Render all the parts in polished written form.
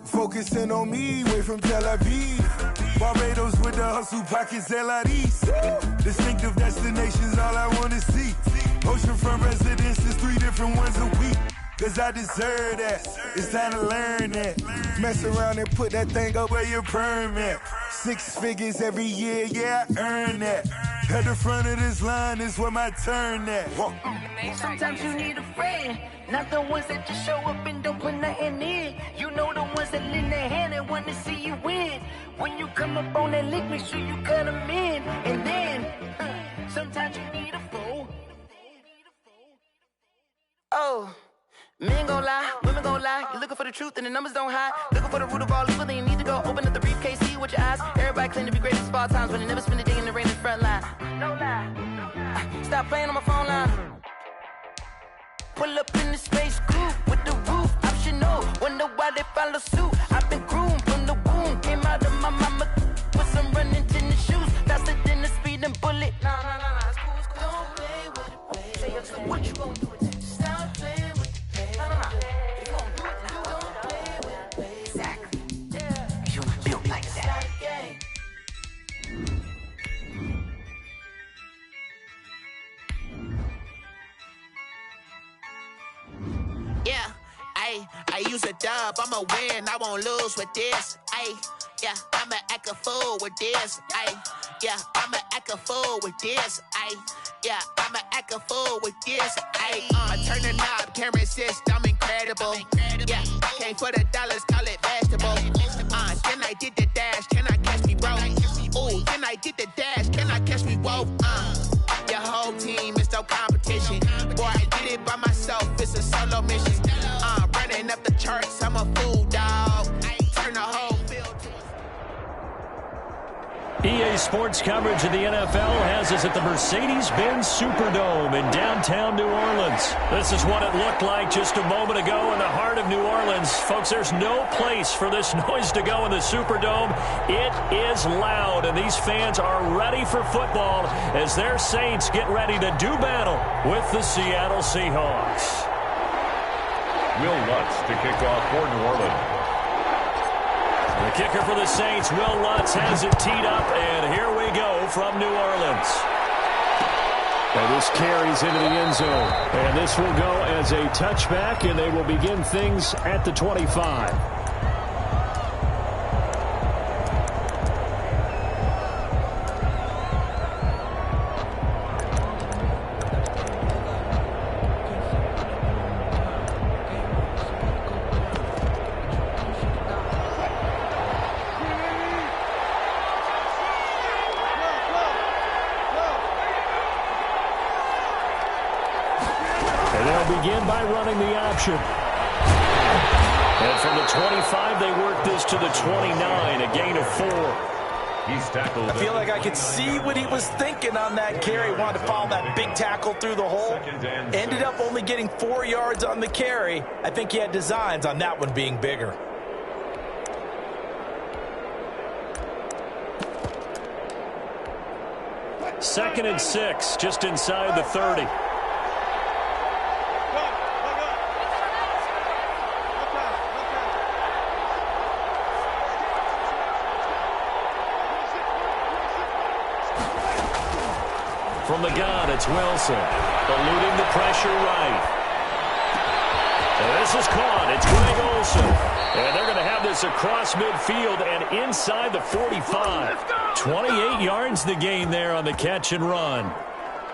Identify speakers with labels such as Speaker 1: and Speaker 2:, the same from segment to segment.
Speaker 1: Focusing on me, way from Tel Aviv. Barbados with the hustle pockets, LIDs. Distinctive destinations, all I wanna see. Oceanfront residences, 3 different ones a week. Cause I deserve that, it's time to learn that. Mess around and put that thing up where your permit. 6 figures every year, yeah, I earn that. At the front of this line is where my turn at.
Speaker 2: Sometimes you need a friend, not the ones that just show up and don't put nothing in. You know the ones that lend their hand and want to see you win. When you come up on that lick, make sure you cut them in. And then, sometimes you need a foe. Oh. Men gon' lie, women gon' lie. You're looking for the truth and the numbers don't hide. Looking for the root of all evil, then you need to go open up the briefcase, see with your eyes. Everybody claim to be greatest of all times, but they never spend a day in the rain in the front line. No lie. Stop playing on my phone line. Pull up in the space coupe with the roof optional. Wonder why they follow suit. I've been groomed from the womb. Came out of my mama with some running tennis shoes. Faster than the speeding bullet. Nah, it's cool, it's cool. Don't play with it, play. So what you gon' do with it? Stop playing with it. If you gon' do it, then don't play with it. Exactly. Yeah. You built like that.
Speaker 3: Yeah, I use a dub, I'ma win, I won't lose with this. Yeah, I'ma act a fool with this. Yeah, I'ma act a fool with this. Yeah, I'ma act a fool with this. I turn the knob, can't resist, I'm incredible. Yeah, came for the dollars, call it vegetable. Then I did the dash, can I catch me, bro? Ooh, then I did the dash, can I catch me, whoa? Your whole team is no competition. Boy, I did it by myself, it's a solo mission. Running up the charts, I'm a fool, dog. Turn the whole field to
Speaker 4: EA Sports coverage of the NFL has us at the Mercedes-Benz Superdome in downtown New Orleans. This is what it looked like just a moment ago in the heart of New Orleans. Folks, there's no place for this noise to go in the Superdome. It is loud, and these fans are ready for football as their Saints get ready to do battle with the Seattle Seahawks.
Speaker 5: Will Lutz to kick off for New Orleans.
Speaker 4: The kicker for the Saints, Will Lutz, has it teed up, and here we go from New Orleans.
Speaker 6: And this carries into the end zone. And this will go as a touchback, and they will begin things at the 25. Begin by running the option. And from the 25, they work this to the 29, a gain of 4.
Speaker 5: He's tackled.
Speaker 7: I feel like I could see what he was thinking on that carry. Wanted to follow that big tackle through the hole. Ended up only getting 4 yards on the carry. I think he had designs on that one being bigger.
Speaker 4: Second and 6, just inside the 30. From the gun, it's Wilson, eluding the pressure right. And this is caught. It's Gggg Olsen. And they're going to have this across midfield and inside the 45. 28 yards the gain there on the catch and run.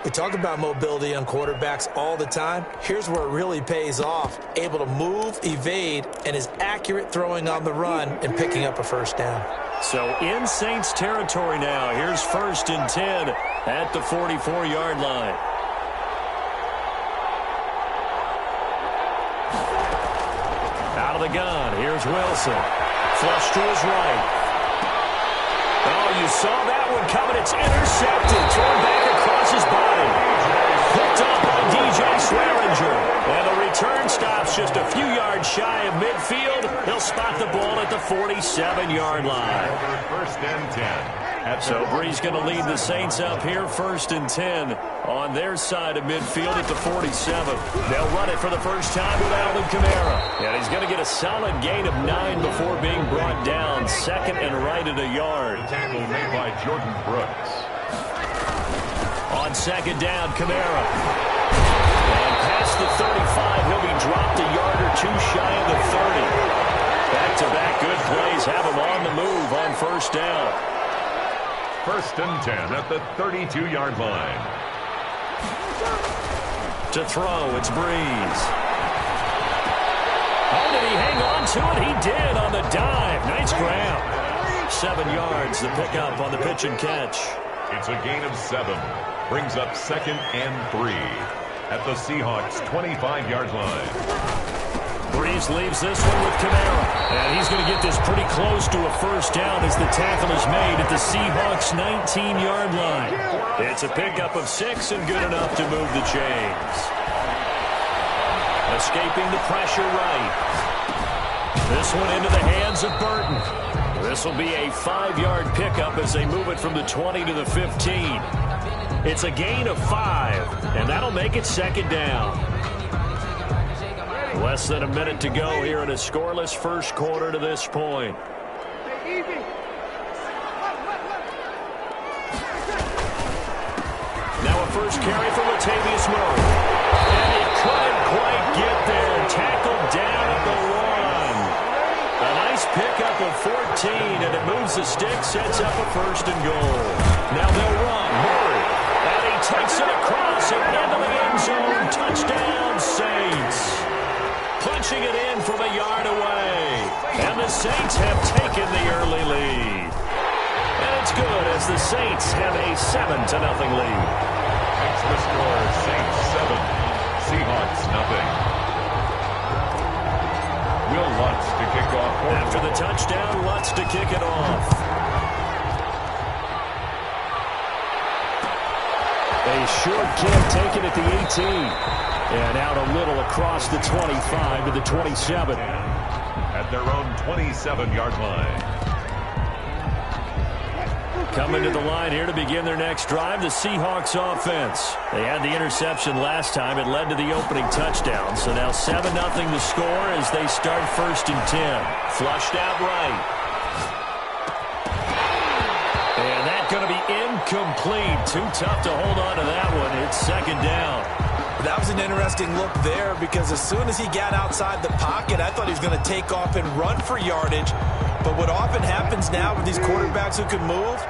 Speaker 7: We talk about mobility on quarterbacks all the time. Here's where it really pays off. Able to move, evade, and is accurate throwing on the run and picking up a first down.
Speaker 4: So in Saints territory now. Here's 1st and 10 at the 44-yard line. Out of the gun, here's Wilson. Flush to his right. Oh, you saw that one coming. It's intercepted. Thrown back across his body. Picked up by DJ Swearinger. And the return stops just a few yards shy of midfield. He'll spot the ball at the 47-yard line.
Speaker 5: 1st and 10.
Speaker 4: So Brees going to lead the Saints up here 1st and 10 on their side of midfield at the 47. They'll run it for the first time with Alvin Kamara. And he's going to get a solid gain of 9 before being brought down. 2nd and right at a yard.
Speaker 5: Tackle made by Jordan Brooks.
Speaker 4: On 2nd down, Kamara. And past the 35, he'll be dropped a yard or 2 shy of the 30. Back-to-back good plays have him on the move on 1st down.
Speaker 5: 1st and 10 at the 32-yard line.
Speaker 4: To throw, it's Brees. Oh, did he hang on to it? He did on the dive. Nice grab. 7 yards, the pickup on the pitch and catch.
Speaker 5: It's a gain of 7. Brings up 2nd and 3 at the Seahawks' 25-yard line.
Speaker 4: Brees leaves this one with Kamara. And he's going to get this pretty close to a 1st down as the tackle is made at the Seahawks' 19-yard line. It's a pickup of 6 and good enough to move the chains. Escaping the pressure right. This one into the hands of Burton. This will be a 5-yard pickup as they move it from the 20 to the 15. It's a gain of 5, and that'll make it 2nd down. Less than a minute to go here in a scoreless first quarter to this point. Now a first carry for Latavius Murray. And he couldn't quite get there. Tackled down at the 1. A nice pickup of 14, and it moves the stick, sets up a 1st and goal. Now they'll run. Murray. And he takes it across and into the end zone. Touchdown, Saints. Punching it in from a yard away. And the Saints have taken the early lead. And it's good as the Saints have a 7-0 lead.
Speaker 5: Extra score, Saints 7, Seahawks nothing. Will Lutz to kick off.
Speaker 4: After the touchdown, Lutz to kick it off. A short kick taken at the 18. And out a little across the 25 to the 27.
Speaker 5: At their own 27-yard line.
Speaker 4: Coming to the line here to begin their next drive, the Seahawks offense. They had the interception last time. It led to the opening touchdown. So now 7-0 the score as they start 1st and 10. Flushed out right. And that's going to be incomplete. Too tough to hold on to that one. It's 2nd down.
Speaker 7: That was an interesting look there because as soon as he got outside the pocket, I thought he was going to take off and run for yardage. But what often happens now with these quarterbacks who can move,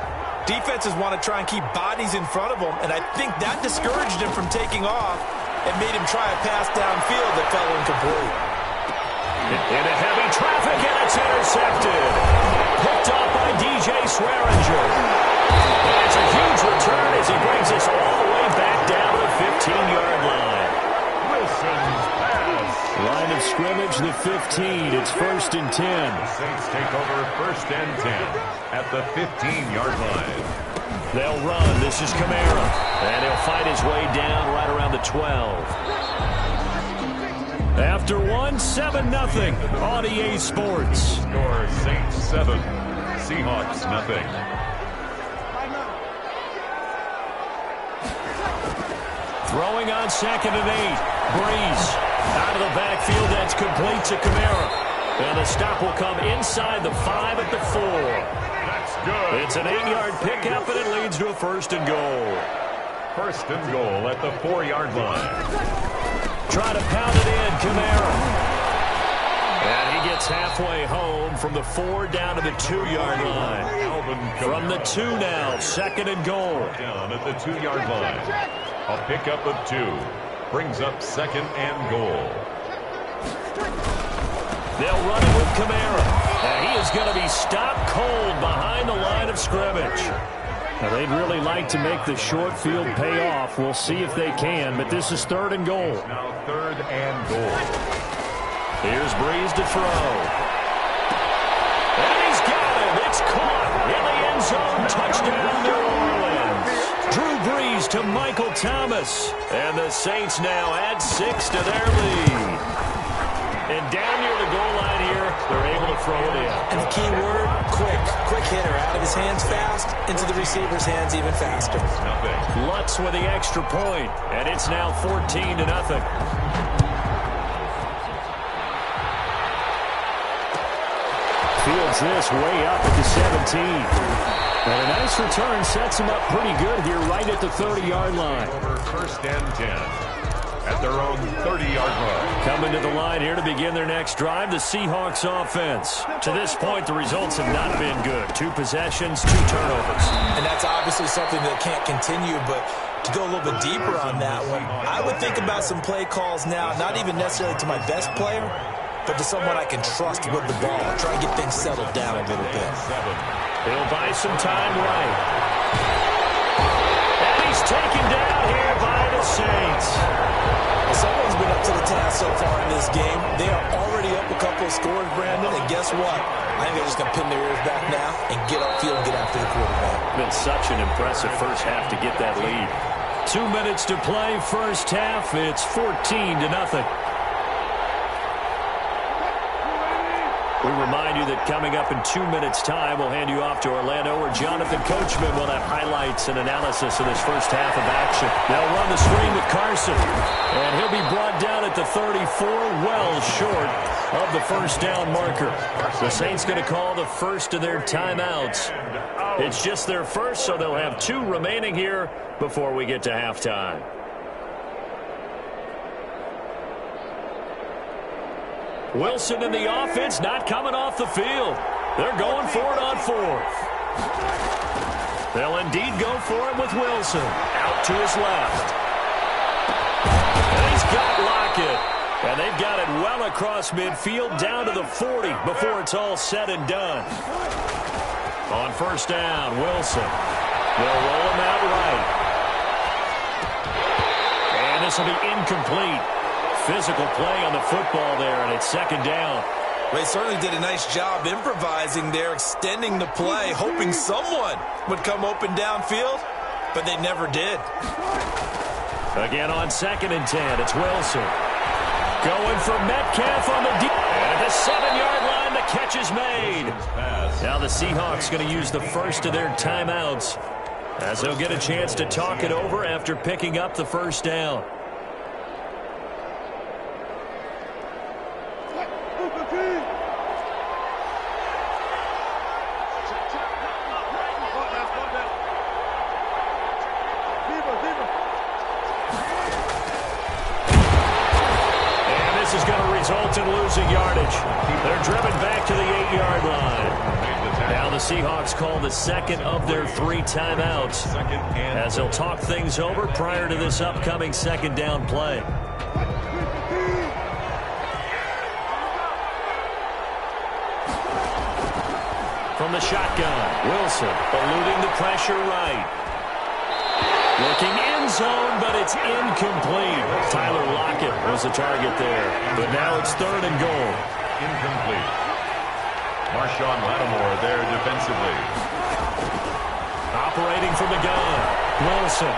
Speaker 7: defenses want to try and keep bodies in front of them, and I think that discouraged him from taking off and made him try a pass downfield that fell incomplete.
Speaker 4: Into heavy traffic, and it's intercepted. Picked off by DJ Swearinger. And it's a huge return as he brings us all the way back down to the 15-yard line.
Speaker 5: Wilson's pass.
Speaker 4: Line of scrimmage, the 15. It's 1st and 10.
Speaker 5: The Saints take over 1st and 10 at the 15-yard line.
Speaker 4: They'll run. This is Kamara. And he'll fight his way down right around the 12. After 7-0 on EA Sports.
Speaker 5: Score Saints 7, Seahawks nothing.
Speaker 4: Throwing on 2nd and 8. Brees out of the backfield. That's complete to Kamara. And the stop will come inside the 5 at the 4.
Speaker 5: That's good.
Speaker 4: It's an 8-yard pickup, and it leads to a 1st and goal.
Speaker 5: 1st and goal at the 4-yard line.
Speaker 4: Try to pound it in, Kamara. And he gets halfway home from the 4 down to the 2-yard line. From the 2 now, 2nd and goal.
Speaker 5: Down at the 2-yard line. A pickup of 2. Brings up 2nd and goal.
Speaker 4: They'll run it with Kamara. And he is going to be stopped cold behind the line of scrimmage. Now, they'd really like to make the short field pay off. We'll see if they can, but this is 3rd and goal.
Speaker 5: Now 3rd and goal.
Speaker 4: Here's Brees to throw. And he's got it. It's caught in the end zone. Touchdown, New Orleans. Drew Brees to Michael Thomas. And the Saints now add 6 to their lead. And down near the goal line here, they're able to
Speaker 6: throw it in.
Speaker 7: And the key word, quick. Quick hitter. Out of his hands fast, into the receiver's hands even faster.
Speaker 4: Lutz with the extra point, and it's now 14-0.
Speaker 6: Fields this way up at the 17. And a nice return sets him up pretty good here right at the 30-yard line.
Speaker 5: Over 1st and 10 at their own 30-yard line.
Speaker 4: Coming to the line here to begin their next drive, the Seahawks offense. To this point, the results have not been good. 2 possessions, 2 turnovers.
Speaker 7: And that's obviously something that can't continue, but to go a little bit deeper on that one, I would think about some play calls now, not even necessarily to my best player, but to someone I can trust with the ball. Try to get things settled down a little bit.
Speaker 4: He'll buy some time right. And he's taken down here by the Saints.
Speaker 7: Well, someone's been up to the task so far in this game. They are already up a couple of scores, Brandon, and guess what? I think they're just going to pin their ears back now and get upfield and get after the quarterback.
Speaker 4: Been such an impressive first half to get that lead. 2 minutes to play, first half. It's 14-0. We remind you that coming up in 2 minutes' time, we'll hand you off to Orlando, where Jonathan Coachman will have highlights and analysis of this first half of action. They'll run the screen with Carson, and he'll be brought down at the 34, well short of the first down marker. The Saints going to call the first of their timeouts. It's just their first, so they'll have 2 remaining here before we get to halftime. Wilson in the offense, not coming off the field. They're going for it on 4th. They'll indeed go for it with Wilson. Out to his left. And he's got Lockett. And they've got it well across midfield down to the 40 before it's all said and done. On first down, Wilson. They'll roll him out right. And this will be incomplete. Physical play on the football there, and it's 2nd down.
Speaker 7: They certainly did a nice job improvising there, extending the play, hoping someone would come open downfield, but they never did.
Speaker 4: Again on 2nd and 10, it's Wilson. Going for Metcalf on the deep. And at the 7-yard line, the catch is made. Now the Seahawks going to use the first of their timeouts as they'll get a chance to talk it over after picking up the first down. Result in losing yardage. They're driven back to the 8-yard line. Now the Seahawks call the second of their 3 timeouts as they'll talk things over prior to this upcoming 2nd down play. From the shotgun, Wilson eluding the pressure right. Looking end zone, but it's incomplete. Tyler Lockett was the target there. But now it's 3rd and goal.
Speaker 5: Incomplete. Marshawn Lattimore there defensively.
Speaker 4: Operating from the gun, Wilson.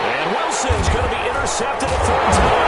Speaker 4: And Wilson's going to be intercepted a 3rd time.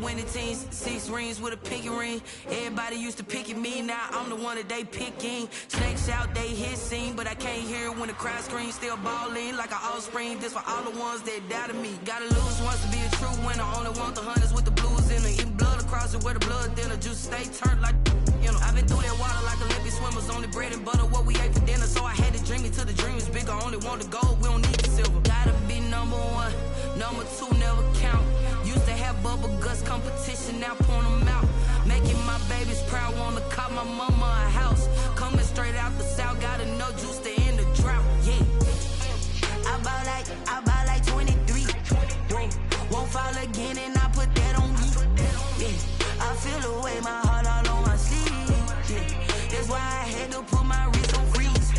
Speaker 8: winning teams, 6 rings with a pinky ring. Everybody used to pick at me, now I'm the one that they picking. Snakes out, they hit scene, but I can't hear it when the crowd screams. Still balling like an offspring, this for all the ones that doubted me. Gotta lose once to be a true winner, only want the hunters with the blues in it. Eating blood across it where the blood thinner, juice stay turned like, you know. I've been through that water like Olympic swimmers, only bread and butter what we ate for dinner. So I had to dream it till the dream is bigger, only want the gold, we don't need the silver. Gotta be number 1, number 2 never count. Used to have bubble guts competition, now point them out. Making my babies proud, wanna call my mama a house. Coming straight out the south, gotta know juice to end the drought, yeah. I buy like 23, whoa. Won't fall again and I put that on me, yeah. I feel the way, my heart all on my sleeve, yeah. That's why I had to put my wrist on freeze.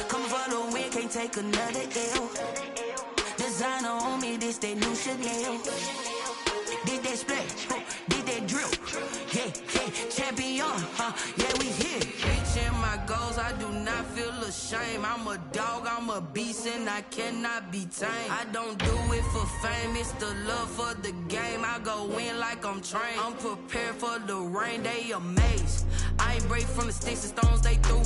Speaker 8: Coming for the win, can't take another L. Designer on me, this that new Chanel. Did that split, did that drill, yeah, champion, yeah, we here. Reaching my goals, I do not feel ashamed. I'm a dog, I'm a beast, and I cannot be tamed. I don't do it for fame, it's the love for the game. I go in like I'm trained. I'm prepared for the rain, they amazed. I ain't break from the sticks and stones they threw.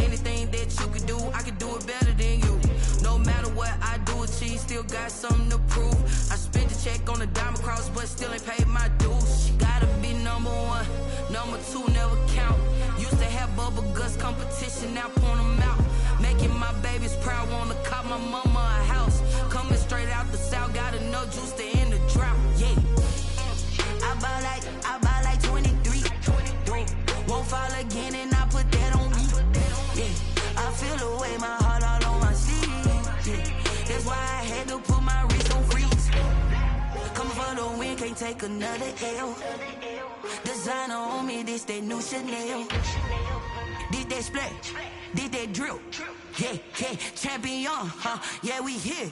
Speaker 8: Anything that you could do, I could do it better than you. No matter what I do, achieve, still got something to prove. I spent the check on the diamond cross, but still ain't paid my dues. Gotta be number 1, number 2 never count. Used to have bubble guts competition, now point them out. Making my babies proud, wanna call my mama a house. Coming straight out the south, gotta know juice to end the drought, yeah. I buy like 23, whoa. Won't fall again and I put that on me, yeah. I feel the way, my heart all on my sleeve, yeah. That's why I had to put my wrist on freeze. Coming for the win, can't take another L. Designer on me, this that new Chanel. Did that split, did that drill, yeah, champion, yeah, we here.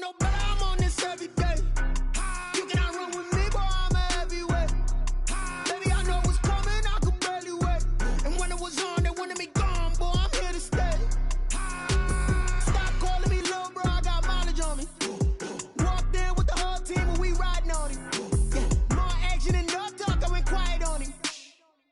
Speaker 9: No, but I'm on this every day. You cannot run with me, boy, I'm a heavyweight. Baby, I know what's coming, I could barely wait. And when it was on, they wanted me gone, boy, I'm here to stay. Stop calling me little bro, I got mileage on me. Walked in with the whole team and we riding on him. Yeah, more action and no talk, I went quiet on him.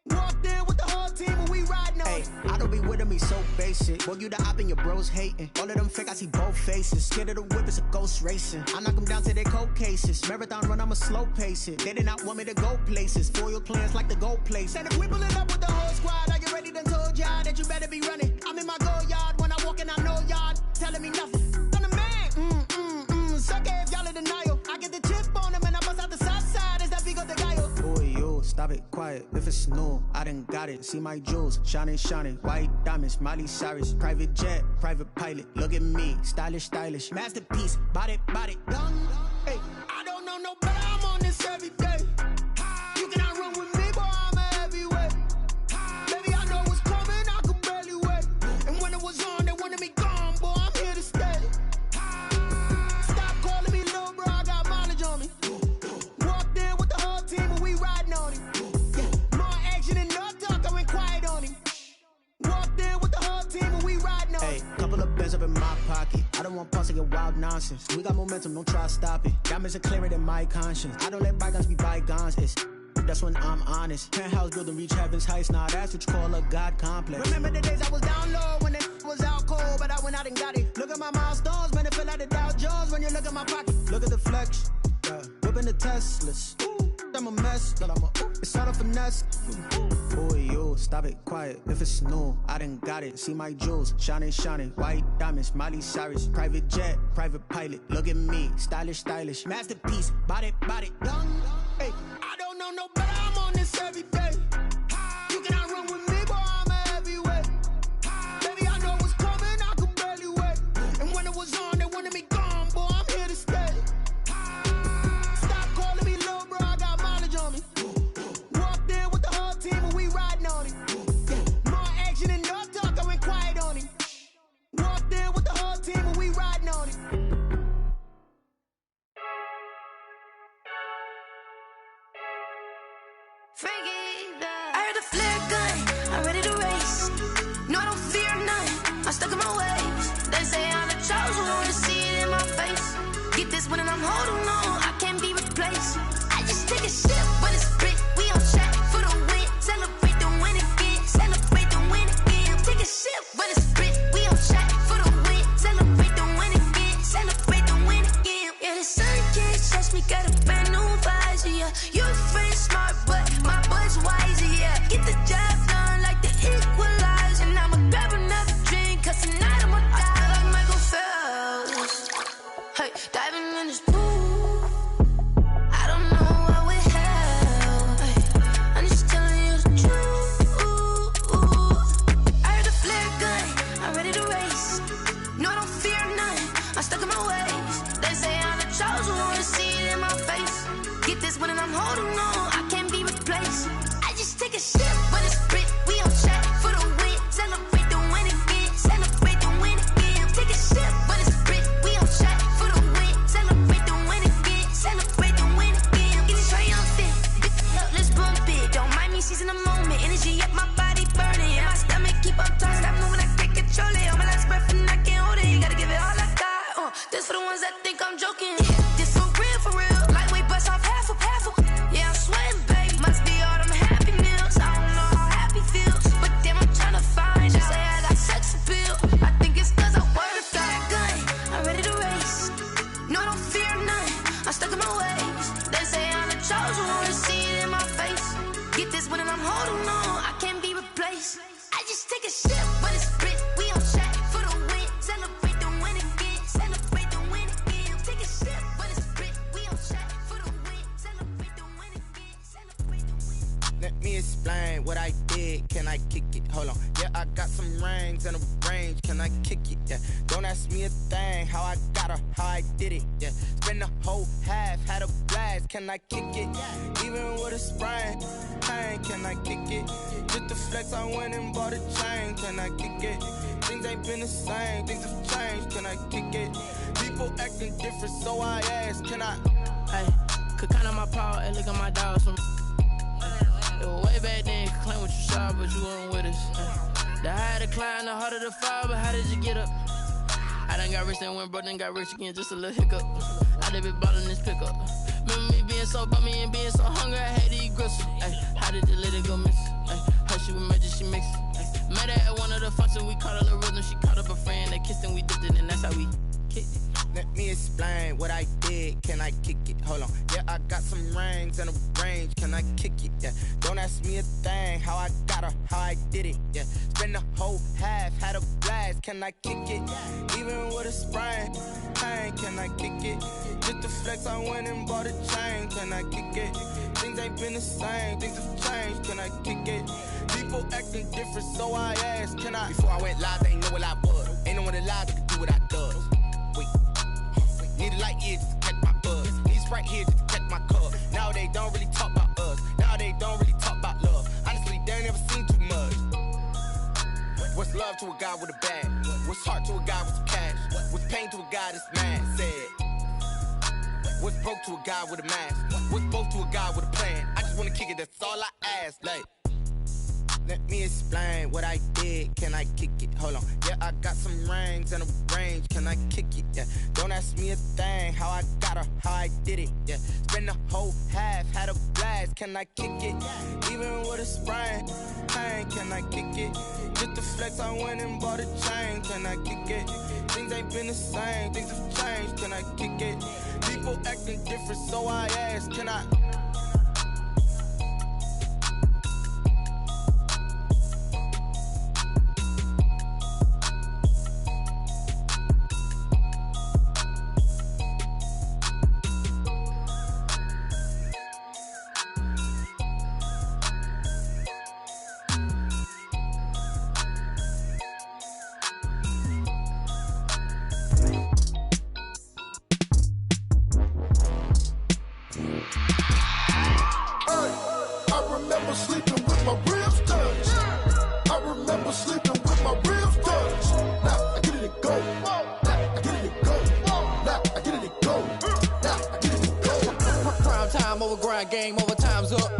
Speaker 9: Walked in with the whole team and we riding on him.
Speaker 10: I don't be with him, he's so basic. Boy, you the op and your bros hating. All of them fake, I see both faces. Scared of the whip, it's a ghost racing. I knock them down to their cold cases. Marathon run, I'ma slow pace it. They did not want me to go places. Foil plans like the gold place.
Speaker 9: And if we pulling up with the whole squad, are you ready? Done told y'all that you better be running. I'm in my go yard when I walk in, I know y'all telling me nothing. I'm the man, suck it if y'all in denial. I get the chip on them and I bust out the south side. Is that Vigo de Gallo?
Speaker 10: Boy, yo, stop it, quiet. If it's new, I done got it. See my jewels, shining, white diamonds, Miley Cyrus, private jet, private pilot. Look at me, stylish, masterpiece, body, done.
Speaker 9: Hey, I don't know no better, I'm on this every day. You cannot run with me, boy, I'm a heavyweight. Baby, I know what's coming, I could barely wait. And when it was on, they wanted me gone, boy, I'm here to stay. Stop calling me little bro, I got mileage on me. Walked in with the whole team and we riding on him. Yeah, more action and no talk, I went quiet on him. Walked in with the whole team and we riding on him.
Speaker 10: Hey, couple of bands up in my pocket. I don't want pause to get wild nonsense. We got momentum, don't try to stop it. Diamonds are clearer than my conscience. I don't let bygones be bygones. That's when I'm honest. Penthouse building, reach heaven's heights. Nah, that's what you call a God complex.
Speaker 9: Remember the days I was down low when it was out cold, but I went out and got it. Look at my milestones, man, it feel like the Dow Jones when you look at my pocket.
Speaker 10: Look at the flex, yeah. Whipping the Teslas. I'm a mess, but it's all a finesse. Boy, yo, stop it, quiet. If it's new, I done got it. See my jewels, shining, white diamonds, Miley Cyrus, private jet, private pilot. Look at me, stylish, masterpiece, body, done.
Speaker 9: Hey, I don't know no better, I'm on this every day. You cannot run with me, boy, I'm a heavyweight. Baby, I know what's coming, I could barely wait.
Speaker 8: I heard the flare gun, I'm ready to race. No, I don't fear none, I'm stuck in my ways. They say I'm the chosen one, to see it in my face. Get this one and I'm holding on, I can't be replaced. I just take a sip when it's split, we on track for the win. Celebrate the win again, celebrate the win again. Take a sip when it's split, we on track for the win. Celebrate the win again, celebrate the win again. Yeah, the sun can't touch me, got a brand new visor, yeah. You're a friend smart, but my boy's wiser, yeah. Get the job done like the equalizer. And I'ma grab another drink, cause tonight I'ma die like Michael Phelps. Hey, diving in this pool, I don't know what we have. Hey, I'm just telling you the truth. I heard the flare gun, I'm ready to race. No, I don't fear none, I'm stuck in my ways. They say I'm the chosen one, to see it in my face. Get this one and I'm holding on, I can't be replaced. I just take a sip when it's split, we on track for the win. Celebrate the win again, celebrate the win again. Take a sip when it's split, we on track for the win. Celebrate the win again, celebrate the win again. Get it triumphant, let's bump it. Don't mind me seizing the moment, energy up my body burning. And my stomach keep up tight, stop moving, I can't control it. On my last breath and I can't hold it, you gotta give it all I got. This for the ones that think I'm joking. This for real, lightweight bust off half a. Yeah, I'm sweating, babe. Must be all them happy meals. I don't know how happy feels, but damn, I'm trying to find out. Say I got sex appeal. I think it's cause I wear the flag gun. I'm ready to race. No, I don't fear none, I'm stuck in my ways. They say I'm the chosen one, to see it in my face. Get this one and I'm holding on, I can't be replaced. I just take a sip when it's split, we on track for the win. Celebrate the win again, celebrate the win again. Take a sip when it's split, we on track for the win. Celebrate the win again, celebrate the win.
Speaker 11: Let me explain what I did. Can I kick it? Hold on. Yeah, I got some rings and a range. Can I kick it? Yeah. Don't ask me a thing. How I got her, how I did it. Yeah. Spend the whole half, had a blast. Can I kick it? Even with a sprain, pain. Can I kick it? Just the flex, I went and bought a chain. Can I kick it? Things ain't been the same. Things have changed. Can I kick it? People acting different, so I ask. Can I?
Speaker 8: Hey, could count on my power and look at my dogs from. It was way back then, could claim what you saw, but you weren't with us. The higher the climb, the harder the fall, but how did you get up? I done got rich and went broke, then got rich again, just a little hiccup. I done been ballin' this pickup. Remember me being so bummy and being so hungry, I had to eat gristle. Ay, how did the lady go miss? How she was magic, she mixed. Met her at one of the functions, we caught a little rhythm, she caught up a friend, they kissed and we dipped it, and that's how we kicked it.
Speaker 11: Let me explain what I did. Can I kick it? Hold on. Yeah, I got some rings and a range. Can I kick it? Yeah. Don't ask me a thing. How I got her, how I did it. Yeah. Spend the whole half, had a blast. Can I kick it? Even with a sprain, pain. Can I kick it? Just the flex, I went and bought a chain. Can I kick it? Things ain't been the same. Things have changed. Can I kick it? People acting different, so I ask. Can I? Before I went live, they ain't know what I was. Ain't no one alive that could do what I does. Wait. Need a light ear just to catch my buzz. Need Sprite here just to catch my cup. Now they don't really talk about us. Now they don't really talk about love. Honestly, they ain't never seen too much. What's love to a guy with a bag? What's heart to a guy with some cash? What's pain to a guy that's mad? Said. What's broke to a guy with a mask? What's both to a guy with a plan? I just wanna kick it, that's all I ask. Like, let me explain what I did. Can I kick it? Hold on. Yeah, I got some rings and a range. Can I kick it? Yeah. Don't ask me a thing. How I got her, how I did it. Yeah. Spend the whole half, had a blast. Can I kick it? Even with a sprain, pain. Can I kick it? Just the flex, I went and bought a chain. Can I kick it? Things ain't been the same. Things have changed. Can I kick it? People acting different, so I ask. Can I?
Speaker 12: Game over, time's up.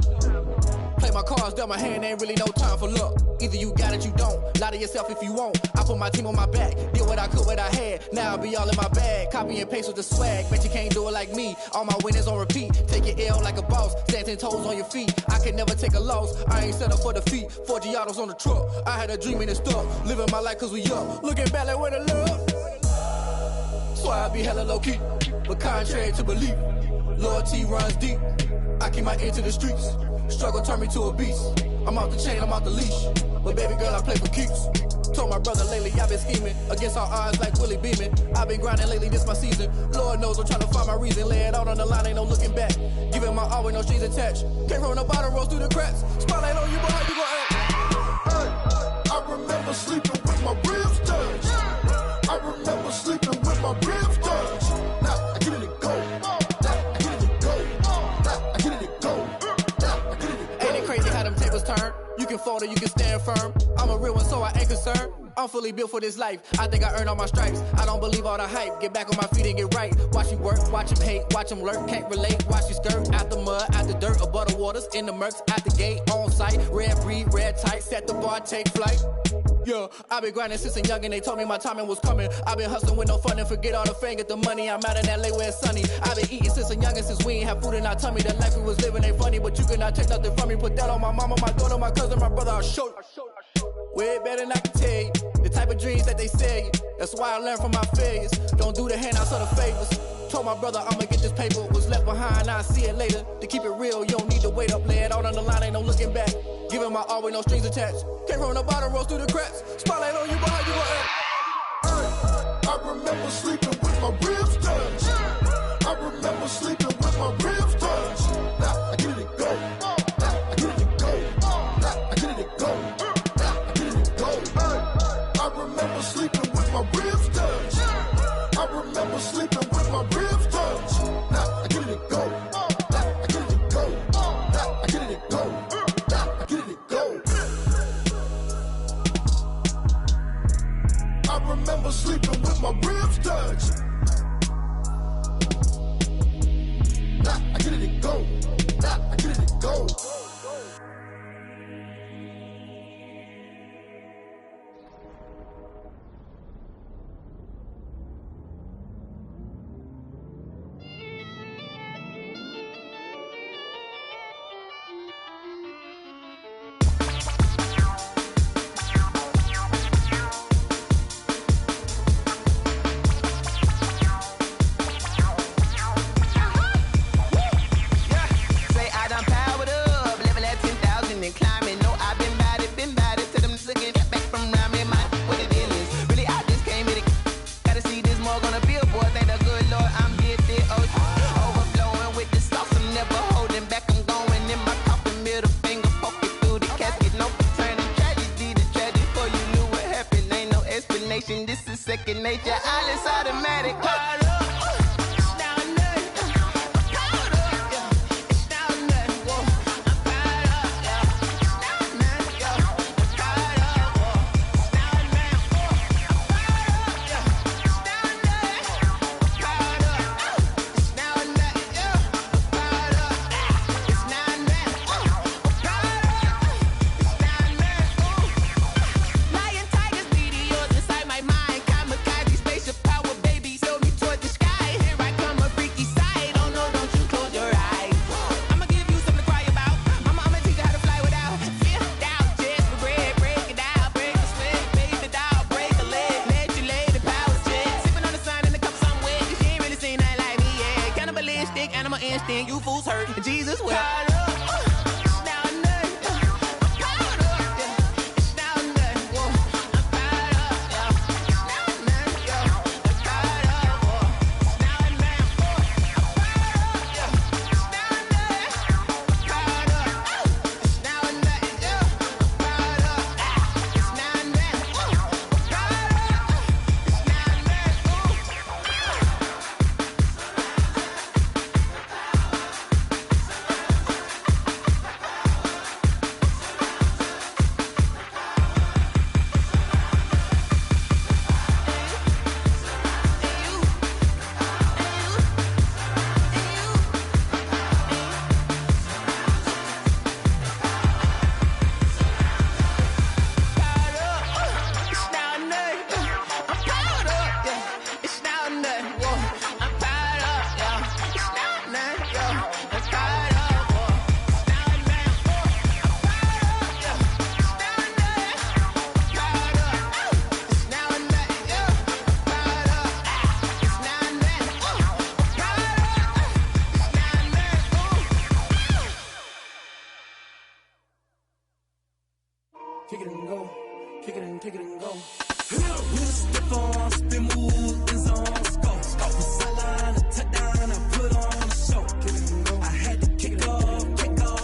Speaker 12: Play my cards down my hand, ain't really no time for luck. Either you got it, you don't. Lie to yourself if you won't. I put my team on my back, did what I could, what I had. Now I be all in my bag, copy and paste with the swag. Bet you can't do it like me. All my winners on repeat. Take your L like a boss, stand 10 toes on your feet. I can never take a loss. I ain't set up for defeat. 4 Giottos on the truck. I had a dream and it stuck. Living my life cause we up. Looking back like where the love. So I be hella low key, but contrary to belief, loyalty runs deep. I keep my ear to the streets. Struggle turn me to a beast. I'm out the chain, I'm out the leash. But baby girl, I play for keeps. Told my brother lately I've been scheming against all odds like Willie Beeman. I've been grinding lately, this my season. Lord knows I'm trying to find my reason. Lay it out on the line, ain't no looking back. Giving my all with no strings attached. Can't roll no bottom, rolls through the cracks. Spotlight on you, but how you gon' act?
Speaker 1: I remember sleeping with my ribs touched. I remember sleeping with my ribs touched. Now I get it to go. Now I get it to go. Now I get it to go. Now I get it to go.
Speaker 12: Ain't it crazy how them tables turn? You can fold or you can stand firm. I'm a real one, so I ain't concerned. I'm fully built for this life. I think I earned all my stripes. I don't believe all the hype. Get back on my feet and get right. Watch you work, watch him hate, watch him lurk. Can't relate, watch you skirt. Out the mud, out the dirt, above the waters, in the murks, out the gate, on site. Red breed, red tight, set the bar, take flight. Yeah, I been grinding since a young and they told me my timing was coming. I been hustling with no fun and forget all the fame, get the money. I'm out in LA where it's sunny. I been eating since a young and since we ain't have food in our tummy. The life we was living ain't funny, but you cannot take nothing from me. Put that on my mama, my daughter, my cousin, my brother, I'll show you. Way better than I can tell you. The type of dreams that they sell you. That's why I learned from my failures. Don't do the handouts or the favors. Told my brother I'ma get this paper. Was left behind, I'll see it later. To keep it real, you don't need to wait up. Lay it out on the line, ain't no looking back. Giving my all with no strings attached. Can't roll no bottom, rolls through the cracks. Spotlight on you, but how you gon' act?
Speaker 1: I remember sleeping with my ribs touched. I remember sleeping with my ribs touched. Now I get it to go. Now I get it to go. Now I get it to go. Now I get it to go. I remember sleeping with my ribs touched. I remember sleeping with my ribs touched. Now I get it to go. Now I get it to go. Now I get it to go. Now I get it to go. I remember sleeping with my ribs touched. Now I get it to go. Now I get it to go.
Speaker 11: This is second nature, all is automatic. You fools hurt. Jesus will.
Speaker 12: kick it and go, kick it and go. With a stiff arm, spin move, in zone, go. From sideline to touchdown, I put on a show. I had to kick off and go.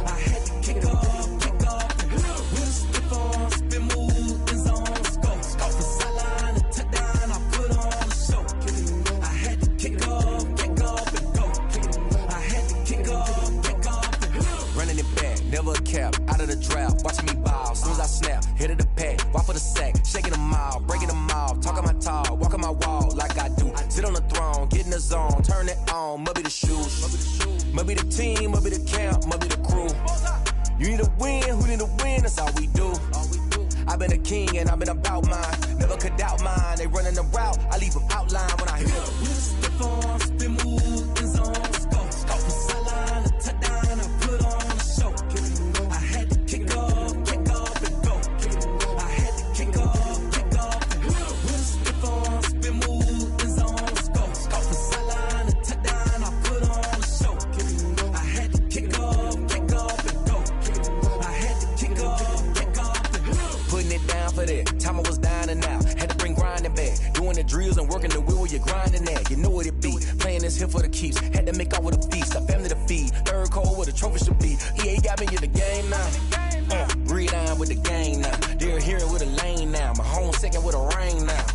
Speaker 12: I had to kick off and go. With a stiff arm, spin move, in zone, go. From sideline to touchdown, I put on a show. I had to kick off and go. I had to kick off and go.
Speaker 13: Running it back, never a cap, out of the draft, watching me ball. Soon as I snap, hit of the pack, walk for the sack, shaking them all, breaking them all, talking my talk, walking my wall like I do. Sit on the throne, get in the zone, turn it on, must be the shoes, must be the team, must be the camp, must be the crew. You need a win, who need a win, that's all we do. I've been a king and I've been about mine, never could doubt mine. They running the route, I leave them outline when I hit them.
Speaker 12: With a stiff arm, spin move, in zone, go. From sideline to touchdown, I put on a show. I had to kick off and go. I had to kick off and go. With a stiff arm, spin move, in zone, go. From sideline to touchdown, I put on a show. I had to kick off and go. I had to kick off and go.
Speaker 13: Putting it down for that, time I was down and out. Had to bring grinding back, doing the drills and working the wheel where you're grinding at. You know what it be, playing this here for the keeps. Had to make out with a feast, a family to feed. Third cold where the trophy should be. EA got me in the game now. Read on with the game now. They're here with a lane now. My home second with a rain now.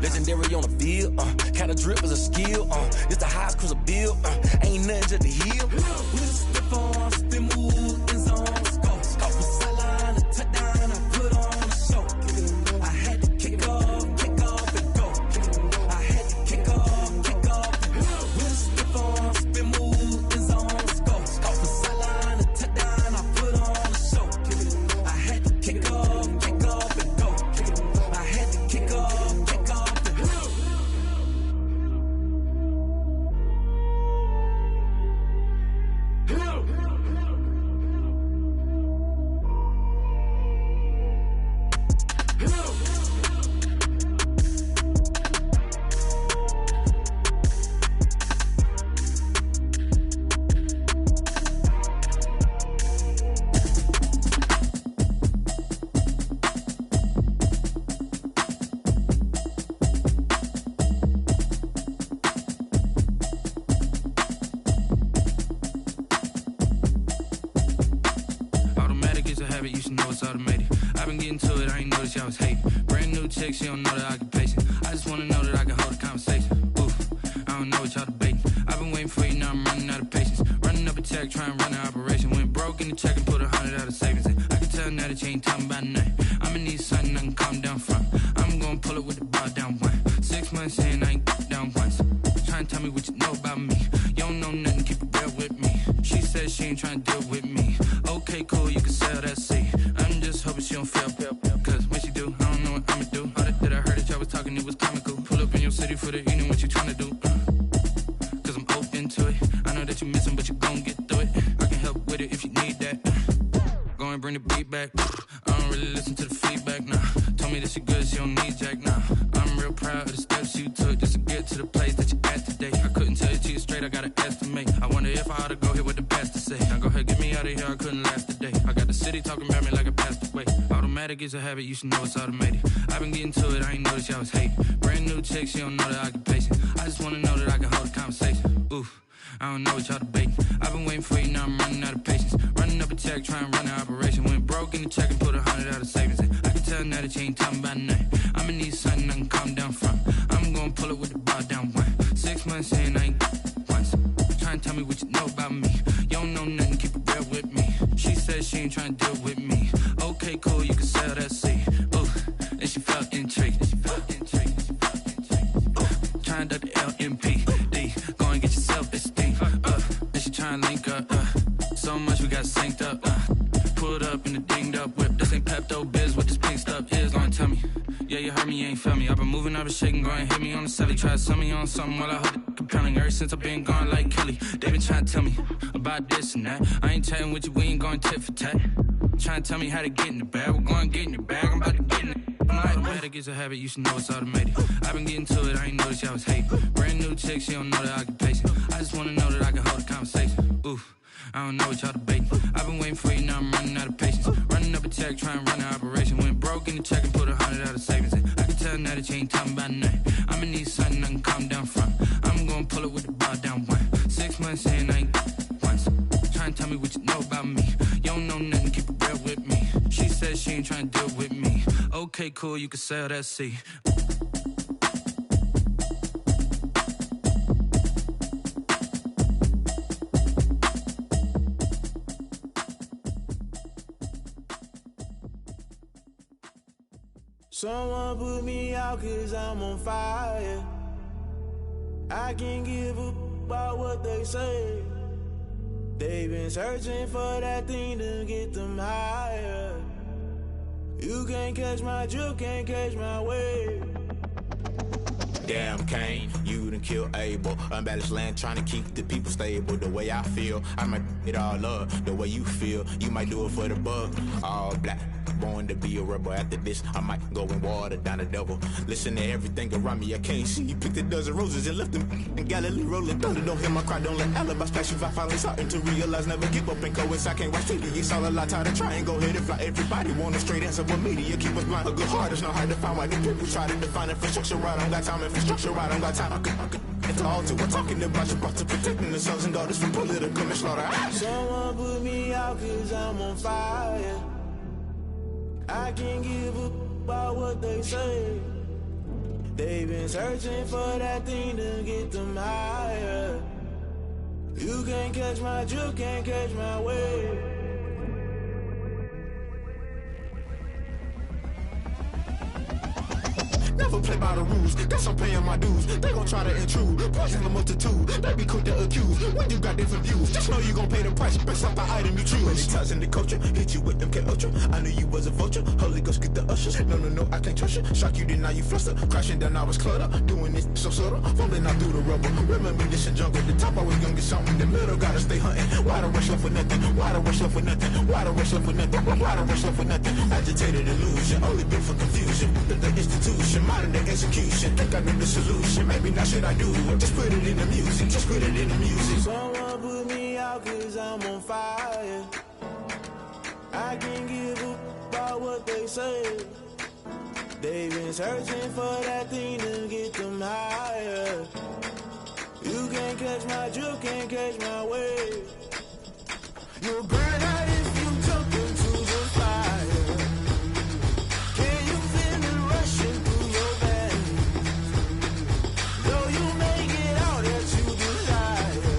Speaker 13: Legendary on the field, kind of drip is a skill. It's the highest cruiser bill, ain't nothing just the heel.
Speaker 12: With a stiff arm, spin move, in zone, go. From sideline to touchdown, I put on a show. I had to kick off and go. I had to kick off and go. With a stiff arm, spin move, in zone, go. From sideline to touchdown, I put on a show. I had to kick off and go. I had to kick off and go.
Speaker 8: Automatic is a habit, you should know it's automated. I've been getting to it, I ain't noticed y'all was hating. Brand new chick, she don't know the occupation. I just wanna know that I can hold a conversation. Oof, I don't know what y'all debating. I've been waiting for you, now I'm running out of patience. Running up a check, trying to run an operation. Went broke in the check and put 100 out of savings in. I can tell now that you ain't talking about nothing. I'ma need something I can calm down from. I'm gonna pull it with the bar down one. 6 months in, I ain't down once. Trying to tell me what you know about me. You don't know nothing, keep it real with me. She said she ain't trying to deal with me. Okay, cool, you can sell that seat. I'm just hoping she don't fail. Cause when she do, I don't know what I'ma do. All that I heard that y'all was talking, it was comical. Pull up in your city for the evening, what you trying to do? Cause I'm open to it. I know that you missing, but you gon' get through it. I can help with it if you need that. Go and bring the beat back. I don't really listen to the feedback, nah. Told me that she good, she don't need jack, nah. I'm real proud of the steps you took just to get to the place that you at today. I couldn't tell you to you straight, I gotta estimate. I wonder if I ought to go here with the pastor say. Now go ahead, get me out of here, I couldn't last a day. I got the city talking about me like I passed away. Automatic is a habit, you should know it's automated. I've been getting to it, I ain't noticed y'all was hating. Brand new chick, she don't know the occupation. I just wanna know that I can hold a conversation. Oof, I don't know what y'all debating. I've been waiting for you, now I'm running out of patience. Running up a check, trying to run an operation. Went broke in the check and put 100 out of savings in. I can tell now that you ain't talking about nothing. I'ma need something I can calm down from. I'm gonna pull it with the bar down one. 6 months in, I ain't once. Trying to tell me what you know about me. You don't know nothing, keep it real with me. She said she ain't trying to deal with me. Okay, cool, you can sell that seat. Ooh, and she felt intrigued. Trying to the LMPD. Go and get your self-esteem. And she trying to link up. So much we got synced up. Pulled up in the dinged up whip. This ain't Pepto Biz, what this pink stuff is. Gonna tell me. Yeah, you heard me, you ain't felt me. I've been moving, I've been shaking, go and hit me on the celly. Try to sell me on something while I hold it compelling. Ever since I've been gone like Kelly, they been trying to tell me about this and that. I ain't chatting with you, we ain't going tit for tat. Trying to tell me how to get in the bag. We're going to get in your bag, I'm about to get in it. Automatic is a habit, you should know it's automated. I've been getting to it, I ain't noticed y'all was hating. Brand new chick, she don't know the occupation. I just wanna know that I can hold a conversation. Oof, I don't know what y'all debating. I've been waiting for you, now I'm running out of patience. Running up a tech, try and run the operation. Went broke in the check and put 100 out of savings in. I can tell now that you ain't talking about nothing. I'ma need something I can calm down from. I'm gonna pull it with the bar down one. 6 months in, I ain't once. Try and tell me what you know about me. You don't know nothing, keep it real with me. She said she ain't trying to deal with me. Okay, cool, you can sell that seat.
Speaker 14: Someone put me out 'cause I'm on fire. I can't give up about what they say. They've been searching for that thing to get them higher. You can't catch my drift, can't catch my wave.
Speaker 11: Damn, Kane, you done killed Abel. Unbalanced land, trying to keep the people stable. The way I feel, I might it all up. The way you feel, you might do it for the buck. All black, born to be a rebel. After this, I might go and water down the devil. Listen to everything around me, I can't see. Picked a dozen roses and left them in Galilee rolling thunder. Don't hear my cry, don't let alibis flash. If I finally starting to realize, never give up and coincide. I can't watch TV, it's all a lot. Time to try and go ahead and fly. Everybody want a straight answer, but media keep us blind. A good heart is not hard to find. Why do people try to define infrastructure right? I don't got time, infrastructure right, I don't got time. I could it's all to. We're talking about your to protecting the sons and daughters from political and slaughter.
Speaker 14: Someone put me out 'cause I'm on fire. I can't give up about what they say. They've been searching for that thing to get them higher. You can't catch my drift, can't catch my wave.
Speaker 11: Never play by the rules, guess I'm paying my dues. They gon' try to intrude, poison the multitude. They be quick to accuse, when you got different views. Just know you gon' pay the price, based off the item you choose. Many times in the culture, hit you with MK Ultra. I knew you was a vulture, Holy Ghost get the ushers. No, I can't trust you. Shock you, then now you fluster. Crashing down, I was cluttered. Doing this so subtle, falling out through the rubble. Remember this in jungle, the top I was gonna get something. In the middle, gotta stay hunting. Why the rush left for nothing? Why the rush left for nothing? Why the rush left for nothing? Why the rush left for nothing? Agitated illusion, only been for confusion. The institution, modern day execution. Think I know the solution. Maybe not should I do it? Just put it in the music. Just put it in the music.
Speaker 14: Someone put me out 'cause I'm on fire. I can't give up about what they say. They've been searching for that thing to get them higher. You can't catch my drift, can't catch my wave. You'll burn out if you jump into the fire. Can you feel it rushing through your veins? Though you make it out that you desire.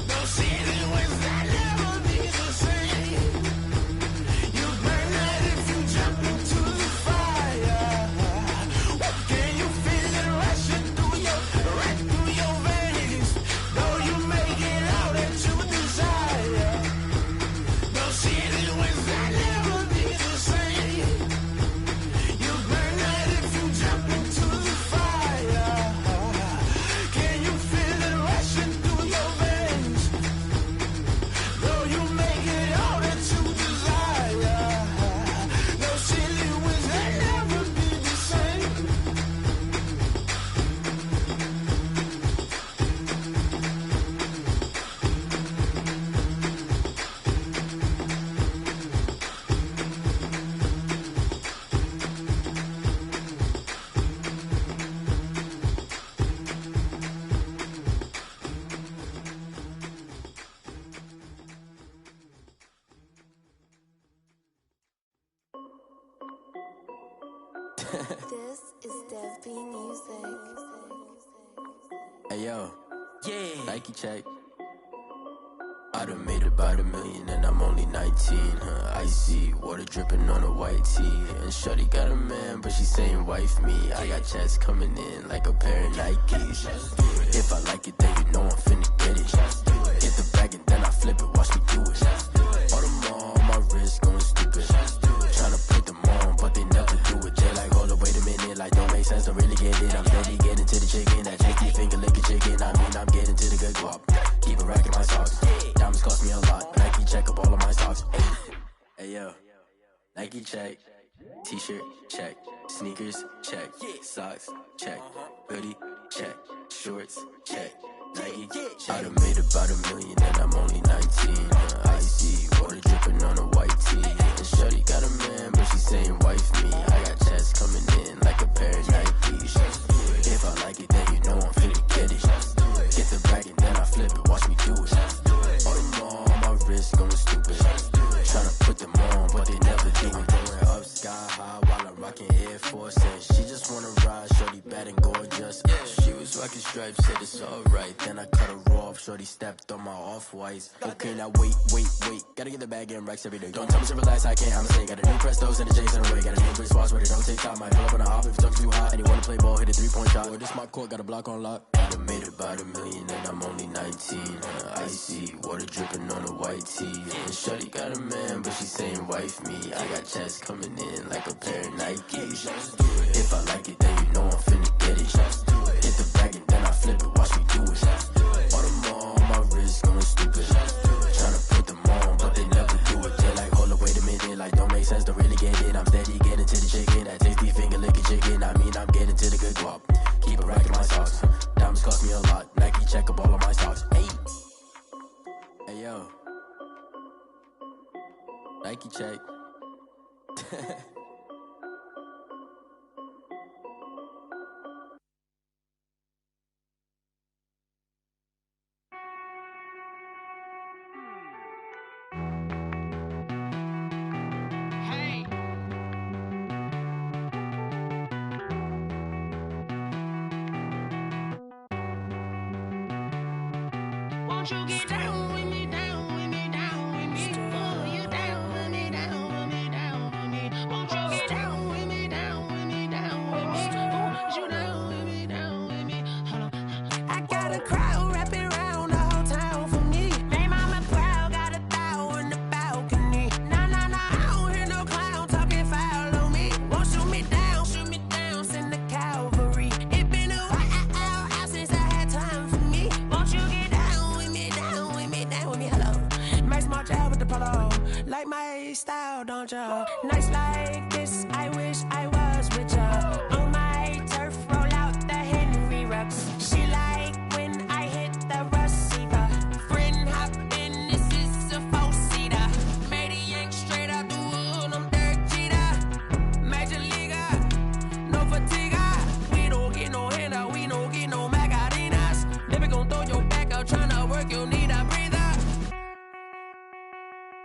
Speaker 14: No ceiling wins that never be the same. You burn out if you jump into the fire. Can you feel it rushing through your veins? Though you make it out that you desire. No ceiling wins that never be the same. You burn out if you jump into the fire. Can you feel it rushing through your veins? Though you make it all that you desire. No ceiling wins that never be the same.
Speaker 15: This is Dev B Music.
Speaker 16: Hey yo, yeah, Nike check. I done made about $1 million and I'm only 19. Icy water dripping on a white tee. And shorty got a man, but she saying wife me. I got checks coming in like a pair of Nikes. If I like it, then you know I'm finna get it. Get the bag and then I flip it, watch me do it. All them on my wrist going stupid. Tryna put them on, but they never do it. They like, hold up, wait a minute, like don't make sense, don't really get it. I'm steady getting to the chicken, that tasty finger licking chicken. I mean, I'm getting to the good guap. Keep a rack in my socks. Diamonds cost me a lot. Nike check up all of my socks. Hey yo, Nike check. T-shirt check. Sneakers check. Socks check. Hoodie check. Shorts check. Nike I done made about $1 million and I'm only 19. Icy water dripping on a white tee. And shorty stripes, said it's alright. Then I cut her off, shorty stepped on my off-whites. Okay, now wait. Gotta get the bag and racks every day. Don't tell me to relax, I can't, I'ma say. Got a new Prestos and the J's in the way. Got a new Bridge Squash, but it don't take time. Might pull up on the hop if it's talking too hot. And you wanna play ball, hit a 3-point shot. Boy, this my court, got a block on lock. I done made about $1 million and I'm only 19. Icy, water dripping on a white tee. And shorty got a man, but she saying wife me. I got checks coming in like a pair of Nikes. If I like it, then you know I'm finna get it. Hit the bag and then I flip it, watch me do it. All them on my wrist going stupid. Tryna put them on, but they never do it. They're like, hold up, wait a minute, like don't make sense, don't really get it. I'm steady getting to the chicken, that tasty finger licking chicken. I mean, I'm getting to the good guap. Keep a rack in my socks. Diamonds cost me a lot. Nike check up all of my socks. Hey yo, Nike check.
Speaker 9: Won't you get down with me, down with me, down with me? Oh, you down with me, down with me, down with me. Won't you get down with me, down with me, down with me? Oh, you down with me, down with me? Hold on. I got a crowd wrapping around the whole town for me. They mama proud, got a thou on the balcony. Nah, I don't hear no clown talking foul on me. Won't shoot me down, send the cavalry. It been a while since I had time for me. Won't you get down with me, down with me, down with me? Hello. Max March out with the polo. Like my style, don't ya? Nights like this, I wish I was with ya. On my turf, roll out the Henry Rux. She like when I hit the receiver. Friend hop in, this is a four-seater. Made a yank straight out the wood, I'm Derek Jeter. Major leaguer, no fatigue. We don't get no handout, we don't get no Macarinas. Never gon' throw your back out, tryna work, you need a breather.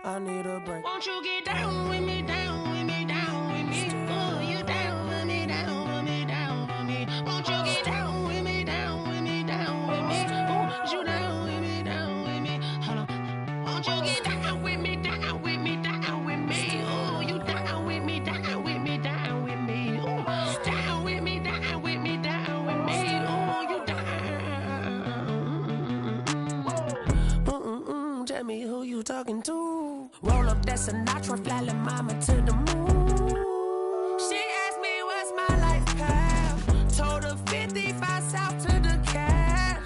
Speaker 9: I need a break. Won't you get down with me, down with me, down with me? Oh, you down with me, down with me, down with me? Won't you get down with me, down with me, down with me? Oh, you down with me, down with me? Hold on. Won't you get down with me, down with me, down with me? Oh, you down with me, down with me, down with me? Oh, down with me, down with me, down with me? Oh, you down. Tell me who you talking to. Roll up that Sinatra, fly la mama to the moon. She asked me what's my life path. Told her 55 south to the cab.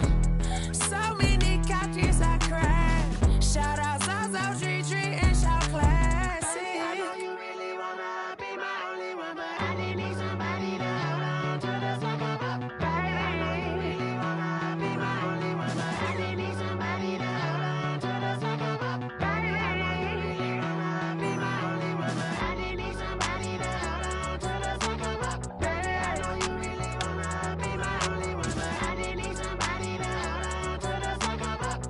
Speaker 9: So many couches I cried. Shout out South Street and shout classic. I know you really wanna be my only one, but I didn't need somebody to hold on to the second up. Baby, I know you really wanna be my only one, but I didn't need somebody to hold on to the second up. Baby, I know you really wanna be my only one, but I didn't need somebody to hold on to the second up. Baby, I know you really wanna be my only one, but I didn't need somebody to hold on to the second up.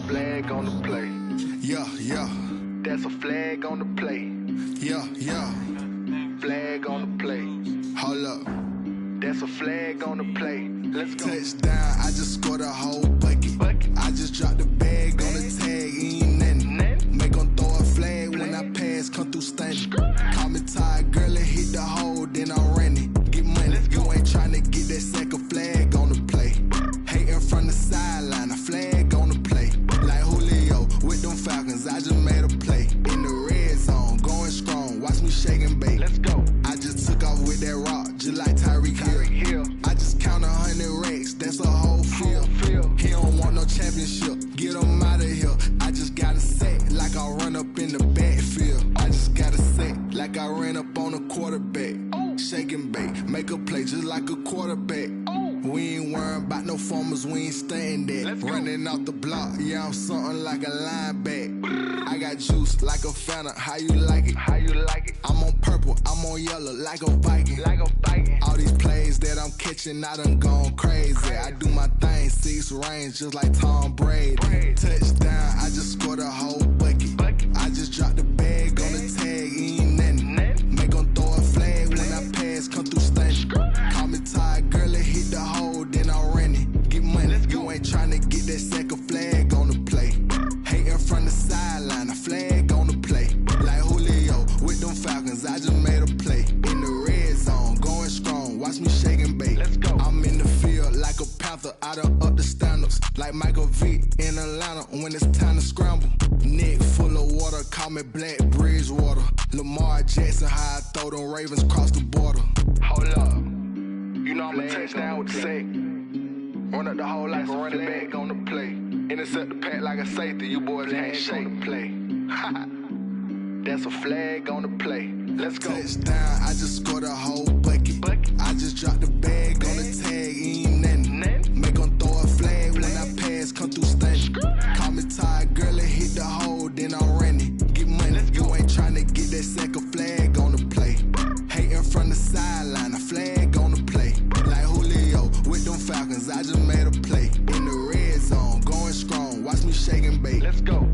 Speaker 17: Flag on the play. Yeah. That's a flag on the play. Yeah. Flag on the play. Hold up. That's a flag on the play. Let's go. Touchdown, I just scored a whole bucket. I just dropped the bag on the tag, ain't nothing. Make 'em throw a flag when I pass, come through stunning. Call me tired, girl, and hit the hole, then I'm running. Get money, you ain't tryna get that second flag on the play. Hating from the sideline, a flag on the play. Like Julio with them Falcons, I just made a play. In the red zone, going strong, watch me shake and bake. Let's go. I just took off with that rock, just like Tyreek Hill. I just count 100 racks, that's a whole field. He don't want no championship, get him out of here. I just got a set, like I run up in the backfield. I just got a set, like I ran up on a quarterback. Shake and bake, make a play just like a quarterback. We ain't worrying about no formers, we ain't staying there. Running off the block, yeah, I'm something like a linebacker. I got juice like a Fanta, how you like it? How you like it? I'm on purple, I'm on yellow, like a Viking. Like a Viking. All these plays that I'm catching, I done gone crazy. I do my thing, 6 range, just like Tom Brady. Touchdown, I just scored a whole bucket. I just dropped the bag on the tag, ain't nothing. Make 'em throw a flag when I pass, come through stunning. Call me tired, girl, and hit the hole, then I'm running. Get money, you ain't tryna get that second flag on the play. Hating from the sideline, a flag on the play. Like Julio with them Falcons, I just made a play. In the red zone, going strong, watch me shake and bake. Let's go. I'm in the field like a Panther, I done up the standards. Like Michael Vick in Atlanta when it's time to scramble. Neck full of water, call me Black Bridgewater. Lamar Jackson, how I throw them Ravens cross the border. Hold up, you know I'm a touchdown with the sack. Run up the whole like a running back on the play. Intercept the pack like a safety, you boys can't shake the play. That's a flag on the play. Let's go. Touchdown, I just scored a whole bucket. I just dropped the bag on the tag, ain't nothing. Make 'em throw a flag when I pass, come through stunning. Call me tired, girl, and hit the hole, then I'm running. Get money, you ain't tryna get that second flag on the play. Hating from the sideline, a flag on the play. Like Julio with them Falcons, I just made a play. In the red zone, going strong, watch me shake and bake. Let's go.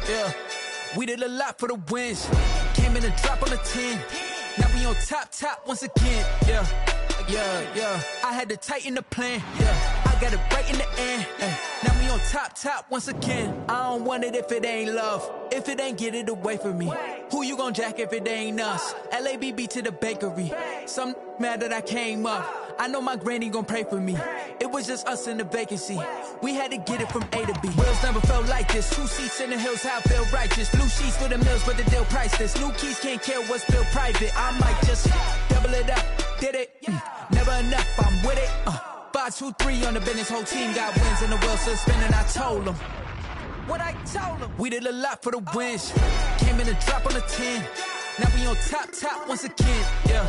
Speaker 18: Yeah, we did a lot for the wins. Came in and dropped on the 10. Now we on top once again. Yeah,
Speaker 12: Yeah, I had to tighten the plan. Yeah, I got it right in the end. Now we on top once again. I don't want it if it ain't love. If it ain't, get it away from me. Who you gon' jack if it ain't us? LABB to the bakery. Some mad that I came up. I know my granny gon' pray for me. It was just us in the vacancy. We had to get it from A to B. Wheels never felt like this. 2 seats in the hills, how I feel righteous. Blue sheets for the mills, but the deal priceless. New keys can't care what's built private. I might just double it up. Did it? Never enough, I'm with it. 5, 2, 3 on the business. Whole team got wins and the wheels still spinning. I told them what I told them. We did a lot for the wins. Came in a drop on the 10. Now we on top once again. Yeah.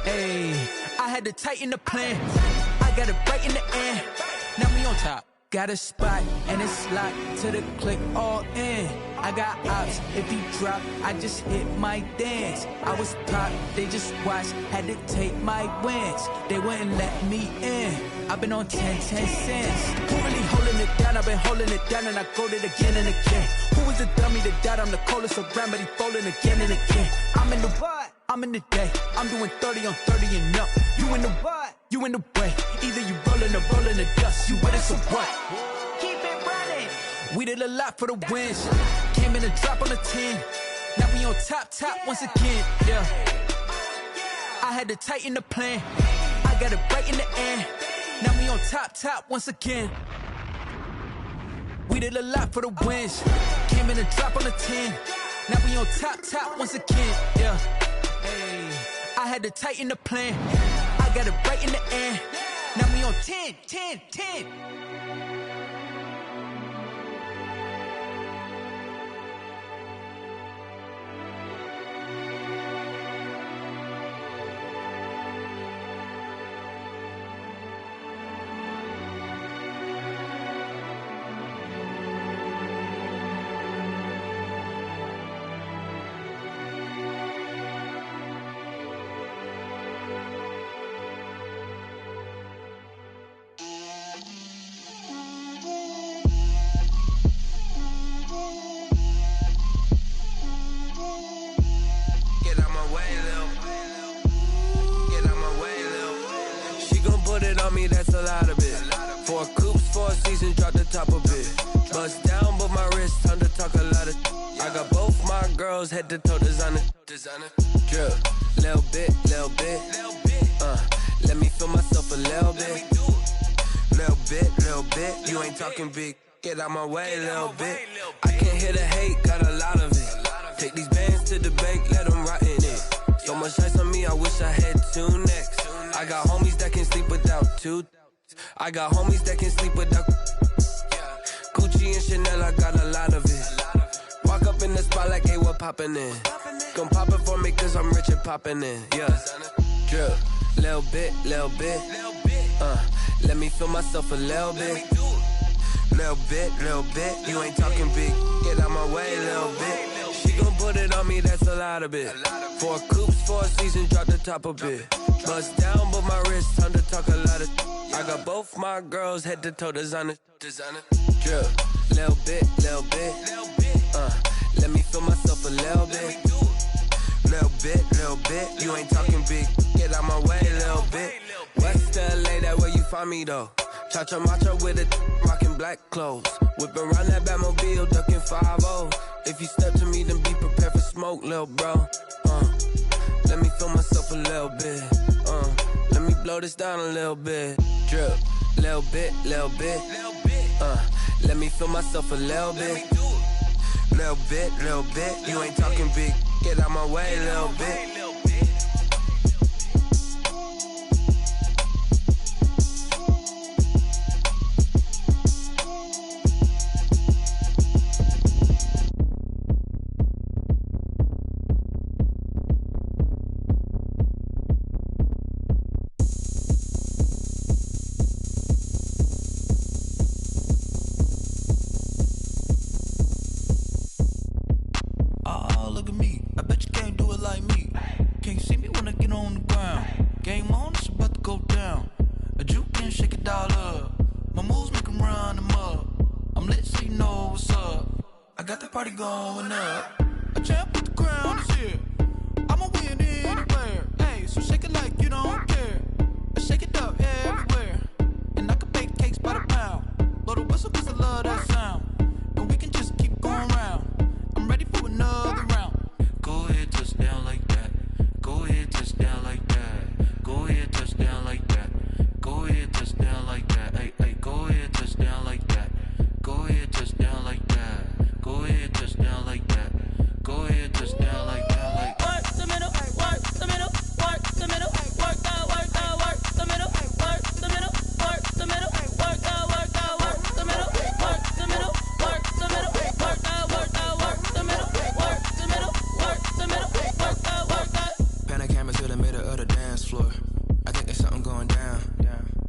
Speaker 12: Hey, I had to tighten the plan. I got it right in the end. Now we on top. Got a spot and it's locked to the click all in. I got ops, if he drop, I just hit my dance. I was pop, they just watched, had to take my wins. They wouldn't let me in. I've been on 10 cents. Who really holding it down? I've been holding it down and I go it again and again. Who was the dummy that died? I'm the coldest around, but he falling again and again. I'm in the what? I'm in the day. I'm doing 30 on 30 and up. You in the what? You in the way. Either you rolling or rolling the dust. You with us or what? Keep it running. We did a lot for the wins. Came in a drop on the 10. Now we on top once again. Yeah. I had to tighten the plan. I got it right in the end. Now we on top once again. We did a lot for the wins. Came in a drop on the 10. Now we on top once again. Yeah. Hey, I had to tighten the plan. I got it right in the end. Now we on 10.
Speaker 16: That's a lot of it. 4 coops, 4 seasons, drop the top of it. Bust down, but my wrist, time to talk a lot of. I got both my girls head to toe designer. Drip, little bit. Let me feel myself a little bit. Little bit. You ain't talking big. Get out my way, little bit. I can't hear the hate, got a lot of it. Take these bands to the bank, let them rot in it. So much ice on me, I wish I had 2 necks. I got homies that can sleep without 2. I got homies that can sleep without Gucci and Chanel, I got a lot of it. Walk up in the spot like, hey, what poppin' in? Gon' pop it for me cause I'm rich and poppin' in. Yeah, drip, little bit. Let me feel myself a little bit. Little bit. You ain't talking big, get out my way, little bit. She gon' put it on me, that's a lot of it. 4 coops, 4 seasons, drop the top of it. Bust down, but my wrist, time to talk a lot of. I got both my girls head to toe designer. Drip, little bit. Let me feel myself a little bit. Little bit. You ain't talking big, get out my way, little bit. West LA, that where you find me though. Cha-cha macha with it, rockin' black clothes. Whippin' around that Batmobile, duckin' 5-0. If you step to me, then be prepared for smoke, lil' bro. Let me feel myself a little bit. Let me blow this down a little bit. Drip, little bit. Let me feel myself a little bit. Little bit. You ain't talking big. Get out my way, little bit.
Speaker 12: Going up, a champ with the crown is here. I'ma win anywhere. Hey, so shake it like you don't care. shake it up, yeah, everywhere. And I can bake cakes by the pound. Blow the whistle 'cause I love that sound. And we can just keep going round. I'm ready for another round.
Speaker 16: Go ahead, touch down like that. Go ahead, touch down like that. Go ahead, touch down like that. Go ahead, touch down like that. Hey, hey, go ahead, touch down like that. Go ahead, touch down like that. Go ahead, touch down like that. Go ahead, touch down like that. Like
Speaker 8: work the middle, work the middle, work the middle, work the middle, work the middle, work the middle, work the middle, work the middle, work the middle, work the middle, work the middle, work the middle, work the middle, work the.
Speaker 19: Pan a camera to the middle of the dance floor. I think there's something going down.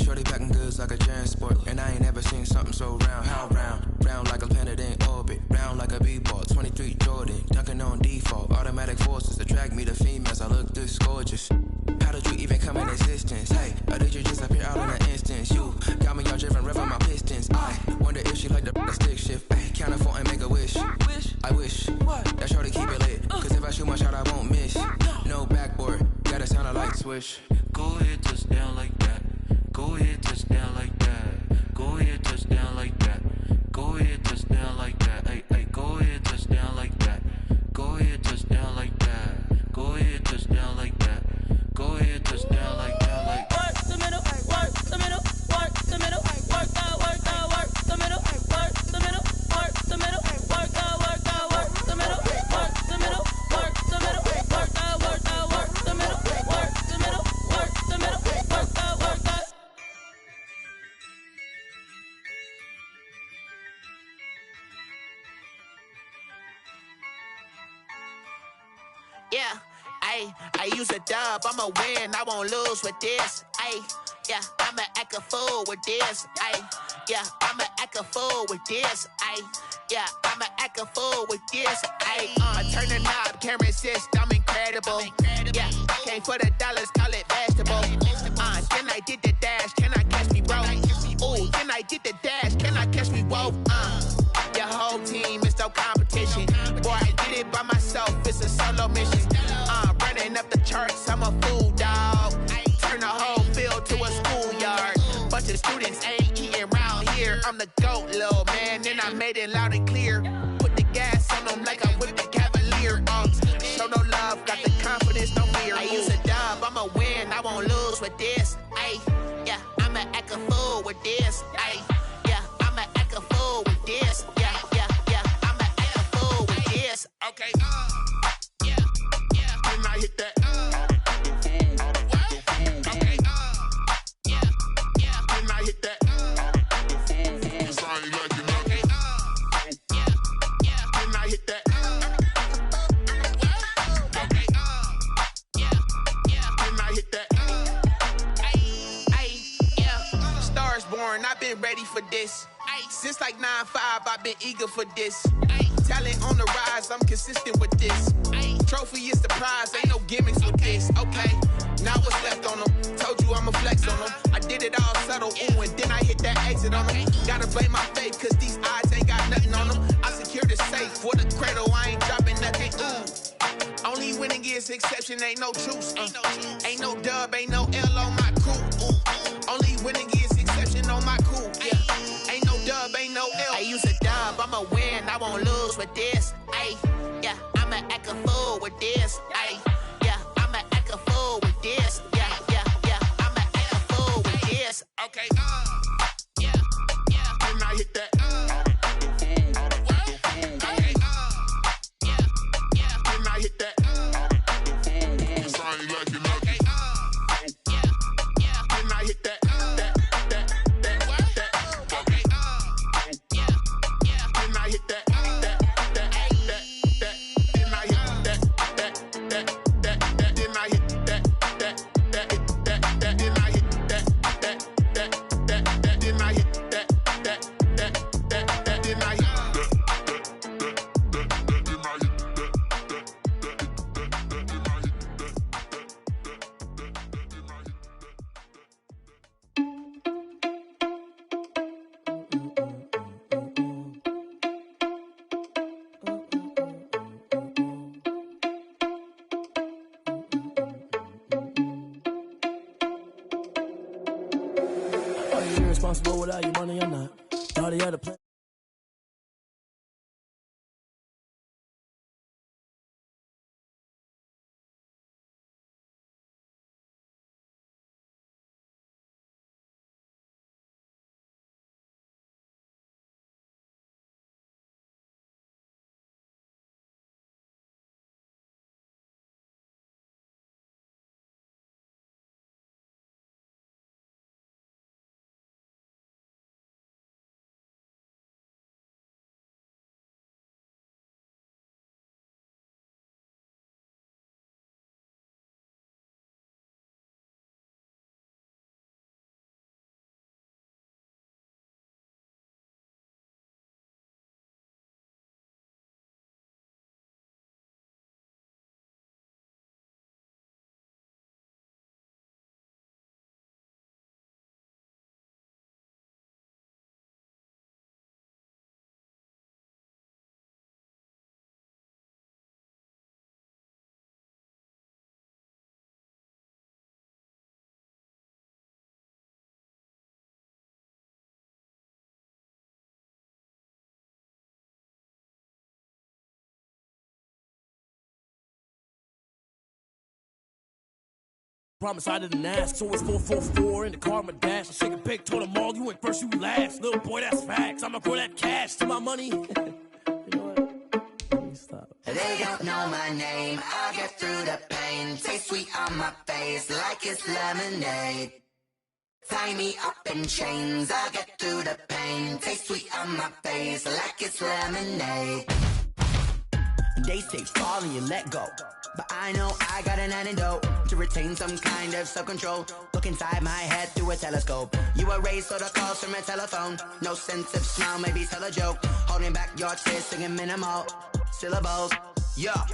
Speaker 19: Shorty packing goods like a transport, and I ain't never seen something so round. How round? Round like a planet in orbit, round like a b-ball. 23 Jordan, dunking on default. Automatic forces attract me to females. I look this gorgeous. How did you even come in existence? Hey, or did you just appear out in an instance? You got me all driven, revving my pistons. I wonder if she like the stick shift. Hey, count it 4 and make a wish. I wish that shorty keep it lit, 'cause if I shoot my shot, I won't miss. No backboard, gotta sound a light switch.
Speaker 16: go ahead, touch down like that. Go ahead, touch down like that. Go ahead, touch down like that. Go ahead, touch down like that. Hey, hey, go ahead, touch down like that. Go ahead, touch down like that. Go ahead, touch down like that. Go ahead, touch down like that. Like
Speaker 8: work the middle, work the middle, work the middle, work the middle, work the middle, work the middle, work the middle, work the middle, work the middle, work the middle, work the middle, work the middle, work the middle, work the middle, work the.
Speaker 3: Yeah, I use a dub, I'ma win, I won't lose with this. Yeah, I'ma act a fool with this. Yeah, I'ma act a fool with this. Yeah, I'ma act a fool with this. Turn the knob, camera assist, I'm incredible. Yeah, came for the dollars, call it vegetable. Then I did the dash, can I catch me, bro? Ooh, then I did the dash, can I catch me, whoa? Your whole team is no competition. Boy, I did it by myself, it's a solo mission. Running up the charts, I'm a fool, dog. Turn the whole field to a schoolyard. Bunch of students ain't eating round here. I'm the GOAT, little man, and I made it loud and clear. Put the gas on them like I whipped the Cavalier. Show no love, got the confidence, no fear. I use a dub, I'ma win, I won't lose with this. Yeah, I'ma act a fool with this. Yeah, I'ma act a fool with this. Yeah, I'ma act a fool with this. Okay, yeah, when I hit that. Okay, yeah, when I hit that. Cause I ain't like it. Okay, yeah, when I hit that. Okay, yeah, when I hit that. Yeah, Stars born, I've been ready for this. Since like 9-5, I've been eager for this. Talent on the rise, I'm consistent with this. Trophy is the prize, ain't no gimmicks with this. Okay, now what's left on them? Told you I'ma flex on them. I did it all subtle, ooh, and then I hit that exit on them. Gotta blame my faith, cause these odds ain't got nothing on them. I secure the safe for the cradle, I ain't dropping nothing, ooh. Only winning is exception, ain't no truce. Ain't no dub, ain't no L on my crew. Only winning is exception on my crew, yeah. Ain't no dub, ain't no L. I use a dub, I'ma win, I won't lose with this. Yeah, I'ma act a fool with this. Yeah, I'ma act a fool with this. Yeah, I'ma act a fool with this. Okay, yeah, when I hit that. Okay, yeah, when I hit that. Cause I ain't like it. Okay, yeah, when I hit that. When I hit that.
Speaker 20: responsible without your money or not. All the other play. Promise I didn't ask, so it's 444 in the car, my dash. I shake a pick, told them all, you went first, you last. Little boy, that's facts. I'ma throw that cash to my money. You know what? Stop.
Speaker 21: They don't know my name, I'll get through the pain. Taste sweet on my face like it's lemonade. Tie me up in chains, I'll get through the pain. Taste sweet on my face like it's lemonade.
Speaker 22: They say fall and you let go, but I know I got an antidote to retain some kind of self-control. Look inside my head through a telescope. You erase all the calls from a telephone. No sense of smile, maybe tell a joke. Holding back your tears, singing minimal syllables. Yeah,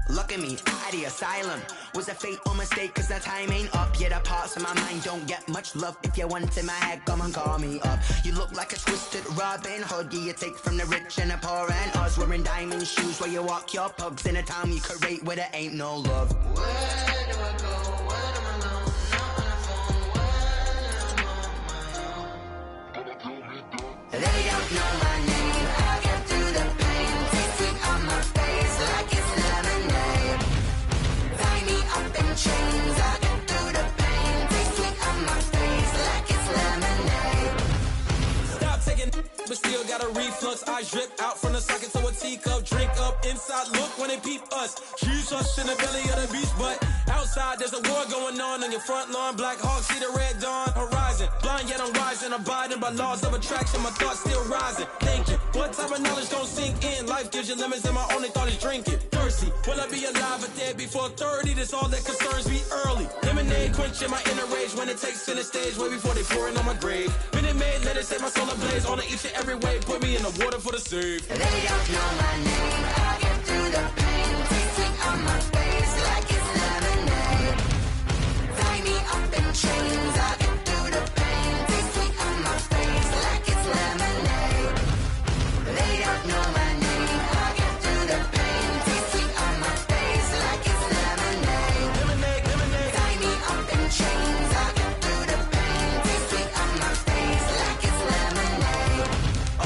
Speaker 22: look at me, out the asylum. Was a fate or mistake, cause the time ain't up. Yet the parts of my mind don't get much love. If you want in my head, come and call me up. You look like a twisted Robin Hood. Yeah, you take from the rich and the poor and us. Wearing diamond shoes while you walk your pugs in a town you create where there ain't no love.
Speaker 21: Where do I go? When I'm alone, not on the phone, when I'm on my own. They don't know my name, I'll get through the pain. Taste sweet on my face like it's lemonade. Tie me up in chains, I'll get through the pain. Taste sweet on my face like it's lemonade.
Speaker 7: Stop taking, but still got a reflux. I drip out from the socket to a teacup. Drink up inside, look when they peep us. Choose us in the belly of the beast, but outside there's a war going on your front lawn. Black Hawk, see the red dawn horizon. Blind yet I'm rising, abiding by laws of attraction. My thoughts still rising, thinking what type of knowledge don't sink in. Life gives you limits and my only thought is drinking. Thirsty, will I be alive or dead before 30? That's all that concerns me early. Lemonade quenching my inner rage when it takes center stage way before they pour it on my grave. Minute Maid, let it set my soul ablaze on each and every way. Put me in the water for the save.
Speaker 21: They don't know my name, I'll get through the pain. Taste sweet on my face like it's lemonade. Tie me up in chains, I'll get through the pain. Taste sweet on my face like it's lemonade. They don't know my name, I'll get through the pain. Taste sweet on my face like it's lemonade.
Speaker 7: Lemonade, lemonade.
Speaker 21: Tie me up in chains, I'll get through the pain. Taste sweet on my face like it's lemonade. Oh.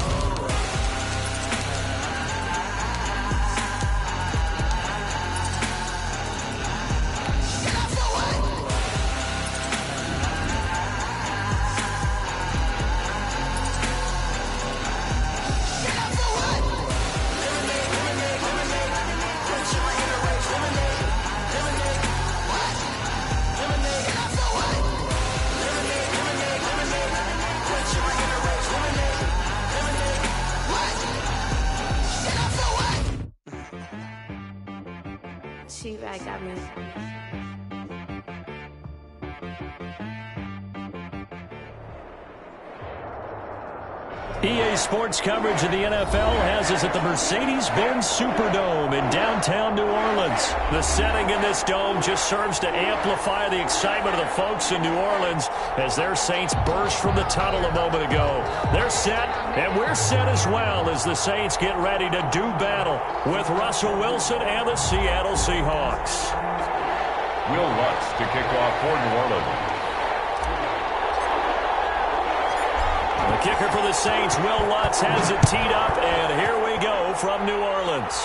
Speaker 15: Cheap rag got me.
Speaker 4: EA Sports coverage of the NFL has us at the Mercedes-Benz Superdome in downtown New Orleans. The setting in this dome just serves to amplify the excitement of the folks in New Orleans as their Saints burst from the tunnel a moment ago. They're set, and we're set as well as the Saints get ready to do battle with Russell Wilson and the Seattle Seahawks.
Speaker 5: Will Lutz to kick off for New Orleans.
Speaker 4: kicker for the Saints, Will Lutz, has it teed up, and here we go from New Orleans.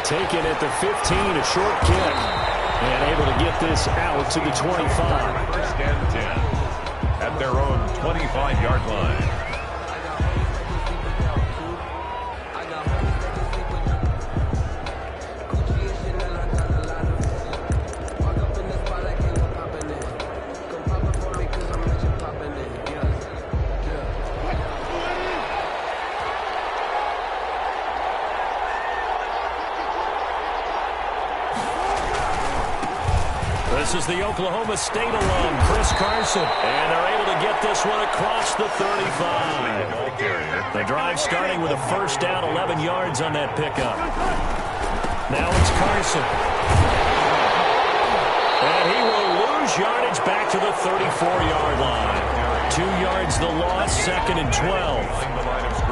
Speaker 4: Taken at the 15, a short kick, and able to get this out to the 25.
Speaker 5: First and 10 at their own 25-yard line.
Speaker 4: This is the Oklahoma State alum, Chris Carson. And they're able to get this one across the 35. The drive starting with a first down, 11 yards on that pickup. Now it's Carson. And he will lose yardage back to the 34-yard line. 2 yards the loss, second and 12.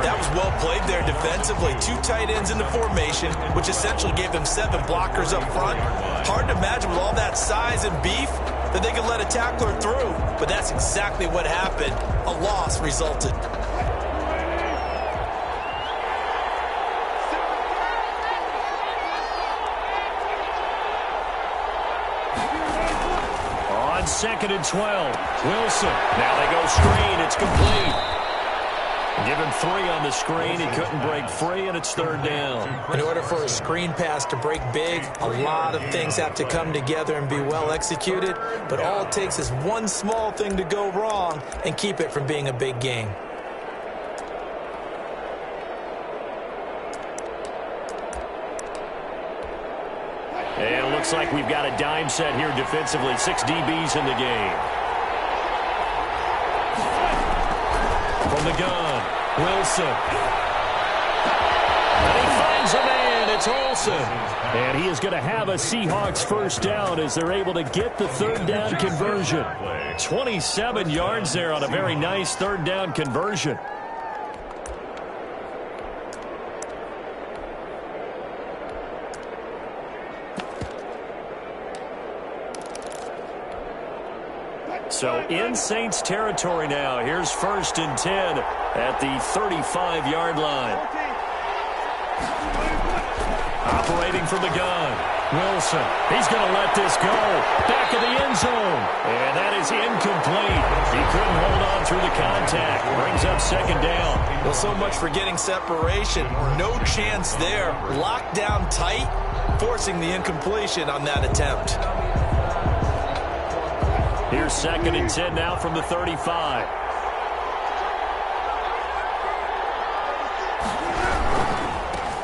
Speaker 7: That was well played there defensively. 2 tight ends in the formation, which essentially gave them 7 blockers up front. Hard to imagine with all that size and beef that they could let a tackler through. But that's exactly what happened. A loss resulted.
Speaker 4: On second and 12, Wilson. Now they go screen. It's complete. Give him 3 on the screen. He couldn't break free, and it's third down.
Speaker 7: In order for a screen pass to break big, a lot of things have to come together and be well executed. But all it takes is one small thing to go wrong and keep it from being a big game.
Speaker 4: And it looks like we've got a dime set here defensively. 6 DBs in the game. From the gun, Wilson. And he finds a man. It's Olsen. And he is going to have a Seahawks first down as they're able to get the third down conversion. 27 yards there on a very nice third down conversion. So in Saints territory now. Here's first and 10 at the 35-yard line. Operating from the gun, Wilson. He's going to let this go. Back of the end zone. And that is incomplete. He couldn't hold on through the contact. Brings up second down.
Speaker 7: Well, so much for getting separation. No chance there. Locked down tight, forcing the incompletion on that attempt.
Speaker 4: Here's second and 10 now from the 35.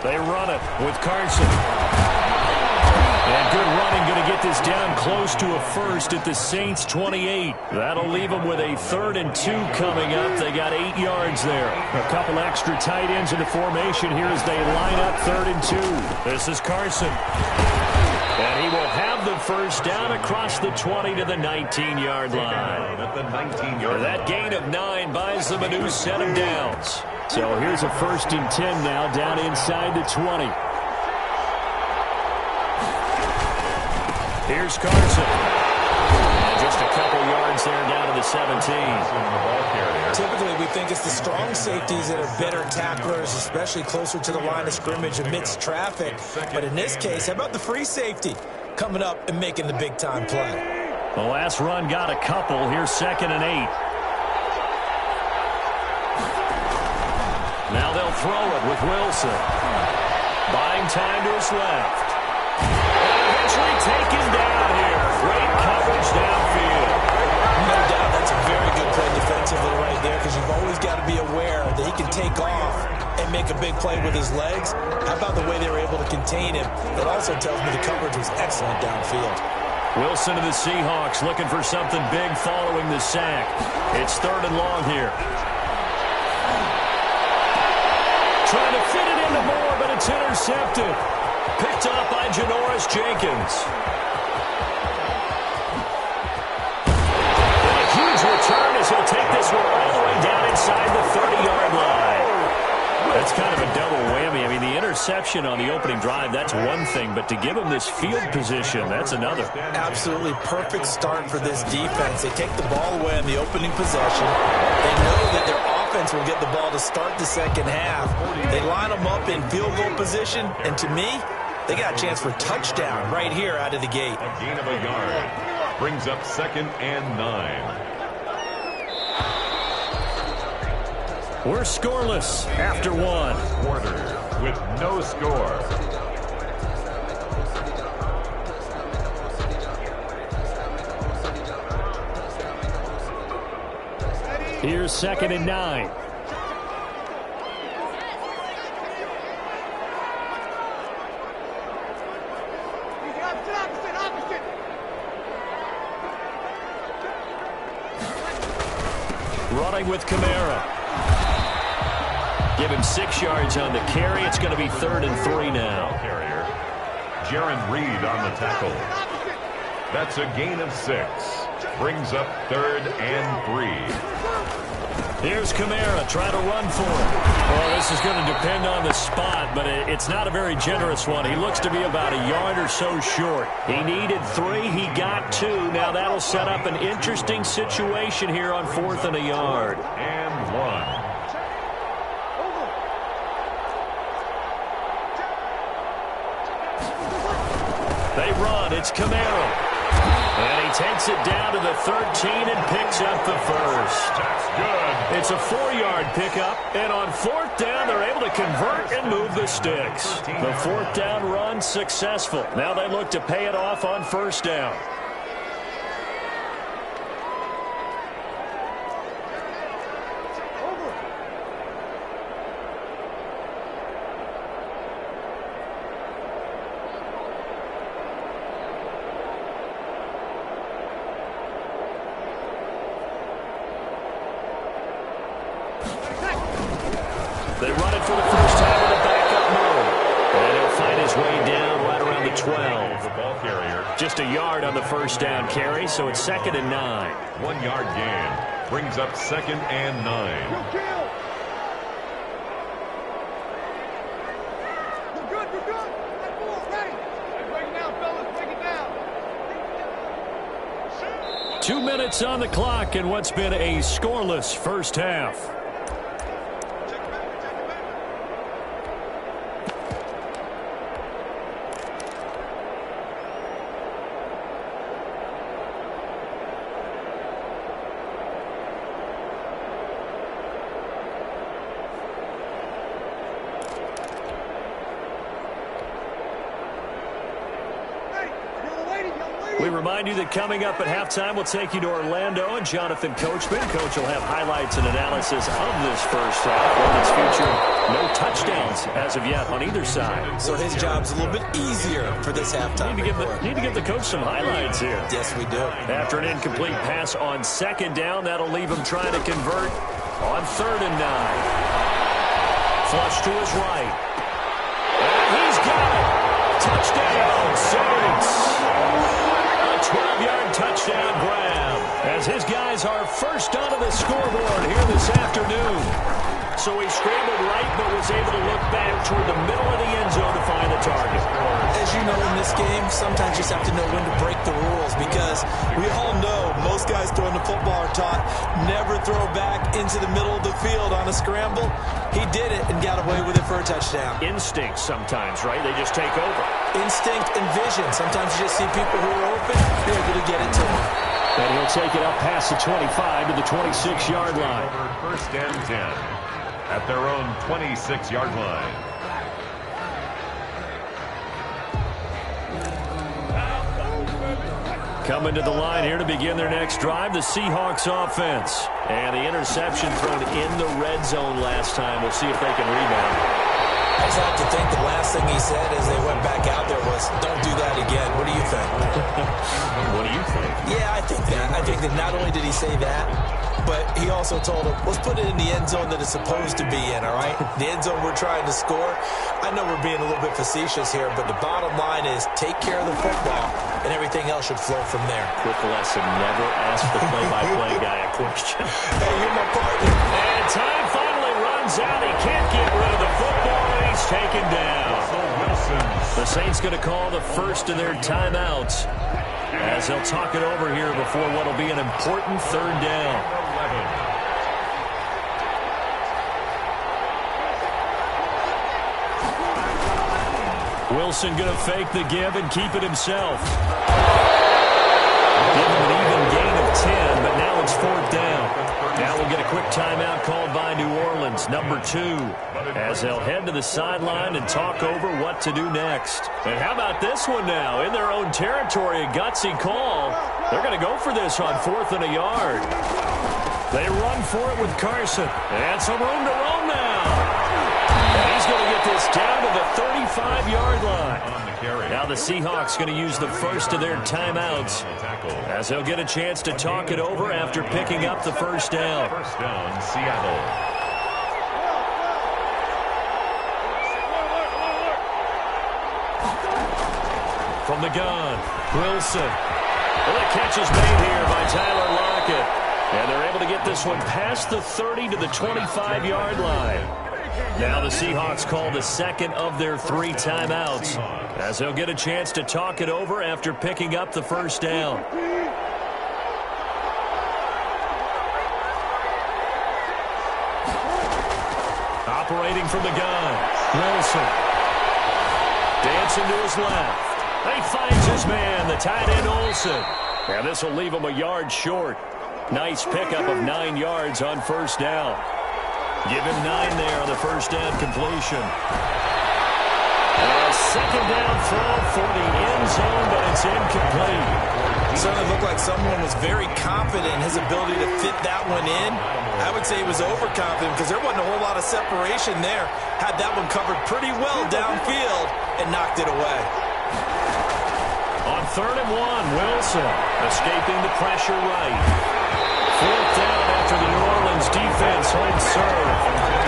Speaker 4: They run it with Carson. And good running, going to get this down close to a first at the Saints 28. That'll leave them with a 3rd and 2 coming up. They got 8 yards there. A couple extra tight ends in the formation here as they line up 3rd and 2. This is Carson. And he will have the first down across the 20 to the 19-yard line. That gain of 9 buys them a new set of downs. So here's a first and 10 now down inside the 20. Here's Carson. And just a couple yards there down to the 17.
Speaker 7: Typically, we think it's the strong safeties that are better tacklers, especially closer to the line of scrimmage amidst traffic. But in this case, how about the free safety coming up and making the big-time play?
Speaker 4: The last run got a couple. Here's second and 8. Now they'll throw it with Wilson. Buying time to his left. And eventually taken down here. Great coverage downfield.
Speaker 7: No doubt that's a very good play defensively right there, because you've always got to be aware that he can take off and make a big play with his legs. How about the way they were able to contain him? That also tells me the coverage was excellent downfield.
Speaker 4: Wilson to the Seahawks looking for something big following the sack. It's 3rd and long here. Trying to fit it into Moore, but it's intercepted. Picked up by Janoris Jenkins. And a huge return as he'll take this one all the way down inside the 30-yard line. That's kind of a double whammy. I mean, the interception on the opening drive, that's one thing, but to give him this field position, that's another.
Speaker 7: Absolutely perfect start for this defense. They take the ball away on the opening possession. They know that their offense will get the ball to start the second half. They line them up in field goal position, and to me, they got a chance for touchdown right here out of the gate.
Speaker 5: A gain of a yard brings up 2nd and 9.
Speaker 4: We're scoreless after one
Speaker 5: quarter with no score.
Speaker 4: Here's 2nd and 9. Running with Kamara. Give him 6 yards on the carry. It's going to be 3rd and 3 now.
Speaker 5: Carrier. Jaron Reed on the tackle. That's a gain of 6. Brings up 3rd and 3.
Speaker 4: Here's Kamara trying to run for it. Well, this is going to depend on the spot, but it's not a very generous one. He looks to be about a yard or so short. He needed 3. He got 2. Now that'll set up an interesting situation here on 4th and a yard.
Speaker 5: And 1.
Speaker 4: They run. It's Kamara. And he takes it down to the 13 and picks up the first.
Speaker 5: That's good.
Speaker 4: It's a 4-yard pickup. And on 4th down, they're able to convert and move the sticks. The 4th down run successful. Now they look to pay it off on 1st down. They run it for the first time in a backup mode. And he'll find his way down right around the 12.
Speaker 5: The ball carrier.
Speaker 4: Just a yard on the 1st down carry, so it's 2nd and 9.
Speaker 5: 1 yard gain. Brings up 2nd and 9.
Speaker 4: We're 2 minutes on the clock in what's been a scoreless first half. We remind you that coming up at halftime, we'll take you to Orlando and Jonathan Coachman. Coach will have highlights and analysis of this first half. One that's featured no touchdowns as of yet on either side.
Speaker 7: So his job's a little bit easier for this halftime.
Speaker 4: Need to give the coach some highlights here.
Speaker 7: Yes, we do.
Speaker 4: After an incomplete pass on 2nd down, that'll leave him trying to convert on 3rd and 9. Flush to his right. And he's got it. Touchdown, Saints. 12-yard touchdown grab as his guys are first onto the scoreboard here this afternoon. So he scrambled right but was able to look back toward the middle of the end zone to find the target.
Speaker 7: As you know in this game, sometimes you just have to know when to break the rules because we all know most guys throwing the football are taught never throw back into the middle of the field on a scramble. He did it and got away with it for a touchdown.
Speaker 4: Instinct sometimes, right? They just take over.
Speaker 7: Instinct and vision. Sometimes you just see people who are open, you're able to get it to them.
Speaker 4: And he'll take it up past the 25 to the 26-yard line.
Speaker 5: 1st and 10 at their own 26-yard line.
Speaker 4: Coming to the line here to begin their next drive, the Seahawks offense. And the interception thrown in the red zone last time. We'll see if they can rebound.
Speaker 7: I just have to think the last thing he said as they went back out there was, don't do that again. What do you think?
Speaker 4: What do you think?
Speaker 7: Yeah, I think that. I think that not only did he say that, but he also told him, let's put it in the end zone that it's supposed to be in, all right? The end zone we're trying to score. I know we're being a little bit facetious here, but the bottom line is take care of the football, and everything else should flow from there.
Speaker 4: Quick lesson, never ask the play-by-play guy a question.
Speaker 7: Hey, you're my partner.
Speaker 4: And time finally runs out. He can't get rid of the football, and he's taken down. The Saints going to call the first of their timeouts as they'll talk it over here before what will be an important third down. Wilson going to fake the give and keep it himself. Give him an even gain of 10, but now it's fourth down. Now we'll get a quick timeout called by New Orleans, number 2, as they'll head to the sideline and talk over what to do next. And how about this one now? In their own territory, a gutsy call. They're going to go for this on 4th and a yard. They run for it with Carson. And some room to roam now. And he's going to get this down to the 35-yard line. Now the Seahawks going to use the first of their timeouts as they'll get a chance to talk it over after picking up the first down.
Speaker 5: First down, Seattle.
Speaker 4: From the gun, Wilson. Well, the catch is made here by Tyler Lockett. And they're able to get this one past the 30 to the 25-yard line. Now the Seahawks call the second of their 3 timeouts as they'll get a chance to talk it over after picking up the first down. Operating from the gun, Wilson. Dancing to his left. He finds his man, the tight end Olsen. And this will leave him a yard short. Nice pickup of 9 yards on first down. Give him 9 there on the first down completion. A second down throw for the end zone, but it's incomplete.
Speaker 7: It certainly looked like someone was very confident in his ability to fit that one in. I would say he was overconfident because there wasn't a whole lot of separation there. Had that one covered pretty well downfield and knocked it away.
Speaker 4: On 3rd and 1, Wilson escaping the pressure right. 4th down after the New Orleans defense holds serve.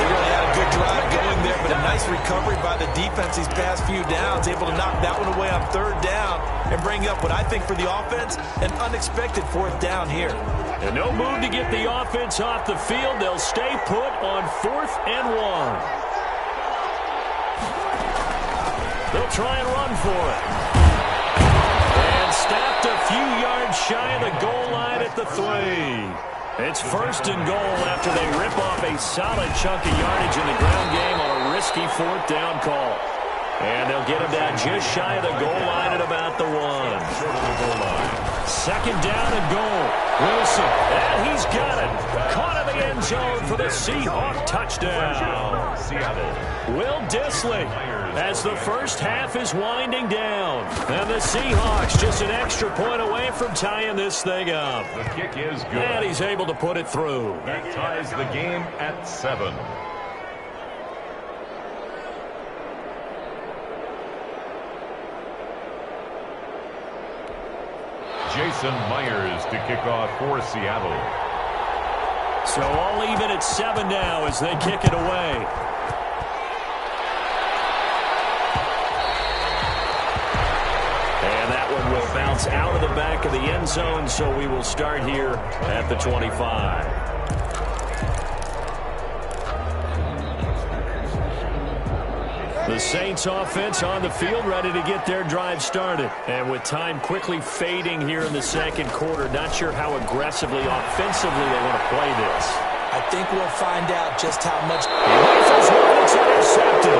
Speaker 7: They really had a good drive going there, but a nice recovery by the defense these past few downs, able to knock that one away on 3rd down and bring up what I think for the offense, an unexpected 4th down here.
Speaker 4: And no move to get the offense off the field. They'll stay put on 4th and 1. They'll try and run for it. And stopped a few yards shy of the goal line at the 3. It's 1st and goal after they rip off a solid chunk of yardage in the ground game on a risky 4th down call. And they'll get him down just shy of the goal line at about the 1. 2nd down and goal. Wilson, and he's got it. Caught in the end zone for the Seahawk touchdown. Will Dissly as the first half is winding down. And the Seahawks just an extra point away from tying this thing up.
Speaker 5: The kick is good.
Speaker 4: And he's able to put it through.
Speaker 5: That ties the game at 7. Jason Myers to kick off for Seattle.
Speaker 4: So all even at 7 now as they kick it away. And that one will bounce out of the back of the end zone, so we will start here at the 25. The Saints offense on the field, ready to get their drive started. And with time quickly fading here in the second quarter, not sure how aggressively, offensively they want to play this.
Speaker 7: I think we'll find out just how much.
Speaker 4: Rifles one, it's intercepted.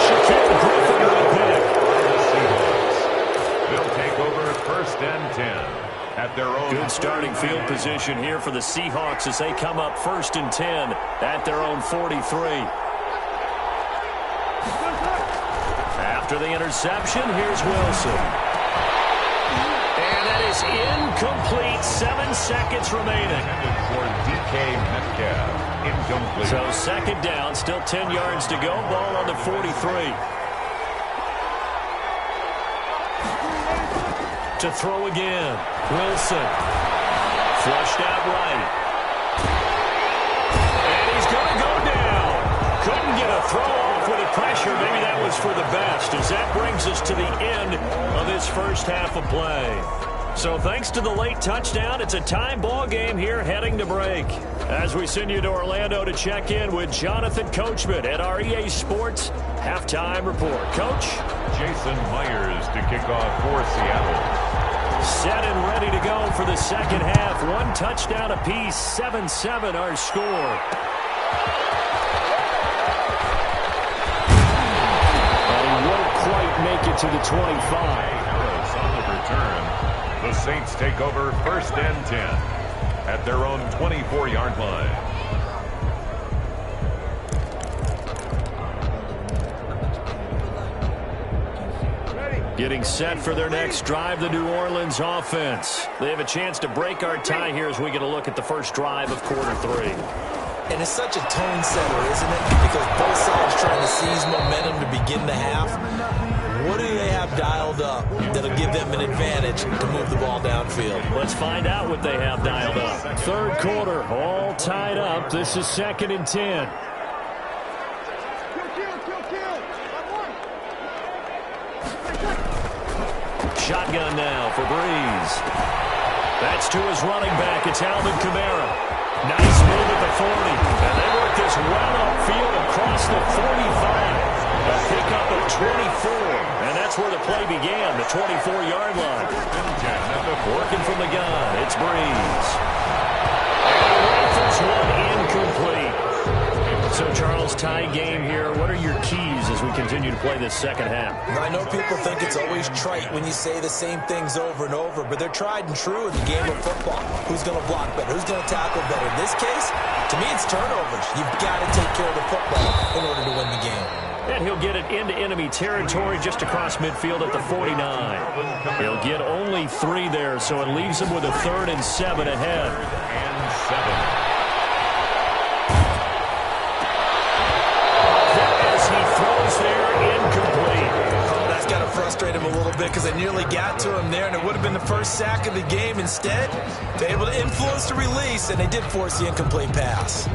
Speaker 4: Shaquille Griffin with a pick.
Speaker 5: They'll take over 1st and 10 at their own.
Speaker 4: Good starting field position here for the Seahawks as they come up 1st and 10 at their own 43. After the interception, here's Wilson. And that is incomplete. 7 seconds remaining.
Speaker 5: For DK Metcalf. Incomplete.
Speaker 4: So 2nd down, still 10 yards to go. Ball on the 43. To throw again. Wilson. Flushed out right. And he's going to go down. Couldn't get a throw off with the pressure. Maybe that was for the best as that brings us to the end of this first half of play. So thanks to the late touchdown, it's a tie ball game here heading to break. As we send you to Orlando to check in with Jonathan Coachman at our EA Sports Halftime Report. Coach?
Speaker 5: Jason Myers to kick off for Seattle.
Speaker 4: Set and ready to go for the second half. One touchdown apiece, 7-7 our score. And he won't quite make it to the 25.
Speaker 5: On the return. The Saints take over 1st and 10 at their own 24-yard line.
Speaker 4: Getting set for their next drive, the New Orleans offense. They have a chance to break our tie here as we get a look at the first drive of quarter 3.
Speaker 7: And it's such a tone setter, isn't it? Because both sides trying to seize momentum to begin the half. What do they have dialed up that'll give them an advantage to move the ball downfield?
Speaker 4: Let's find out what they have dialed up. Third quarter, all tied up. This is 2nd and 10. Shotgun now for Breeze. That's to his running back. It's Alvin Kamara. Nice move at the 40. And they work this well upfield across the 45. A pickup of 24. And that's where the play began, the 24-yard line. Working from the gun, it's Breeze. And first one incomplete. So, Charles, tie game here. What are your keys as we continue to play this second half?
Speaker 7: I know people think it's always trite when you say the same things over and over, but they're tried and true in the game of football. Who's going to block better? Who's going to tackle better? In this case, to me, it's turnovers. You've got to take care of the football in order to win the game.
Speaker 4: And he'll get it into enemy territory just across midfield at the 49. He'll get only 3 there, so it leaves him with a 3rd and 7 ahead. As he throws there, incomplete.
Speaker 7: Oh, that's got to frustrate him a little bit because I nearly got to him there, and it would have been the first sack of the game. Instead, they're able to influence the release, and they did force the incomplete pass.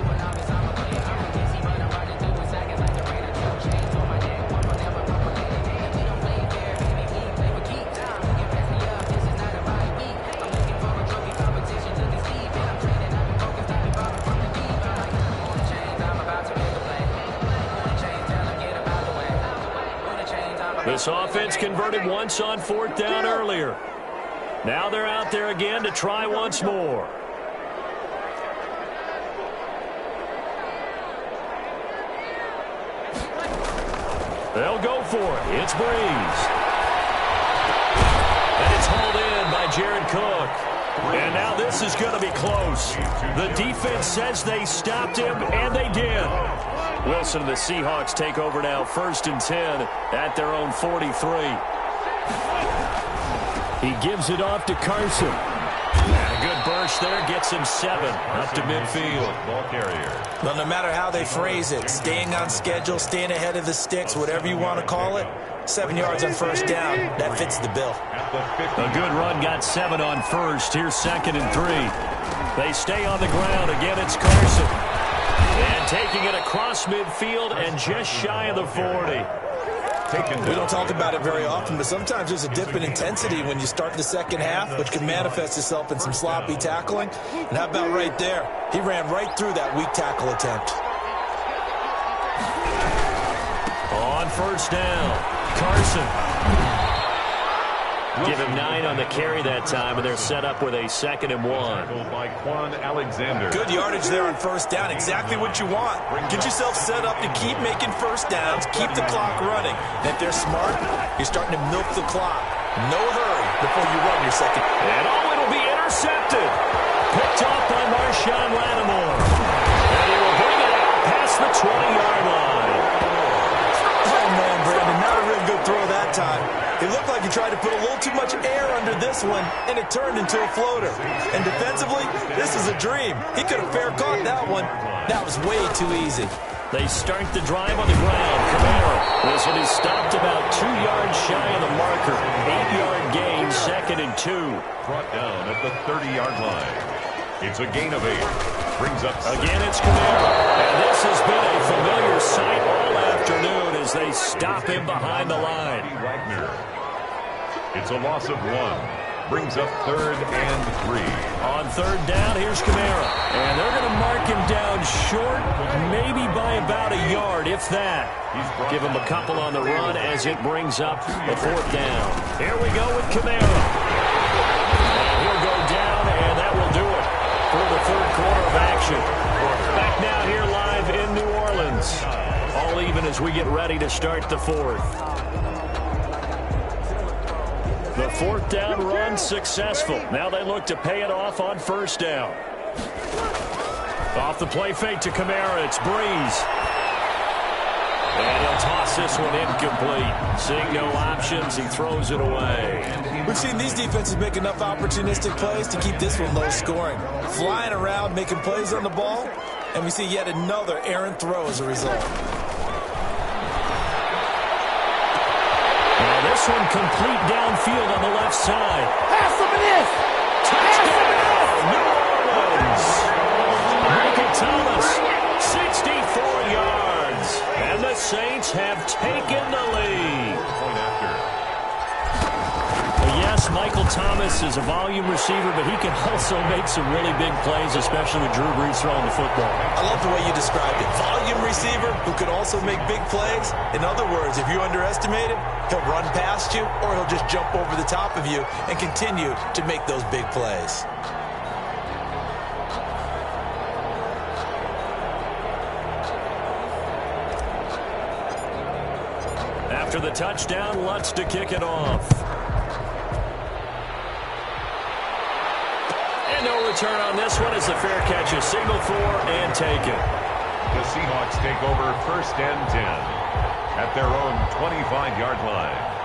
Speaker 4: This offense converted once on 4th down earlier. Now they're out there again to try once more. They'll go for it. It's Breeze. And it's hauled in by Jared Cook. And now this is going to be close. The defense says they stopped him, and they did. Wilson and the Seahawks take over now, 1st and 10 at their own 43. He gives it off to Carson. And a good burst there gets him 7 up to midfield.
Speaker 5: Ball carrier.
Speaker 7: Well, no matter how they phrase it, staying on schedule, staying ahead of the sticks, whatever you want to call it, 7 yards on 1st down, that fits the bill.
Speaker 4: A good run got 7 on 1st. Here's 2nd and 3. They stay on the ground. Again, it's Carson. And taking it across midfield and just shy of the 40.
Speaker 7: We don't talk about it very often, but sometimes there's a dip in intensity when you start the second half, which can manifest itself in some sloppy tackling. And how about right there? He ran right through that weak tackle attempt.
Speaker 4: On 1st down, Carson. Give him 9 on the carry that time, and they're set up with a 2nd and 1.
Speaker 5: By Quan Alexander.
Speaker 7: Good yardage there on 1st down. Exactly what you want. Get yourself set up to keep making 1st downs, keep the clock running. And if they're smart, you're starting to milk the clock. No hurry before you run your 2nd.
Speaker 4: And it'll be intercepted. Picked off by Marshawn Lattimore. And he will bring it out past the 20-yard line.
Speaker 7: Oh, man, Brandon, not a real good throw that time. It looked like he tried to put a little too much air under this one, and it turned into a floater. And defensively, this is a dream. He could have fair caught that one. That was way too easy.
Speaker 4: They start the drive on the ground. Kamara. This one is stopped about 2 yards shy of the marker. 8-yard gain, 2nd and 2.
Speaker 5: Brought down at the 30-yard line. It's a gain of 8. Brings up
Speaker 4: again, it's Kamara. And this has been a familiar sight all afternoon as they stop him behind the line.
Speaker 5: Wagner. It's a loss of 1. Brings up 3rd and 3.
Speaker 4: On 3rd down, here's Kamara. And they're going to mark him down short, maybe by about a yard, if that. Give him a couple on the run as it brings up the 4th down. Here we go with Kamara. And he'll go down, and that will do it for the 3rd quarter of action. Back now here live in New Orleans. All even as we get ready to start the 4th. The 4th down run successful. Now they look to pay it off on 1st down. Off the play fake to Kamara. It's Breeze. And he'll toss this one incomplete. Seeing no options, he throws it away.
Speaker 7: We've seen these defenses make enough opportunistic plays to keep this one low scoring. Flying around, making plays on the ball, and we see yet another errant throw as a result.
Speaker 4: This one complete downfield on the left side. Pass him this! Touchdown! New Orleans! Michael Thomas, 64 yards. And the Saints have taken the lead. Yes, Michael Thomas is a volume receiver, but he can also make some really big plays, especially with Drew Brees throwing the football.
Speaker 7: I love the way you described it. Volume receiver who could also make big plays. In other words, if you underestimate him, he'll run past you or he'll just jump over the top of you and continue to make those big plays.
Speaker 4: After the touchdown, Lutz to kick it off. And no return on this one as the fair catch is signaled for and taken.
Speaker 5: The Seahawks take over 1st and 10 at their own 25-yard line.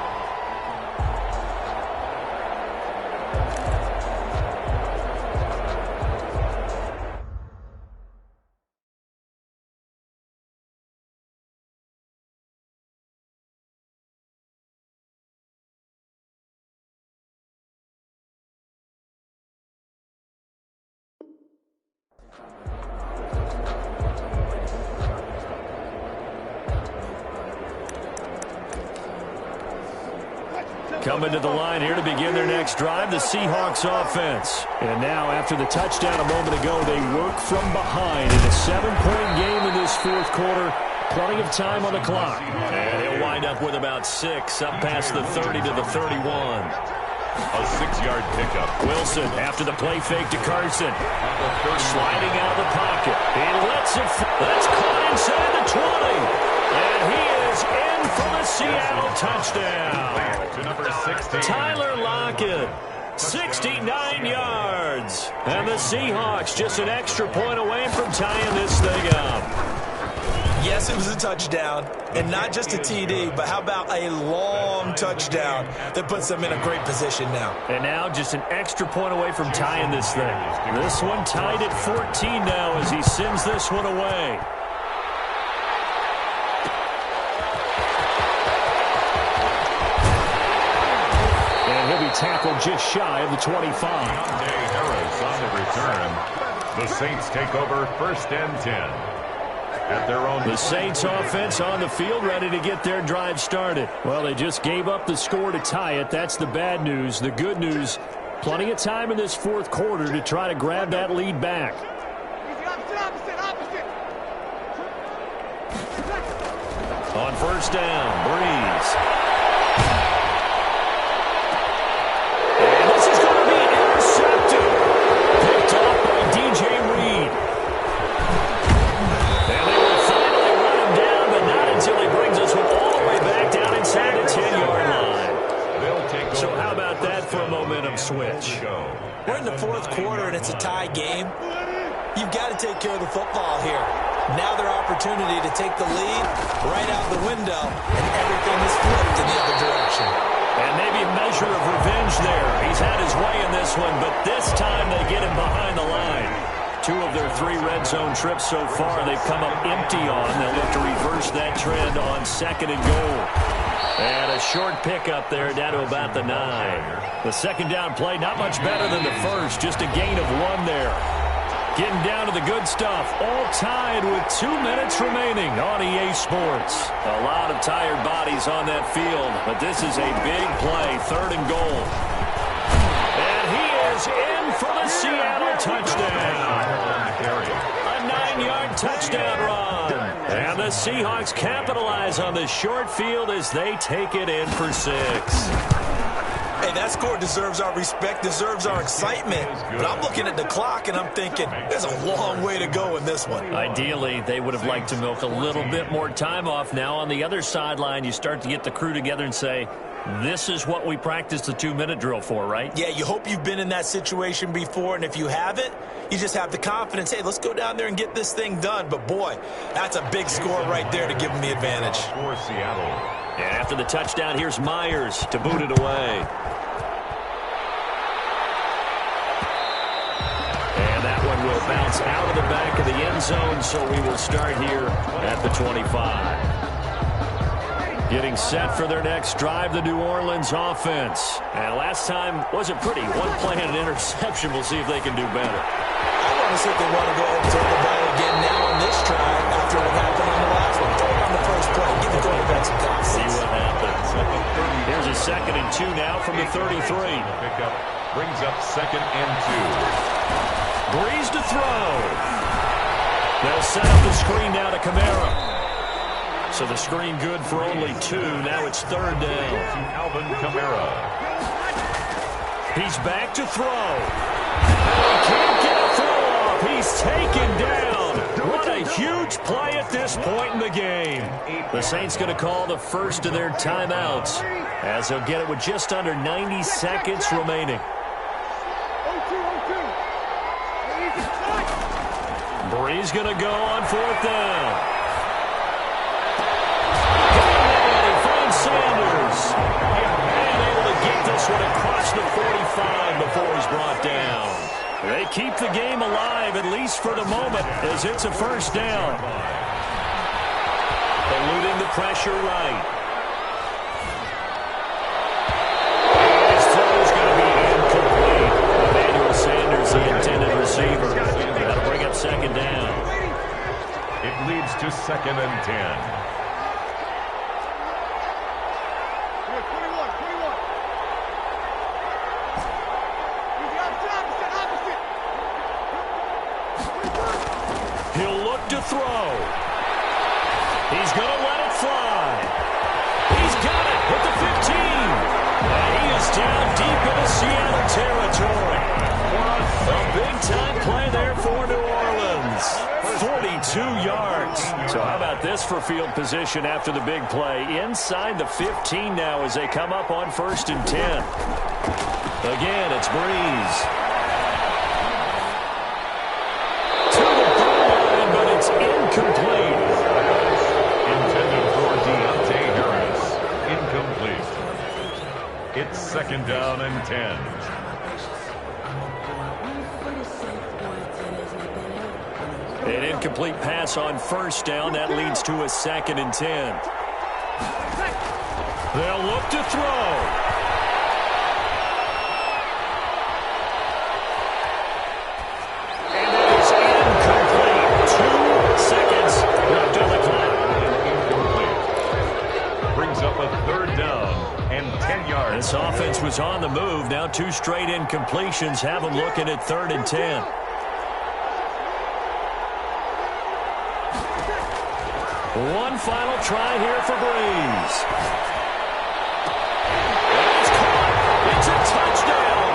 Speaker 4: Coming to the line here to begin their next drive, the Seahawks offense. And now, after the touchdown a moment ago, they work from behind in a 7-point game in this 4th quarter. Plenty of time on the clock. And he'll wind up with about 6, up past the 30 to the 31.
Speaker 5: A 6-yard pickup.
Speaker 4: Wilson, after the play fake to Carson. Sliding out of the pocket. He lets it. That's caught inside the 20. And he is in for the Seattle touchdown.
Speaker 5: To number 16.
Speaker 4: Tyler Lockett, 69 yards. And the Seahawks just an extra point away from tying this thing up.
Speaker 7: Yes, it was a touchdown, and not just a TD, but how about a long touchdown that puts them in a great position now.
Speaker 4: And now just an extra point away from tying this thing. This one tied at 14 now as he sends this one away. And he'll be tackled just shy of the 25.
Speaker 5: Harris on the return. The Saints take over 1st and 10. At their own.
Speaker 4: The Saints offense on the field ready to get their drive started. Well, they just gave up the score to tie it. That's the bad news. The good news, plenty of time in this 4th quarter to try to grab that lead back. On 1st down, Breeze. And this is going to be intercepted. Picked off by DJ Reed. And they will finally run him down, but not until he brings us one all the way back down inside the 10-yard line. So how about that for a momentum switch?
Speaker 7: We're in the 4th quarter, and it's a tie game. You've got to take care of the football here. Now their opportunity to take the lead right out the window, and everything is flipped in the other direction.
Speaker 4: And maybe a measure of revenge there. He's had his way in this one, but this time they get him behind the line. 2 of their 3 red zone trips so far they've come up empty on. They'll look to reverse that trend on 2nd and goal. And a short pickup there down to about the 9. The 2nd down play not much better than the first, just a gain of 1 there. Getting down to the good stuff, all tied with 2 minutes remaining on EA Sports. A lot of tired bodies on that field, but this is a big play, 3rd and goal. is in for the Seattle touchdown. A 9-yard touchdown run. And the Seahawks capitalize on the short field as they take it in for 6.
Speaker 7: Hey, that score deserves our respect, deserves our excitement. But I'm looking at the clock, and I'm thinking, there's a long way to go in this one.
Speaker 4: Ideally, they would have liked to milk a little bit more time off. Now, on the other sideline, you start to get the crew together and say, this is what we practiced the 2-minute drill for, right?
Speaker 7: Yeah, you hope you've been in that situation before, and if you haven't, you just have the confidence, hey, let's go down there and get this thing done. But, boy, that's a big score right there to give them the advantage.
Speaker 5: For Seattle.
Speaker 4: And after the touchdown, here's Myers to boot it away. And that one will bounce out of the back of the end zone, so we will start here at the 25. Getting set for their next drive, the New Orleans offense. And last time wasn't pretty. One play and an interception. We'll see if they can do better.
Speaker 7: I want to see if they want to go ahead and throw the ball again now on this drive after what happened on the last one. Throw it on the first play. Give the quarterback some confidence.
Speaker 4: See what happens. Here's a 2nd and 2 now from the 33.
Speaker 5: Pickup brings up 2nd and 2.
Speaker 4: Breeze to throw. They'll set up the screen now to Kamara. So the screen good for only 2. Now it's 3rd down.
Speaker 5: Alvin Kamara.
Speaker 4: He's back to throw. He can't get a throw off. He's taken down. What a huge play at this point in the game. The Saints going to call the first of their timeouts as they'll get it with just under 90 seconds remaining. Breeze going to go on 4th down. Sanders. And able to get this one across the 45 before he's brought down. They keep the game alive, at least for the moment, as it's a 1st down. Eluding the pressure right. His throw is going to be incomplete. Emmanuel Sanders, the intended receiver. That'll bring up 2nd down.
Speaker 5: It leads to 2nd and 10.
Speaker 4: To throw. He's going to let it fly. He's got it at the 15. And he is down deep into Seattle territory. A big-time play there for New Orleans. 42 yards. So how about this for field position after the big play? Inside the 15 now as they come up on 1st and 10. Again, it's Breeze. Incomplete.
Speaker 5: Intended for Deontay Harris. Incomplete. It's 2nd down and 10.
Speaker 4: An incomplete pass on 1st down. That leads to a 2nd and 10. They'll look to throw. This offense was on the move. Now 2 straight incompletions have them looking at 3rd and 10. One final try here for Breeze. It's caught. It's a touchdown.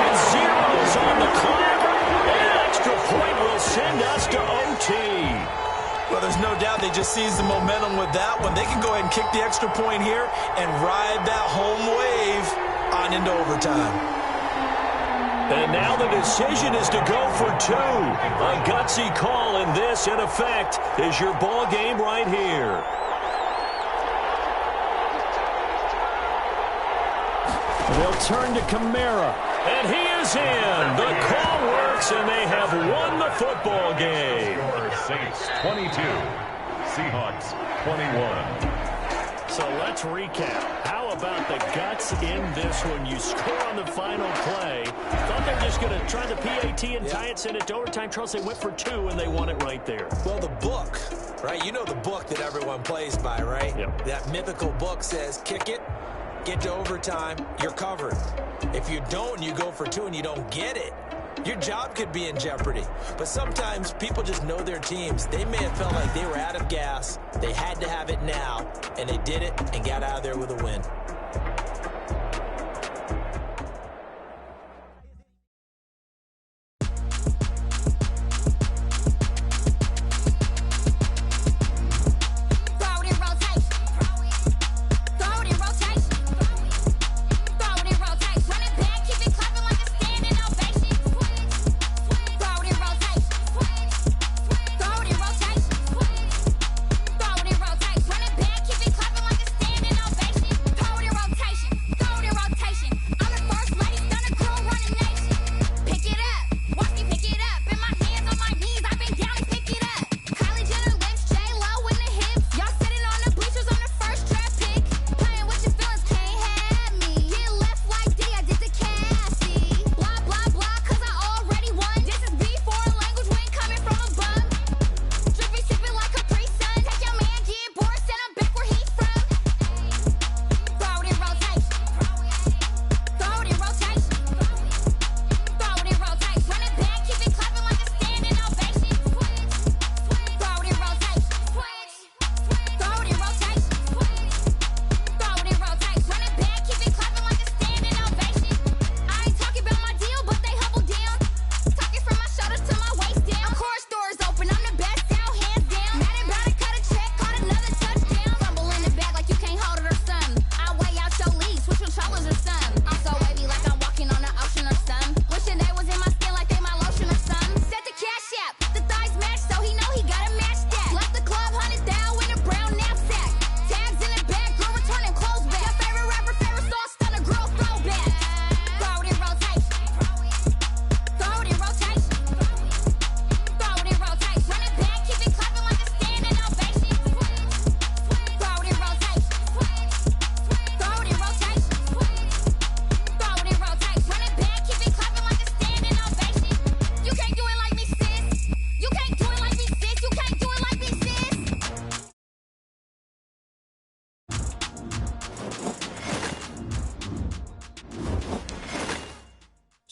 Speaker 4: With 0s on the clock. An extra point will send us to OT.
Speaker 7: Well, there's no doubt they just seized the momentum with that one. They can go ahead and kick the extra point here and ride that home wave on into overtime.
Speaker 4: And now the decision is to go for 2. A gutsy call, and this, in effect, is your ball game right here. They'll turn to Kamara, and he is in. The call works, and they have won the football game.
Speaker 5: Saints 22, Seahawks 21.
Speaker 4: So let's recap. How about the guts in this one? You score on the final play. Thought they were just going to try the PAT and tie it, send it to overtime. Charles, they went for 2, and they won it right there.
Speaker 7: Well, the book, right? You know the book that everyone plays by, right?
Speaker 4: Yep.
Speaker 7: That mythical book says kick it, get to overtime, you're covered. If you don't, and you go for 2 and you don't get it, your job could be in jeopardy. But sometimes people just know their teams. They may have felt like they were out of gas. They had to have it now, and they did it and got out of there with a win.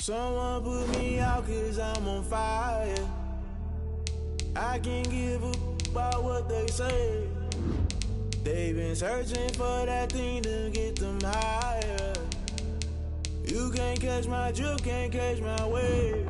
Speaker 14: Someone put me out 'cause I'm on fire. I can't give a about what they say. They've been searching for that thing to get them higher. You can't catch my drift, can't catch my wave.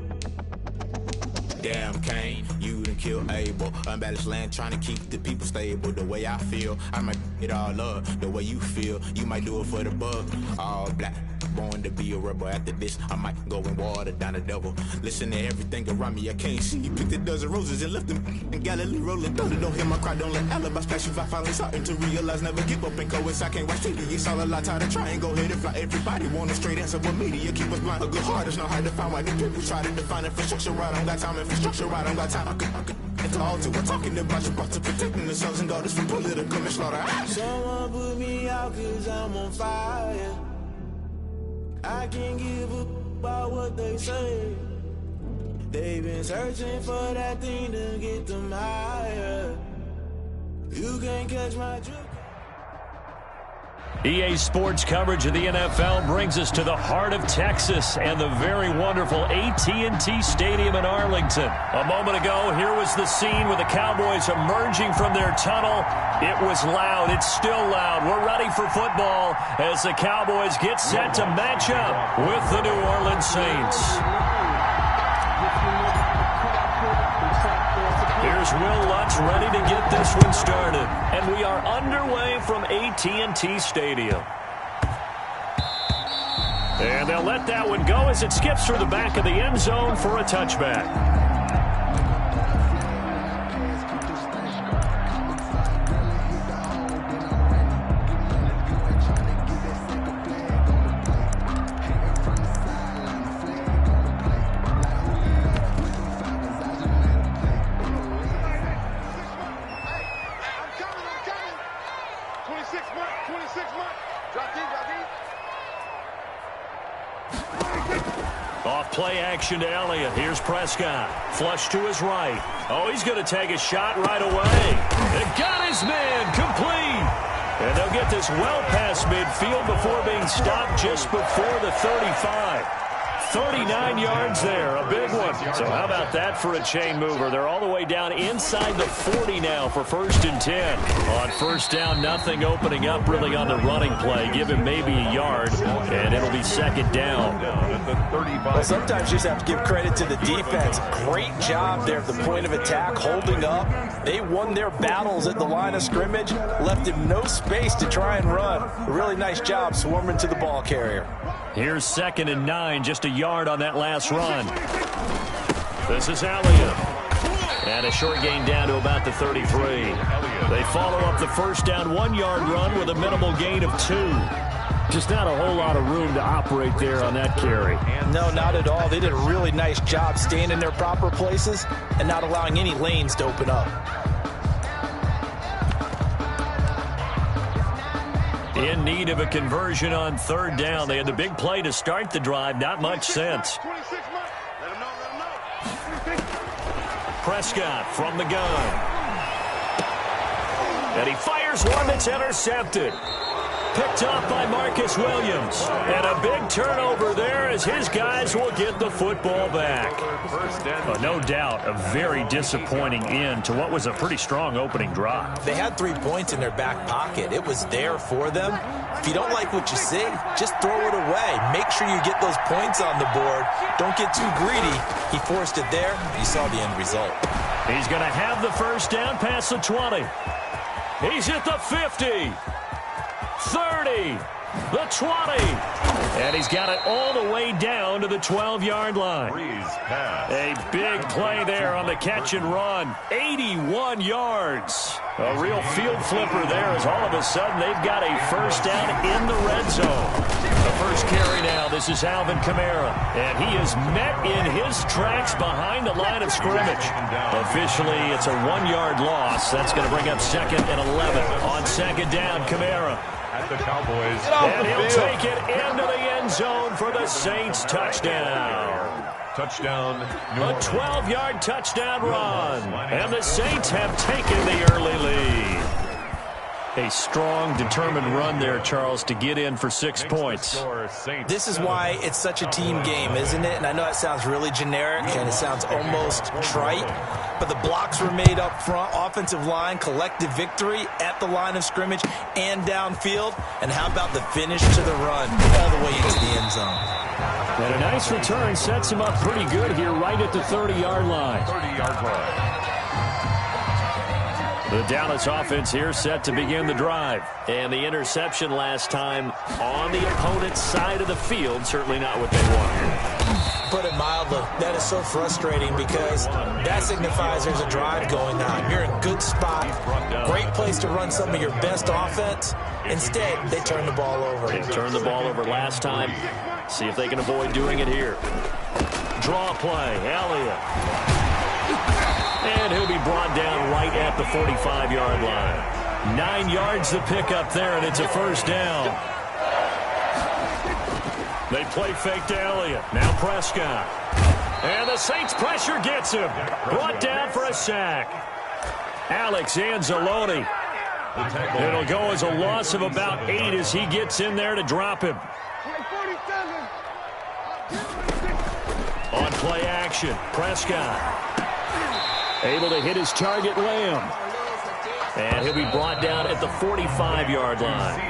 Speaker 2: Damn, Kane, you done killed Abel. Unbalanced land, trying to keep the people stable. The way I feel, I might it all up. The way you feel, you might do it for the bug. All black, born to be a rebel. After this, I might go and water down the devil. Listen to everything around me, I can't see. You picked a dozen roses and left them in Galilee rolling. Don't hear my cry, don't let alibi splash. If I finally starting to realize, never give up and go. I can't watch TV, it's all a lot. Tired of trying, go ahead and fly. Everybody want a straight answer, but media keep us blind. A good heart is not hard to find. Why do people try to define infrastructure right? I don't got time, infrastructure right, I don't got time. I could it's all to we're talking about you, about to protecting the sons and daughters from political and slaughter.
Speaker 14: Someone put me out 'cause I'm on fire. I can't give a about what they say. They've been searching for that thing to get them higher. You can't catch my drift.
Speaker 4: EA Sports coverage of the NFL brings us to the heart of Texas and the very wonderful AT&T Stadium in Arlington. A moment ago, here was the scene with the Cowboys emerging from their tunnel. It was loud. It's still loud. We're ready for football as the Cowboys get set to match up with the New Orleans Saints. Here's Will Lutz ready to get this one started. And we are underway from AT&T Stadium. And they'll let that one go as it skips through the back of the end zone for a touchback. Play action to Elliott. Here's Prescott. Flush to his right. Oh, he's going to take a shot right away. And got his man complete. And they'll get this well past midfield before being stopped just before the 35. 39 yards there, a big one. So how about that for a chain mover? They're all the way down inside the 40 now for 1st and 10. On first down, nothing opening up really on the running play. Give him maybe a yard, and it'll be 2nd down.
Speaker 7: Well, sometimes you just have to give credit to the defense. Great job there at the point of attack, holding up. They won their battles at the line of scrimmage, left him no space to try and run. A really nice job swarming to the ball carrier.
Speaker 4: Here's 2nd and 9, just a yard on that last run. This is Elliott. And a short gain down to about the 33. They follow up the first down 1-yard run with a minimal gain of 2. Just not a whole lot of room to operate there on that carry.
Speaker 7: No, not at all. They did a really nice job staying in their proper places and not allowing any lanes to open up.
Speaker 4: In need of a conversion on 3rd down. They had the big play to start the drive. Not much sense. Prescott from the gun. And he fires one that's intercepted. Picked off by Marcus Williams. And a big turnover there as his guys will get the football back. No doubt a very disappointing end to what was a pretty strong opening drive.
Speaker 7: They had 3 points in their back pocket. It was there for them. If you don't like what you see, just throw it away. Make sure you get those points on the board. Don't get too greedy. He forced it there. You saw the end result.
Speaker 4: He's going to have the first down past the 20. He's at the 50. 30, the 20, and he's got it all the way down to the 12-yard line. A big play there on the catch and run. 81 yards. A real field flipper there as all of a sudden they've got a first down in the red zone. The first carry now, this is Alvin Kamara, and he is met in his tracks behind the line of scrimmage. Officially, it's a 1-yard loss. That's going to bring up 2nd and 11. On 2nd down, Kamara.
Speaker 5: At the Cowboys.
Speaker 4: And he'll take it into the end zone for the Saints touchdown.
Speaker 5: Touchdown.
Speaker 4: A 12-yard touchdown run. And the Saints have taken the early lead. A strong, determined run there, Charles, to get in for 6 points.
Speaker 7: This is why it's such a team game, isn't it? And I know it sounds really generic and it sounds almost trite, but the blocks were made up front, offensive line, collective victory at the line of scrimmage and downfield. And how about the finish to the run all the way into the end zone?
Speaker 4: And a nice return sets him up pretty good here right at the 30-yard line.
Speaker 5: 30-yard line.
Speaker 4: The Dallas offense here set to begin the drive. And the interception last time on the opponent's side of the field, certainly not what they wanted.
Speaker 7: Put it mildly, that is so frustrating because that signifies there's a drive going on. You're in a good spot, great place to run some of your best offense. Instead, they turn the ball over.
Speaker 4: They turned the ball over last time. See if they can avoid doing it here. Draw play, Elliott. And he'll be brought down right at the 45-yard line. 9 yards to pick up there, and it's a first down. They play fake to Elliott. Now Prescott. And the Saints pressure gets him. Brought down for a sack. Alex Anzalone. It'll go as a loss of about 8 as he gets in there to drop him. On play action, Prescott. Able to hit his target, Lamb. And he'll be brought down at the 45-yard line.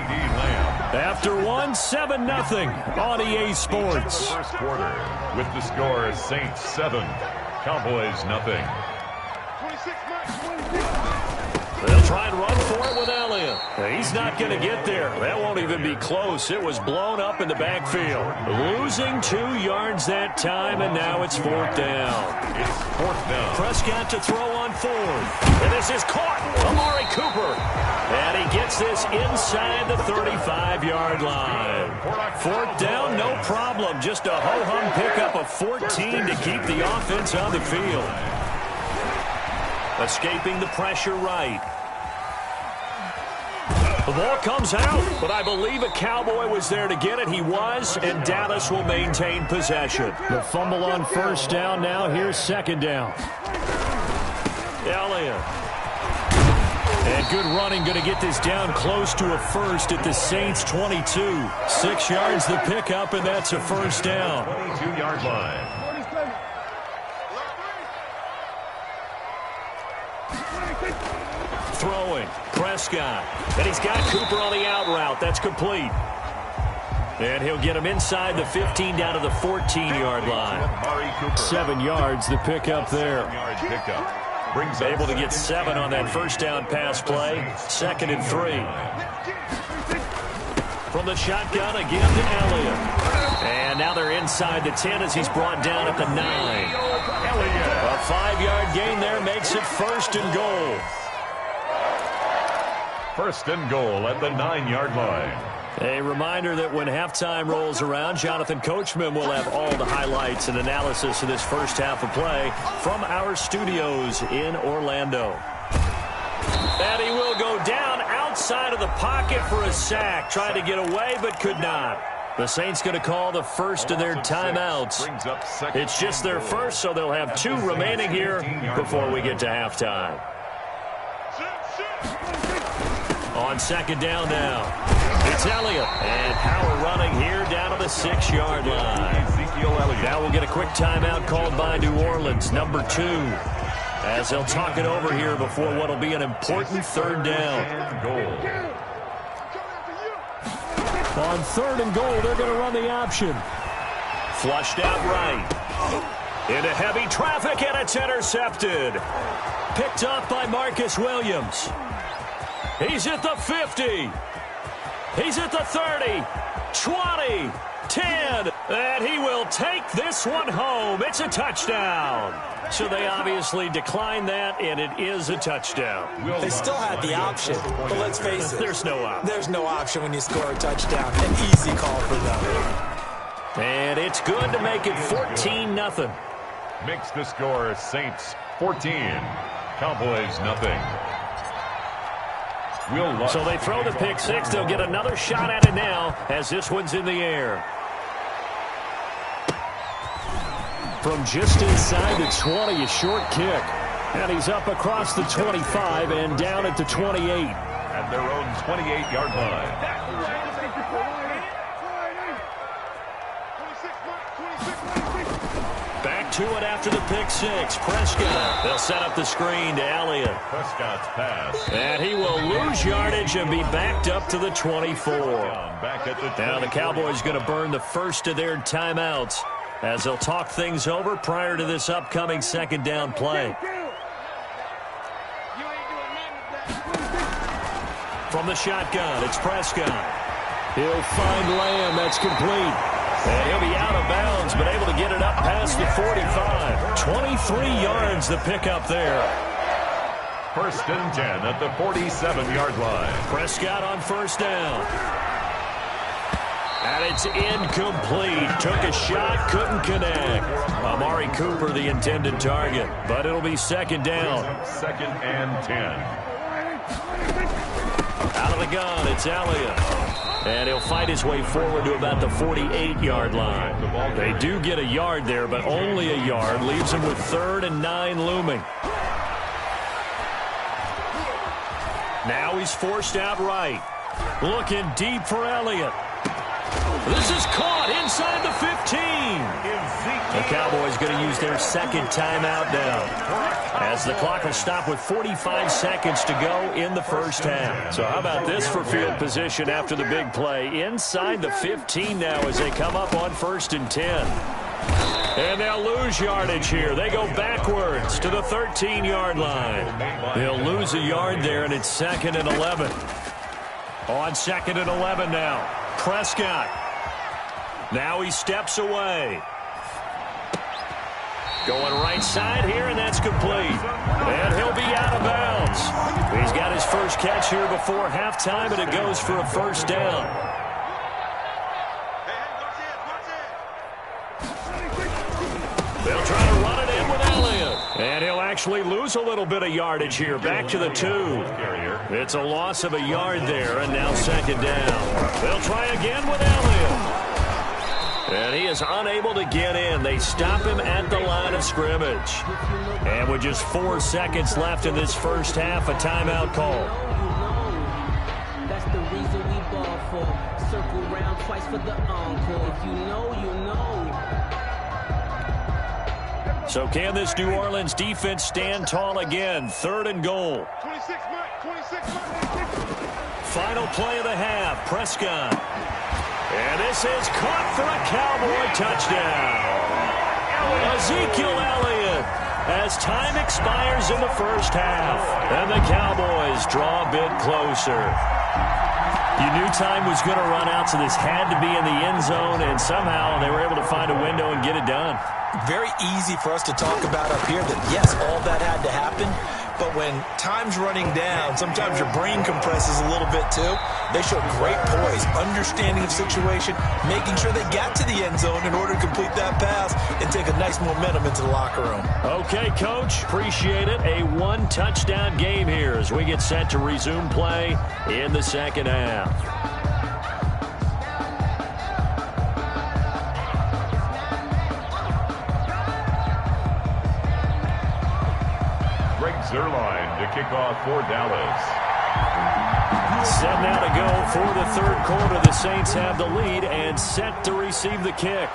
Speaker 4: After one, 7-0 on EA Sports.
Speaker 5: First quarter with the score Saints 7, Cowboys 0.
Speaker 4: They'll try and run for it with Elliott. He's not going to get there. That won't even be close. It was blown up in the backfield. Losing 2 yards that time, and now it's 4th down.
Speaker 5: It's 4th down.
Speaker 4: Prescott to throw on 4th. And this is caught. Amari Cooper. And he gets this inside the 35-yard line. 4th down, no problem. Just a ho-hum pickup of 14 to keep the offense on the field. Escaping the pressure right. The ball comes out, but I believe a Cowboy was there to get it. He was, and Dallas will maintain possession. The fumble on first down now. Here's 2nd down. Elliott. And good running, going to get this down close to a first at the Saints 22. 6 yards the pickup, and that's a first down.
Speaker 5: 22-yard line.
Speaker 4: Throwing, Prescott. And he's got Cooper on the out route. That's complete. And he'll get him inside the 15 down to the 14-yard line. 7 yards the pickup there. Able to get 7 on that first down pass play. 2nd and 3. From the shotgun again to Elliott. And now they're inside the 10 as he's brought down at the 9. A 5-yard gain there makes it 1st and goal.
Speaker 5: 1st and goal at the 9-yard line.
Speaker 4: A reminder that when halftime rolls around, Jonathan Coachman will have all the highlights and analysis of this first half of play from our studios in Orlando. And he will go down outside of the pocket for a sack. Tried to get away, but could not. The Saints going to call the first of their timeouts. It's just their first, so they'll have 2 remaining here before we get to halftime. On 2nd down now. It's Elliott, and power running here down to the 6-yard line. Now we'll get a quick timeout called by New Orleans, number 2, as they'll talk it over here before what will be an important 3rd down. On 3rd and goal, they're going to run the option. Flushed out right. Into heavy traffic, and it's intercepted. Picked up by Marcus Williams. He's at the 50. He's at the 30, 20, 10, and he will take this one home. It's a touchdown. So they obviously declined that, and it is a touchdown.
Speaker 7: They still had the option, but let's face it.
Speaker 4: There's no option.
Speaker 7: There's no option when you score a touchdown. An easy call for them.
Speaker 4: And it's good to make it 14-0.
Speaker 5: Makes the score Saints 14, Cowboys nothing.
Speaker 4: So they throw the pick 6. They'll get another shot at it now as this one's in the air. From just inside the 20, a short kick. And he's up across the 25 and down at the 28.
Speaker 5: At their own 28-yard line.
Speaker 4: To it after the pick 6. Prescott. They'll set up the screen to Elliott.
Speaker 5: Prescott's pass.
Speaker 4: And he will lose yardage and be backed up to the 24.
Speaker 5: Back at the
Speaker 4: now the Cowboys going to burn the first of their timeouts as they'll talk things over prior to this upcoming 2nd down play. From the shotgun, it's Prescott. He'll find Lamb. That's complete. And he'll be out of bounds, but able to get it up past the 45. 23 yards the pickup there.
Speaker 5: 1st and 10 at the 47-yard line.
Speaker 4: Prescott on 1st down. And it's incomplete. Took a shot, couldn't connect. Amari Cooper, the intended target, but it'll be 2nd down.
Speaker 5: 2nd and 10.
Speaker 4: Out of the gun, it's Elliott. And he'll fight his way forward to about the 48-yard line. They do get a yard there, but only a yard. Leaves them with 3rd and 9 looming. Now he's forced out right. Looking deep for Elliott. This is caught inside the 15. The Cowboys going to use their 2nd timeout now, as the clock will stop with 45 seconds to go in the first half. So how about this for field position after the big play? Inside the 15 now as they come up on 1st and 10. And they'll lose yardage here. They go backwards to the 13-yard line. They'll lose a yard there, and it's 2nd and 11. On 2nd and 11 now. Prescott. Now he steps away. Going right side here, and that's complete. And he'll be out of bounds. He's got his first catch here before halftime, and it goes for a 1st down. They'll try to run it in with Elliott. And he'll actually lose a little bit of yardage here. Back to the 2. It's a loss of a yard there, and now 2nd down. They'll try again with Elliott. And he is unable to get in. They stop him at the line of scrimmage. And with just 4 seconds left in this first half, a timeout call.
Speaker 8: That's the reason we ball for. Circle round twice for the encore. If you know, you know.
Speaker 4: So can this New Orleans defense stand tall again? 3rd and goal.
Speaker 1: 26
Speaker 4: Final play of the half. Prescott. And this is caught for a Cowboy touchdown. Ezekiel Elliott as time expires in the first half. And the Cowboys draw a bit closer. You knew time was going to run out, so this had to be in the end zone, and somehow they were able to find a window and get it done.
Speaker 7: Very easy for us to talk about up here that, yes, all that had to happen, but when time's running down, sometimes your brain compresses a little bit too. They showed great poise, understanding of situation, making sure they got to the end zone in order to complete that pass and take a nice momentum into the locker room.
Speaker 4: Okay, Coach, appreciate it. A 1-touchdown game here as we get set to resume play in the second half.
Speaker 5: Zerline to kick off for Dallas.
Speaker 4: Set now to go for the 3rd quarter. The Saints have the lead and set to receive the kick.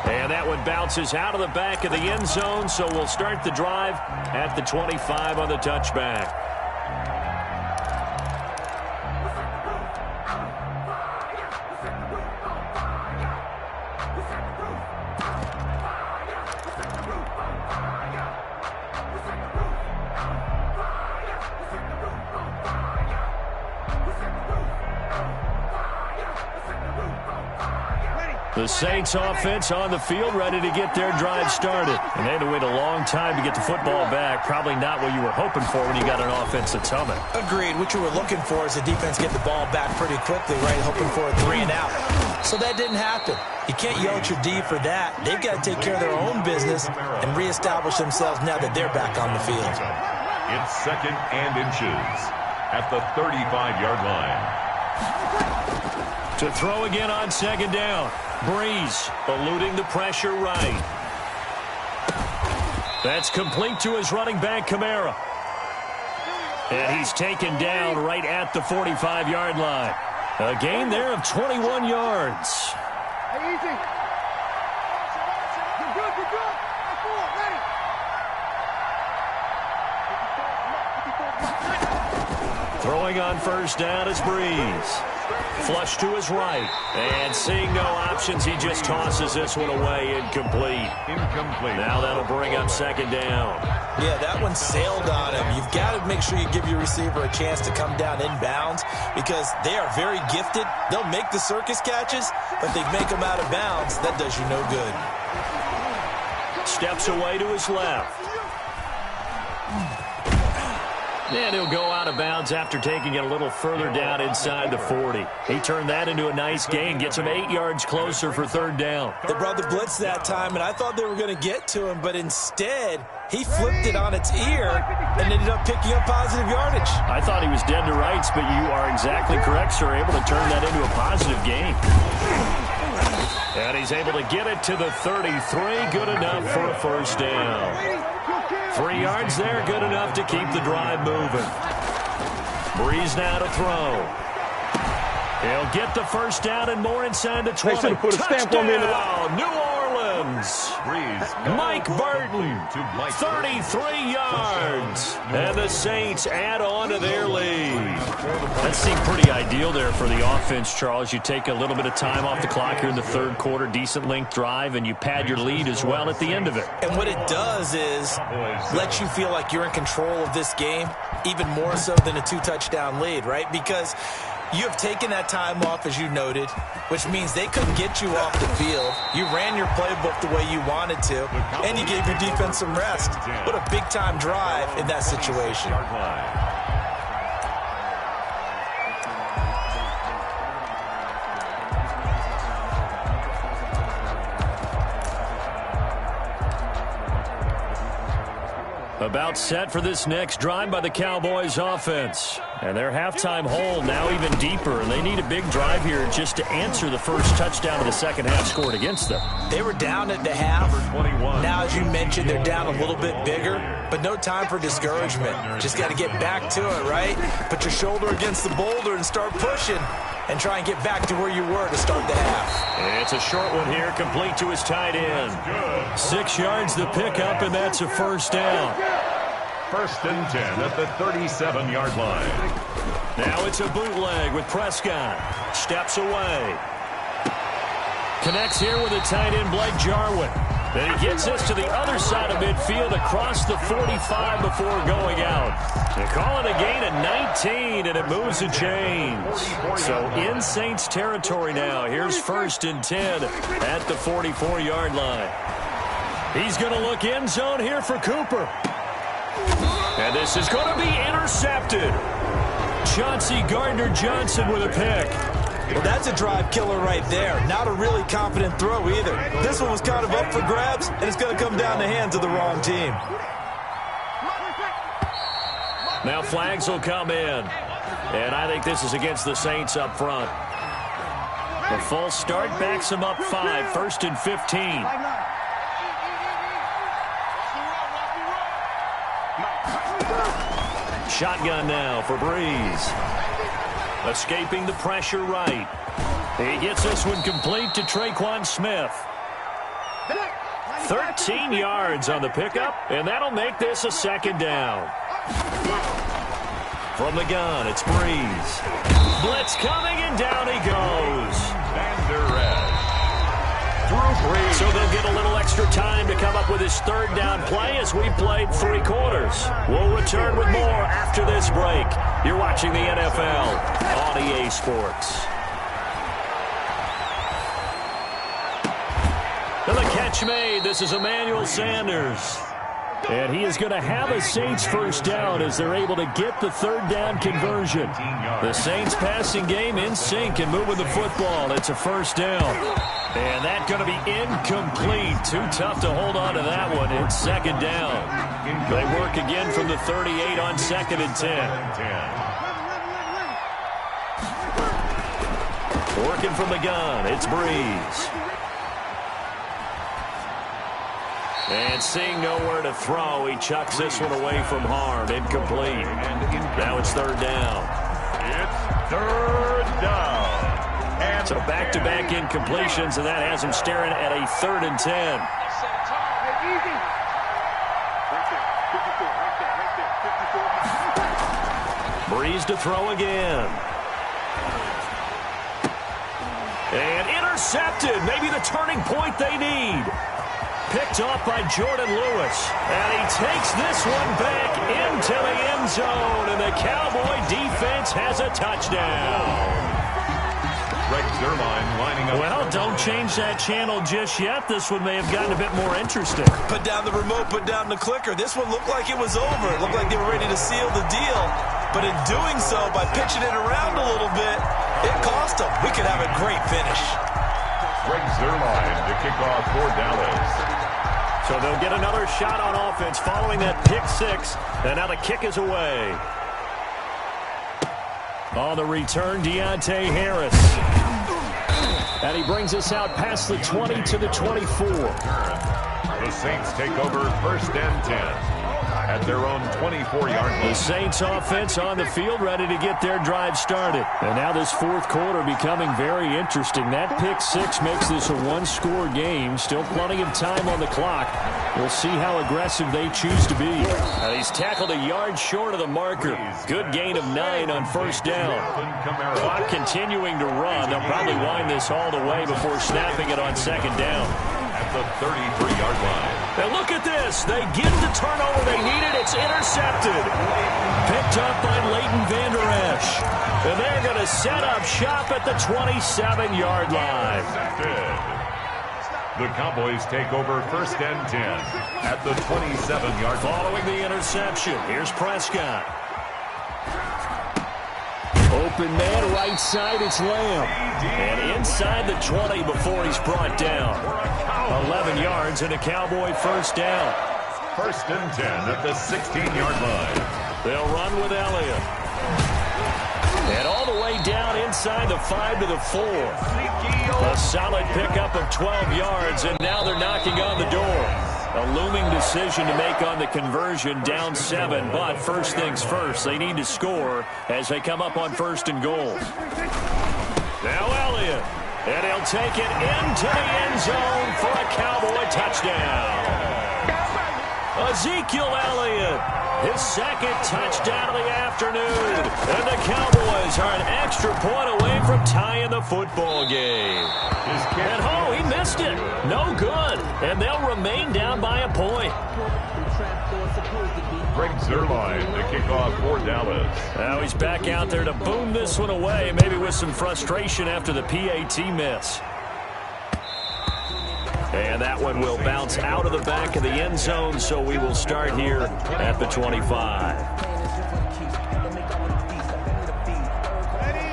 Speaker 4: And that one bounces out of the back of the end zone, so we'll start the drive at the 25 on the touchback. The Saints offense on the field, ready to get their drive started. And they had to wait a long time to get the football back. Probably not what you were hoping for when you got an offense that's humming.
Speaker 7: Agreed. What you were looking for is the defense get the ball back pretty quickly, right? Hoping for a 3 and out. So that didn't happen. You can't yell at your D for that. They've got to take care of their own business and reestablish themselves now that they're back on the field.
Speaker 5: It's 2nd and inches at the 35-yard line.
Speaker 4: To throw again on 2nd down. Breeze eluding the pressure right. That's complete to his running back, Kamara. And he's taken down right at the 45-yard line. A gain there of 21 yards.
Speaker 1: Hey, easy. You're good, you're good. Ready.
Speaker 4: Throwing on 1st down is Breeze. Flush to his right. And seeing no options, he just tosses this one away. Incomplete. Now that'll bring up 2nd down.
Speaker 7: Yeah, that one sailed on him. You've got to make sure you give your receiver a chance to come down inbounds because they are very gifted. They'll make the circus catches, but they make them out of bounds. That does you no good.
Speaker 4: Steps away to his left. And he'll go out of bounds after taking it a little further down inside the 40. He turned that into a nice gain, gets him 8 yards closer for 3rd down.
Speaker 7: They brought the blitz that time, and I thought they were going to get to him, but instead he flipped it on its ear and ended up picking up positive yardage.
Speaker 4: I thought he was dead to rights, but you are exactly correct, sir. Able to turn that into a positive gain. And he's able to get it to the 33. Good enough for a 1st down. 3 yards there, good enough to keep the drive moving. Breeze now to throw. He'll get the 1st down and more inside the 20.
Speaker 1: They should have put a stamp on me in the
Speaker 4: New Orleans. Mike Burton, 33 yards. And the Saints add on to their lead. That seemed pretty ideal there for the offense, Charles. You take a little bit of time off the clock here in the 3rd quarter, decent length drive, and you pad your lead as well at the end of it.
Speaker 7: And what it does is let you feel like you're in control of this game, even more so than a 2-touchdown lead, right? Because you have taken that time off, as you noted, which means they couldn't get you off the field. You ran your playbook the way you wanted to, and you gave your defense some rest. What a big-time drive in that situation.
Speaker 4: About set for this next drive by the Cowboys offense. And their halftime hole now even deeper, and they need a big drive here just to answer the first touchdown of the second half scored against them.
Speaker 7: They were down at the half. Now, as you mentioned, they're down a little bit bigger, but no time for discouragement. Just got to get back to it, right? Put your shoulder against the boulder and start pushing and try and get back to where you were to start the half.
Speaker 4: It's a short one here, complete to his tight end. 6 yards the pickup, and that's a first down.
Speaker 5: First and 10 at the 37-yard line.
Speaker 4: Now it's a bootleg with Prescott. Steps away. Connects here with a tight end, Blake Jarwin. Then he gets this to the other side of midfield across the 45 before going out. They call it a gain of 19, and it moves the chains. So in Saints territory now. Here's first and 10 at the 44-yard line. He's going to look end zone here for Cooper. And this is going to be intercepted. Chauncey Gardner-Johnson with a pick.
Speaker 7: Well, that's a drive killer right there. Not a really confident throw either. This one was kind of up for grabs, and it's going to come down the hands of the wrong team.
Speaker 4: Now flags will come in. And I think this is against the Saints up front. The false start backs them up 5, first and 15. Shotgun now for Breeze. Escaping the pressure right. He gets this one complete to Traquan Smith. 13 yards on the pickup, and that'll make this a second down. From the gun, it's Breeze. Blitz coming, and down he goes. So they'll get a little extra time to come up with his third down play as we played 3 quarters. We'll return with more after this break. You're watching the NFL on EA Sports. And the catch made. This is Emmanuel Sanders. And he is going to have a Saints first down as they're able to get the third down conversion. The Saints passing game in sync and moving the football. It's a first down. And that's going to be incomplete. Too tough to hold on to that one. It's second down. They work again from the 38 on second and 10. Working from the gun, it's Breeze. And seeing nowhere to throw, he chucks this one away from harm. Incomplete. Now it's third down.
Speaker 5: It's third down.
Speaker 4: So back-to-back incompletions, and that has him staring at a 3rd and 10. Breeze to throw again. And intercepted. Maybe the turning point they need. Picked off by Jordan Lewis. And he takes this one back into the end zone. And the Cowboy defense has a touchdown.
Speaker 5: Greg Zerline lining up.
Speaker 4: Well, don't change that channel just yet. This one may have gotten a bit more interesting.
Speaker 7: Put down the remote, put down the clicker. This one looked like it was over. It looked like they were ready to seal the deal. But in doing so, by pitching it around a little bit, it cost them. We could have a great finish.
Speaker 5: Greg Zerline to kick off for Dallas.
Speaker 4: So they'll get another shot on offense following that pick 6. And now the kick is away. On the return, Deontay Harris. And he brings us out past the 20 to the 24.
Speaker 5: The Saints take over first and 10 at their own 24-yard line.
Speaker 4: The Saints offense on the field ready to get their drive started. And now this 4th quarter becoming very interesting. That pick 6 makes this a 1-score game. Still plenty of time on the clock. We'll see how aggressive they choose to be. He's tackled a yard short of the marker. Good gain of 9 on first down. Clock continuing to run. They'll probably wind this all the way before snapping it on second down.
Speaker 5: At the 33-yard line.
Speaker 4: And look at this. They get the turnover they needed. It's intercepted. Picked up by Leighton Vander Esch. And they're going to set up shop at the 27-yard line.
Speaker 5: The Cowboys take over first and 10 at the 27-yard line.
Speaker 4: Following the interception, here's Prescott. Open man, right side, it's Lamb. And inside the 20 before he's brought down. 11 yards and a Cowboy first down.
Speaker 5: First and 10 at the 16-yard line.
Speaker 4: They'll run with Elliott. inside the 5 to the 4. A solid pickup of 12 yards, and now they're knocking on the door. A looming decision to make on the conversion, down 7. But first things first, they need to score as they come up on 1st and goal. Now Elliott, and he'll take it into the end zone for a Cowboy touchdown. Ezekiel Elliott, his 2nd touchdown of the afternoon. And the Cowboys are an extra point away from tying the football game. And he missed it. No good. And they'll remain down by a point.
Speaker 5: Greg Zuerlein, the kickoff for Dallas.
Speaker 4: Now he's back out there to boom this one away, maybe with some frustration after the PAT miss. And that one will bounce out of the back of the end zone, so we will start here at the 25.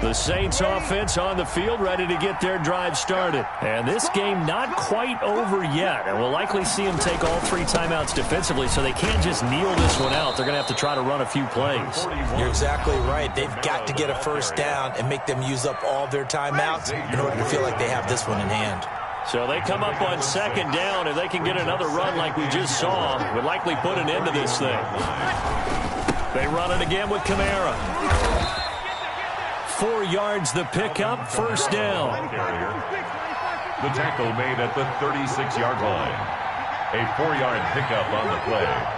Speaker 4: The Saints offense on the field, ready to get their drive started. And this game not quite over yet. And we'll likely see them take all 3 timeouts defensively, so they can't just kneel this one out. They're going to have to try to run a few plays.
Speaker 7: You're exactly right. They've got to get a first down and make them use up all their timeouts in order to feel like they have this one in hand.
Speaker 4: So they come up on 2nd down. If they can get another run like we just saw, would likely put an end to this thing. They run it again with Kamara. 4 yards the pickup, first down.
Speaker 5: The tackle made at the 36-yard line. A 4-yard pickup on the play.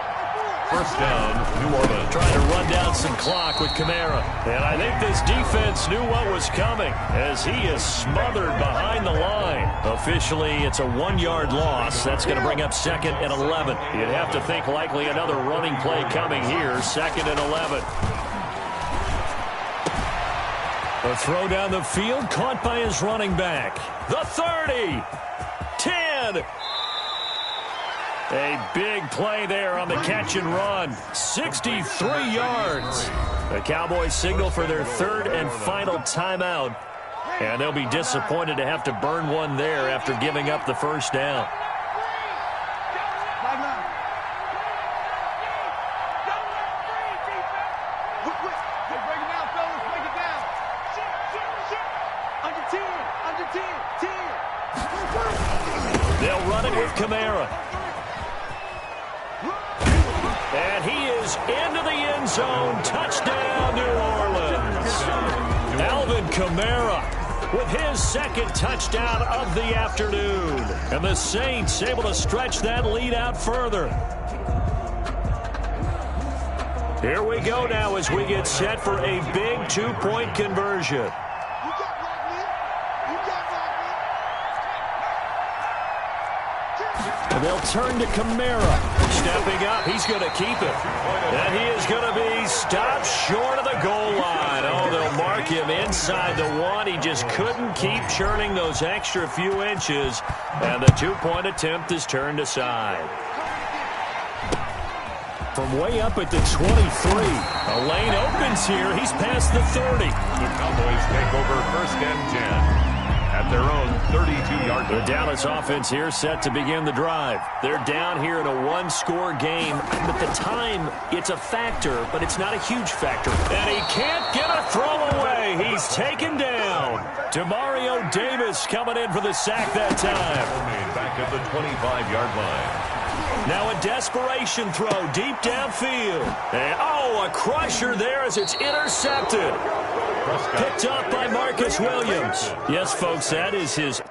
Speaker 5: First down, New Orleans.
Speaker 4: Trying to run down some clock with Kamara. And I think this defense knew what was coming as he is smothered behind the line. Officially, it's a 1-yard loss. That's going to bring up 2nd and 11. You'd have to think likely another running play coming here, 2nd and 11. A throw down the field, caught by his running back. The 30, 10. A big play there on the catch and run. 63 yards. The Cowboys signal for their 3rd and final timeout. And they'll be disappointed to have to burn one there after giving up the first down. They'll run it with Kamara. And he is into the end zone. Touchdown, New Orleans. Alvin Kamara with his 2nd touchdown of the afternoon. And the Saints able to stretch that lead out further. Here we go now as we get set for a big 2-point conversion. And they'll turn to Kamara. Stepping up, he's going to keep it. And he is going to be stopped short of the goal line. Oh, they'll mark him inside the 1. He just couldn't keep churning those extra few inches. And the 2-point attempt is turned aside. From way up at the 23. A lane opens here. He's past the 30.
Speaker 5: The Cowboys take over 1st and 10. At their own 32-yard line.
Speaker 4: The Dallas offense here set to begin the drive. They're down here in a 1-score game. At the time, it's a factor, but it's not a huge factor. And he can't get a throw away. He's taken down. Demario Davis coming in for the sack that time.
Speaker 5: Back at the 25-yard line.
Speaker 4: Now a desperation throw deep downfield. And, a crusher there as it's intercepted. Picked up by Marcus Williams. Yes, folks, that is his...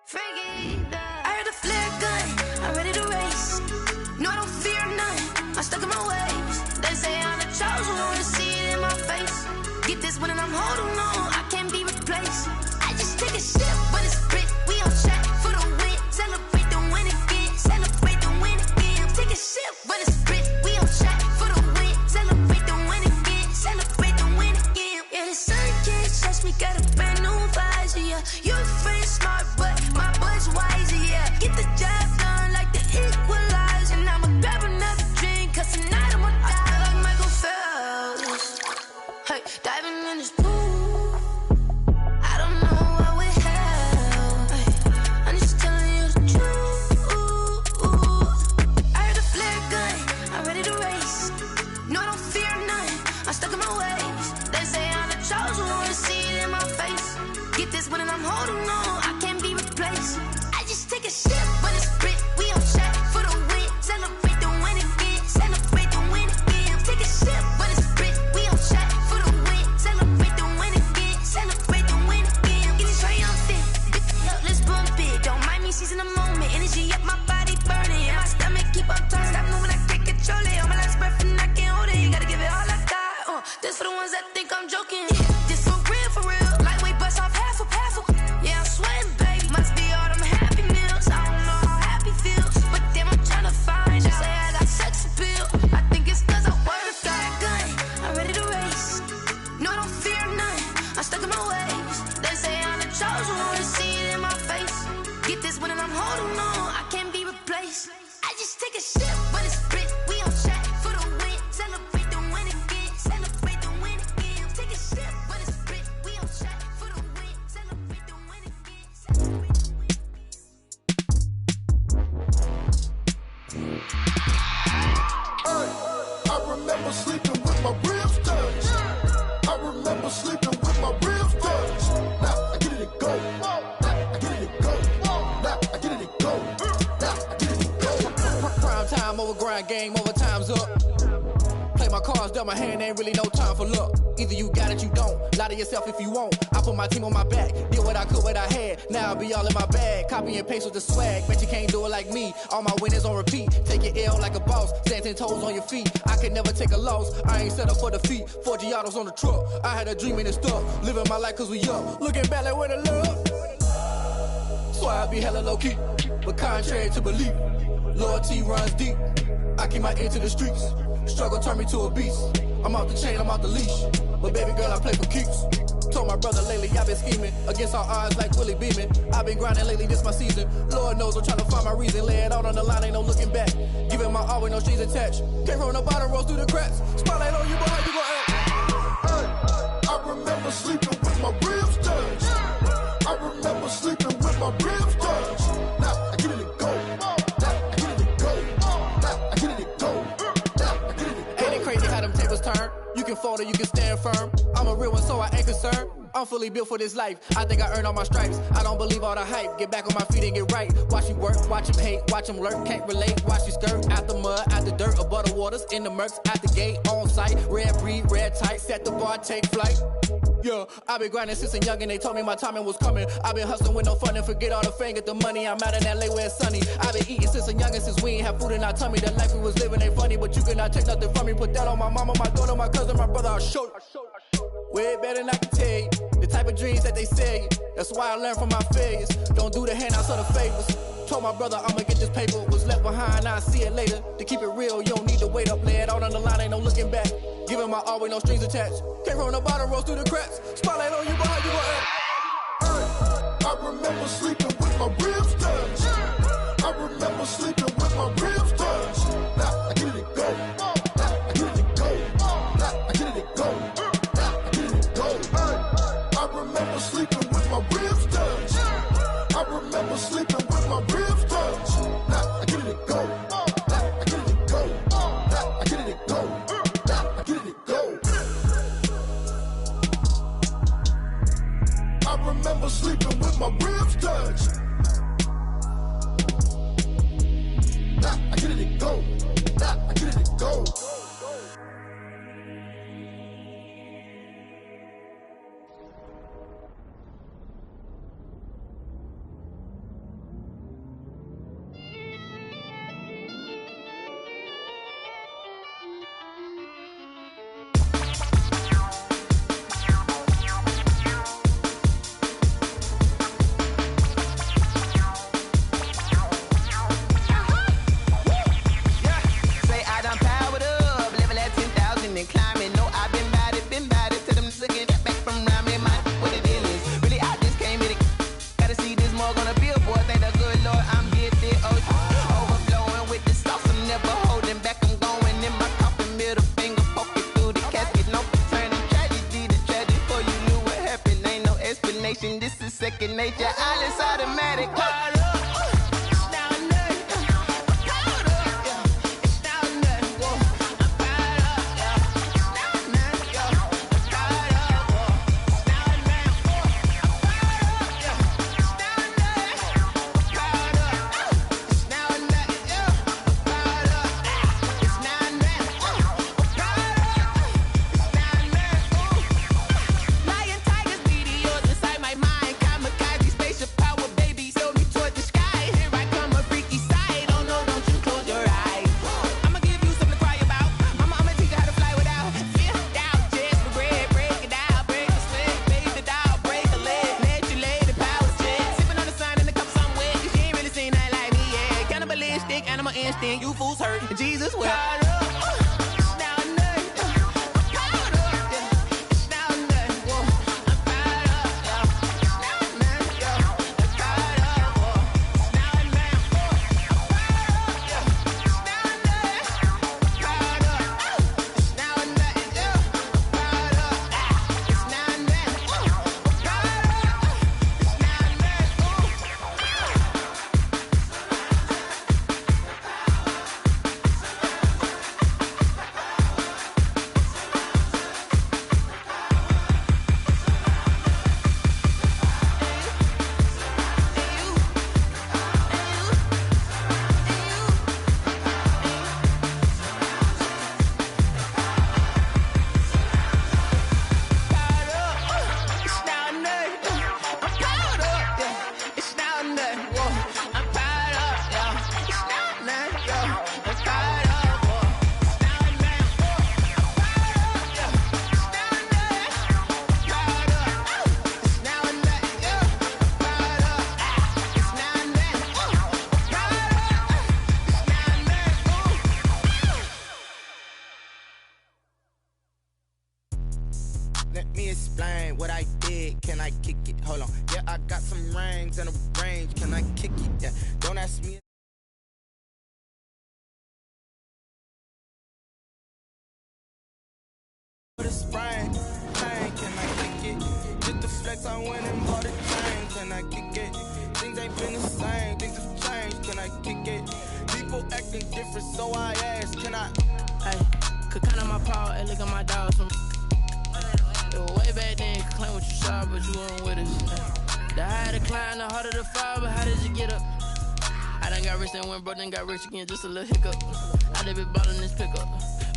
Speaker 6: Freaky, I heard the flare gun, I'm ready to race. No, I don't fear none, I'm stuck in my ways. They say I'm the chosen one, see it in my face. Get this one and I'm holding on, I can't be replaced. I just take a sip, but it's spit, we on track for the win. Celebrate the win again, celebrate the win again. Take a sip, but it's spit, we on track for the win. Celebrate the win again, celebrate the win again. Yeah, the sun can't touch me, got a brand new visor, yeah. Your friend's smart, but my bud's wiser, yeah. Get the job done like the equalizer, and I'ma grab another This for the ones that think I'm joking. This for real. Lightweight bust off half a parcel. Yeah, I'm sweating, baby. Must be all them happy meals. I don't know how happy feels, but damn, I'm tryna find out. Say I got sex appeal. I think it's 'cause I work. Got a gun, I'm ready to race. No, I don't fear none. I'm stuck in my ways. They say I'm the chosen one. See it in my face. Get this one and I'm holding on. I can't be replaced. I just take a sip, but it's spit. We on track for the win. Celebrate the win again. Celebrate the win again. Take a sip, but it's spit. We on track for the win. Celebrate the win again.
Speaker 10: I remember sleeping with my ribs touched. I remember sleeping with my ribs touched. Now I get it to go. I get it to go. Now I get it to go. Now I get it to go.
Speaker 12: Prime time over grind game, over time's up. Play my cards, dealt my hand, ain't really no time for luck. Either you got it, you don't. Lie to yourself if you won't. I put my team on my back, did what I could, what I had. Now I'll be all in my bag, copy and paste with the swag. Bet you can't do it like me. All my winners on repeat. Take your L like a boss, stand 10 toes on your feet. I can never take a loss. I ain't set up for defeat. 4 Giottos on the truck. I had a dream and it's stuck. Living my life 'cause we up. Looking back like where the love. So I be hella low key, but contrary to belief, loyalty runs deep. I keep my ear to the streets. Struggle turned me to a beast. I'm out the chain, I'm out the leash. But baby girl, I play for keeps. Told my brother lately, I've been scheming against all odds like Willie Beeman. I've been grinding lately, this my season. Lord knows I'm trying to find my reason. Lay it out on the line, ain't no looking back. Giving my all with no strings attached. Came from the bottom, rose through the cracks. Spotlight on you, but how you gon' act?
Speaker 10: I remember sleeping with my ribs touched. I remember sleeping with my ribs touched. Now I get it to go. Now I get it to go. Now I get it to go. Now I get it to go.
Speaker 12: Ain't it crazy how them tables turn? You can fold or you can stand firm. I'm a real one, so I ain't concerned. I'm fully built for this life. I think I earned all my stripes. I don't believe all the hype. Get back on my feet and get right. Watch you work, watch him hate, watch him lurk. Can't relate, watch you skirt. Out the mud, out the dirt, above the waters, in the murks, out the gate, on site. Red breed, red tight, set the bar, take flight. Yeah, I've been grinding since a young and they told me my timing was coming. I've been hustling with no fun and forget all the fame, get the money. I'm out in LA where it's sunny. I've been eating since a young and since we ain't have food in our tummy. The life we was living ain't funny, but you cannot take nothing from me. Put that on my mama, my daughter, my cousin, my brother, I'll show you. Way better than I can tell you. The type of dreams that they sell you. That's why I learned from my failures. Don't do the handouts or the favors. Told my brother I'ma get this paper. Was left behind, I'll see it later. To keep it real, you don't need to wait up. Lay it out on the line, ain't no looking back. Giving my all with no strings attached. Came from the bottom, rose through the cracks. Spotlight on you, but how you gon' act?
Speaker 10: I remember sleeping with my ribs touched. I remember sleeping with my ribs touched. Now I get it to go. Now I get it to go. Now I get it to go. Now I get it to go. I remember sleeping with my ribs touched. I remember sleeping with my ribs touched. Now I get it to go. Now I get it to go. Now I get it to go. Now I get it to go. I remember sleeping with my ribs touched. Now I get it to go. Now I get it to go.
Speaker 11: This is second nature, all is automatic. Lion, tigers, meteors inside my mind. Kamikaze, spaceship power, baby. Tell me towards
Speaker 8: fools hurt. Jesus will.
Speaker 11: Let me explain what I did. Can I kick it? Hold on. Yeah, I got some rings and a range. Can I kick it? Yeah. Don't ask me. For the sprain, pain, can I kick it? Just the flex, I went and bought a chain. Can I kick it? Things ain't been the same. Things have changed. Can I kick it? People acting different, so I asked. Can I?
Speaker 8: Hey, could count on my paw and look at my dogs from. Way back then, you could claim what you saw, but you weren't with us. The higher the climb, the harder the fall, but how did you get up? I done got rich and went broke, then got rich again, just a little hiccup. I done been bought in this pickup.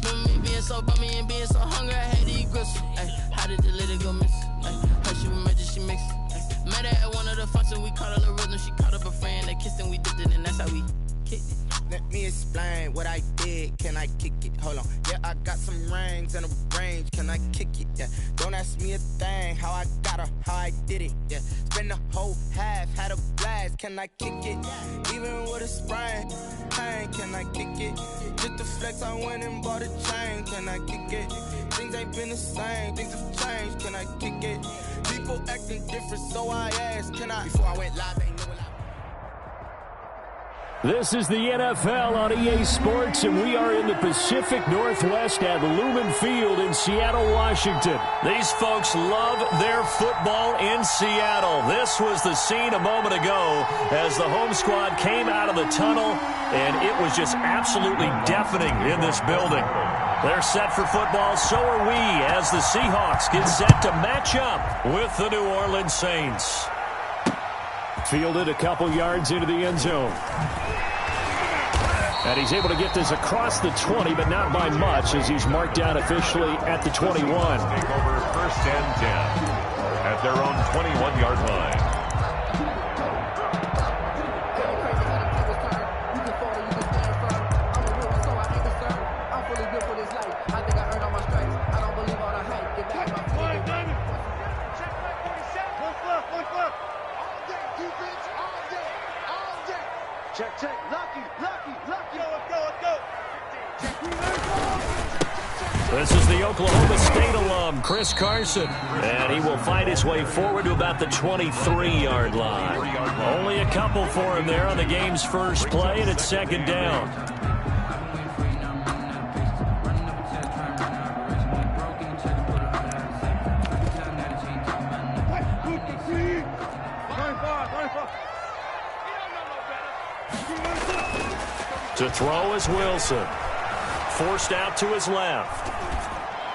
Speaker 8: Remember me being so bummy and being so hungry, I had to eat gristle. Ay, how did the lady go miss? Her she was magic, she mixed. Met her at one of the functions, we caught her the rhythm, she caught up a friend, they kissed and we dipped it, and that's how we kicked it.
Speaker 11: Let me explain what I did. Can I kick it? Hold on. Yeah, I got some rings and a range. Can I kick it? Yeah. Don't ask me a thing. How I got her, how I did it. Yeah. Spend the whole half, had a blast. Can I kick it? Even with a sprain, pain. Can I kick it? Just the flex, I went and bought a chain. Can I kick it? Things ain't been the same. Things have changed. Can I kick it? People acting different, so I asked. Can I? Before I went live, ain't no live.
Speaker 4: This is the NFL on EA Sports, and we are in the Pacific Northwest at Lumen Field in Seattle, Washington. These folks love their football in Seattle. This was the scene a moment ago as the home squad came out of the tunnel, and it was just absolutely deafening in this building. They're set for football, so are we, as the Seahawks get set to match up with the New Orleans Saints. Fielded a couple yards into the end zone. And he's able to get this across the 20, but not by much, as he's marked down officially at the 21.
Speaker 5: Take over first and 10 at their own 21-yard line.
Speaker 21: Check, lucky, let's go.
Speaker 4: This is the Oklahoma State alum, Chris Carson, and he will fight his way forward to about the 23-yard line. Only a couple for him there on the game's first play, and it's second down. To throw is Wilson. Forced out to his left.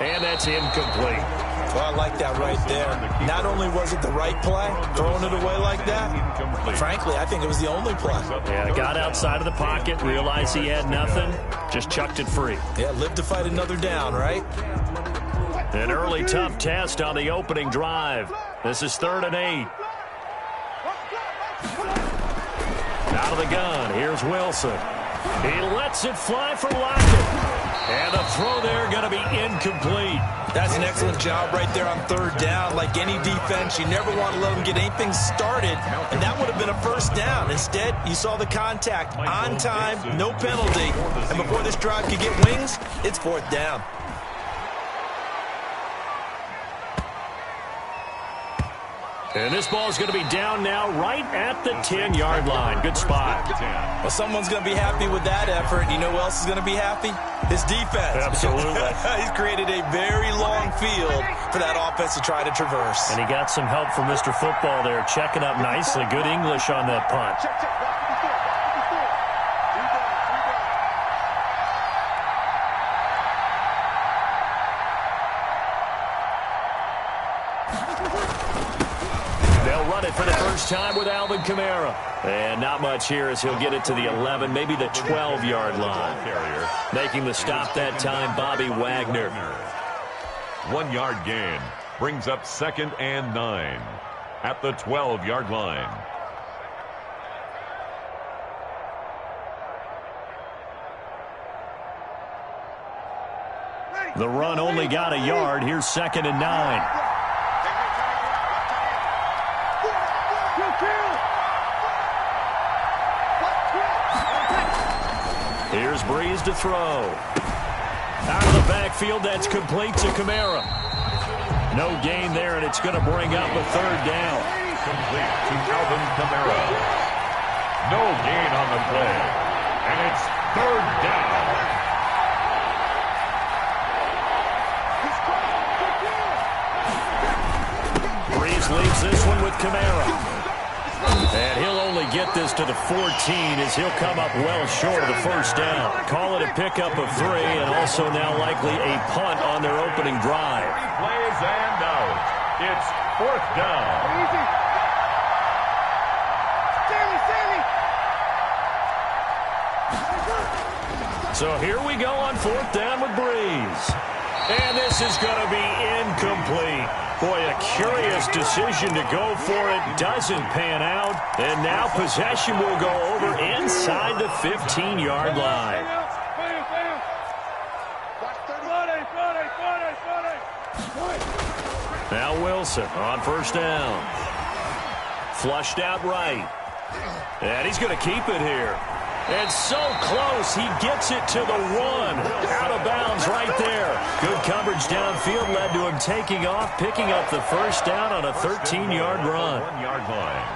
Speaker 4: And that's incomplete.
Speaker 7: Well, I like that right there. Not only was it the right play, throwing it away like that, frankly, I think it was the only play.
Speaker 4: Yeah, got outside of the pocket, realized he had nothing, just chucked it free.
Speaker 7: Yeah, live to fight another down, right?
Speaker 4: An early tough test on the opening drive. This is 3rd and 8. Out of the gun, here's Wilson. He lets it fly for Lockett. And the throw there going to be incomplete.
Speaker 7: That's an excellent job right there on third down. Like any defense, you never want to let them get anything started, and that would have been a first down. Instead, you saw the contact on time, no penalty, and before this drive could get wings, it's fourth down.
Speaker 4: And this ball is going to be down now right at the 10-yard line. Good spot.
Speaker 7: Well, someone's going to be happy with that effort. You know who else is going to be happy? His defense.
Speaker 4: Absolutely.
Speaker 7: He's created a very long field for that offense to try to traverse.
Speaker 4: And he got some help from Mr. Football there, checking up nicely. Good English on that punt. For the first time with Alvin Kamara. And not much here as he'll get it to the 11, maybe the 12-yard line. Making the stop that time, Bobby Wagner.
Speaker 5: 1 yard gain brings up 2nd and 9 at the 12-yard line.
Speaker 4: The run only got a yard. Here's 2nd and 9. Here's Breeze to throw. Out of the backfield, that's complete to Kamara. No gain there, and it's going to bring up a third down.
Speaker 5: Complete to Alvin Kamara. No gain on the play, and it's third down.
Speaker 4: Breeze leads this one with Kamara. And he'll only get this to the 14 as he'll come up well short of the first down. Call it a pickup of 3 and also now likely a punt on their opening drive.
Speaker 5: Plays and out. It's fourth down.
Speaker 4: So here we go on fourth down with Breeze. And this is going to be incomplete. Boy, a curious decision to go for it. Doesn't pan out. And now possession will go over inside the 15-yard line. Now Wilson on first down. Flushed out right. And he's going to keep it here. And so close, he gets it to the 1. Out of bounds right there. Good coverage downfield led to him taking off, picking up the first down on a 13-yard run.
Speaker 5: 1 yard line.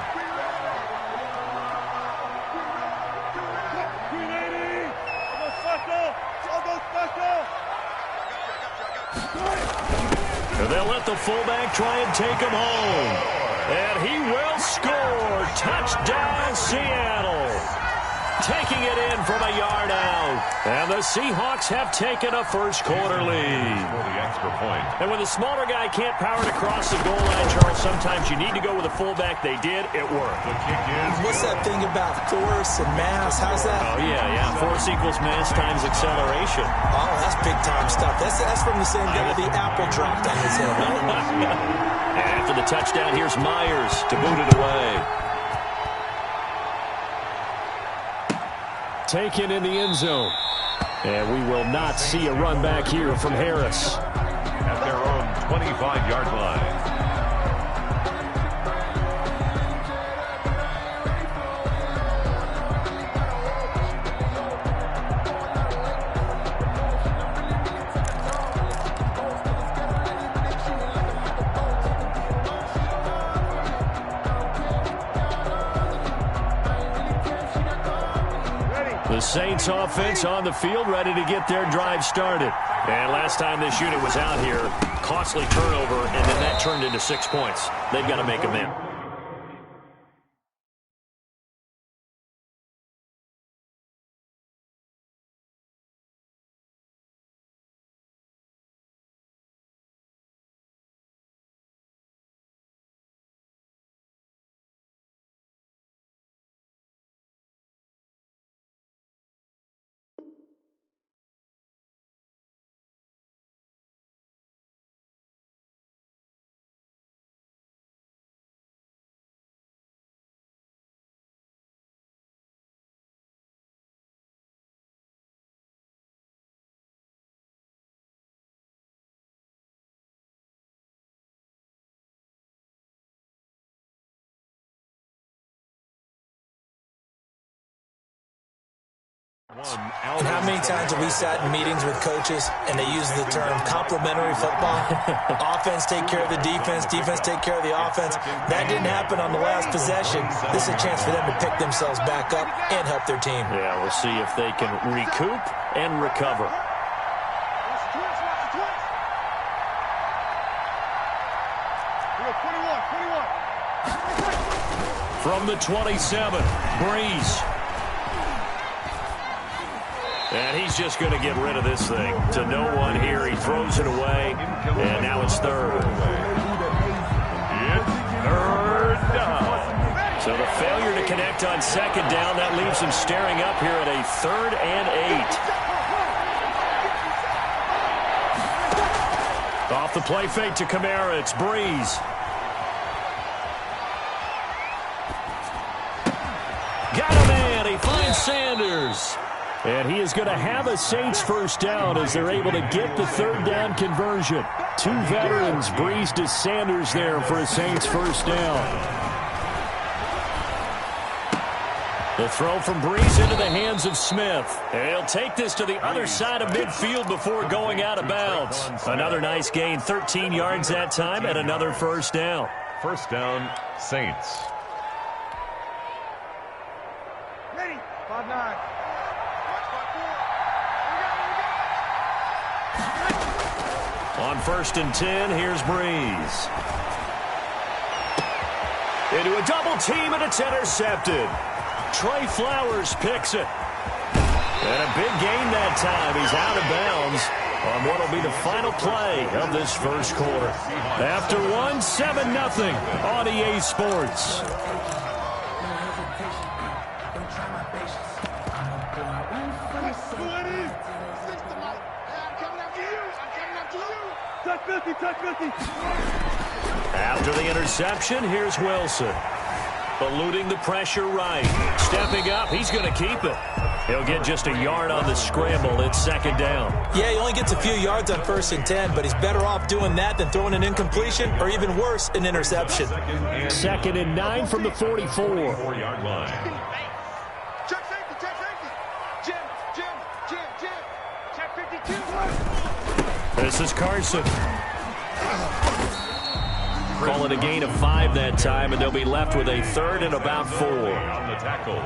Speaker 4: And they'll let the fullback try and take him home. And he will score. Touchdown, Seattle. Taking it in from a yard out. And the Seahawks have taken a first-quarter lead.
Speaker 5: For the extra point.
Speaker 4: And when the smaller guy can't power it across the goal line, Charles, sometimes you need to go with a fullback. They did. It worked.
Speaker 5: The kick is
Speaker 7: What's that thing about force and mass? How's that?
Speaker 4: Oh, yeah. Force equals mass times acceleration.
Speaker 7: Oh, that's big-time stuff. That's from the same guy the apple dropped on his head.
Speaker 4: And after the touchdown, here's Myers to boot it away. Taken in the end zone. And we will not see a run back here from Harris.
Speaker 5: At their own 25-yard line.
Speaker 4: The Saints offense on the field, ready to get their drive started. And last time this unit was out here, costly turnover, and then that turned into 6 points. They've got to make amends.
Speaker 7: And how many times have we sat in meetings with coaches and they use the term complementary football? Offense take care of the defense, defense take care of the offense. That didn't happen on the last possession. This is a chance for them to pick themselves back up and help their team.
Speaker 4: Yeah, we'll see if they can recoup and recover. From the 27, Breeze. And he's just going to get rid of this thing to no one here. He throws it away, and now it's third. Third down. So the failure to connect on second down, that leaves him staring up here at a 3rd and 8. Off the play fake to Kamara, it's Breeze. Got a man, he finds Sanders. And he is going to have a Saints first down as they're able to get the 3rd down conversion. 2 veterans, Breeze to Sanders there for a Saints first down. The throw from Breeze into the hands of Smith. And he'll take this to the other side of midfield before going out of bounds. Another nice gain, 13 yards that time, and another first down.
Speaker 5: First down, Saints.
Speaker 21: Ready, 5-9.
Speaker 4: On 1st and 10, here's Breeze. Into a double team, and it's intercepted. Trey Flowers picks it. And a big gain that time. He's out of bounds on what will be the final play of this first quarter. After 7-0 on EA Sports. After the interception, here's Wilson. Eluding the pressure right. Stepping up, he's going to keep it. He'll get just a yard on the scramble. It's 2nd down.
Speaker 7: Yeah, he only gets a few yards on 1st and 10, but he's better off doing that than throwing an incompletion or even worse, an interception.
Speaker 4: 2nd and 9 from the 44.
Speaker 5: 4-yard line.
Speaker 21: Check safety, check safety. Jim. Check 52.
Speaker 4: This is Carson. Call it a gain of 5 that time, and they'll be left with a 3rd and about 4.
Speaker 5: On the tackle.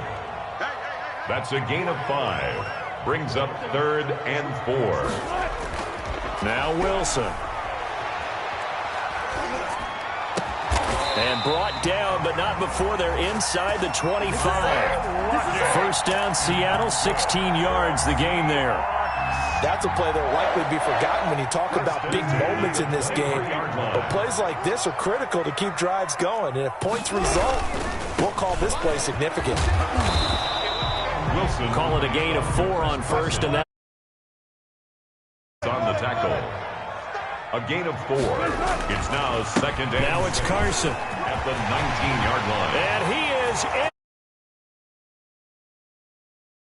Speaker 5: That's a gain of 5. Brings up 3rd and 4.
Speaker 4: Now Wilson. And brought down, but not before they're inside the 25. First down, Seattle, 16 yards the gain there.
Speaker 7: That's a play that will likely be forgotten when you talk about big moments in this game. But plays like this are critical to keep drives going. And if points result, we'll call this play significant.
Speaker 5: Wilson.
Speaker 4: Call it a gain of 4 on 1st, and that's
Speaker 5: on the tackle. A gain of 4. It's now 2nd and
Speaker 4: now it's Carson
Speaker 5: at the 19-yard line.
Speaker 4: And he is in.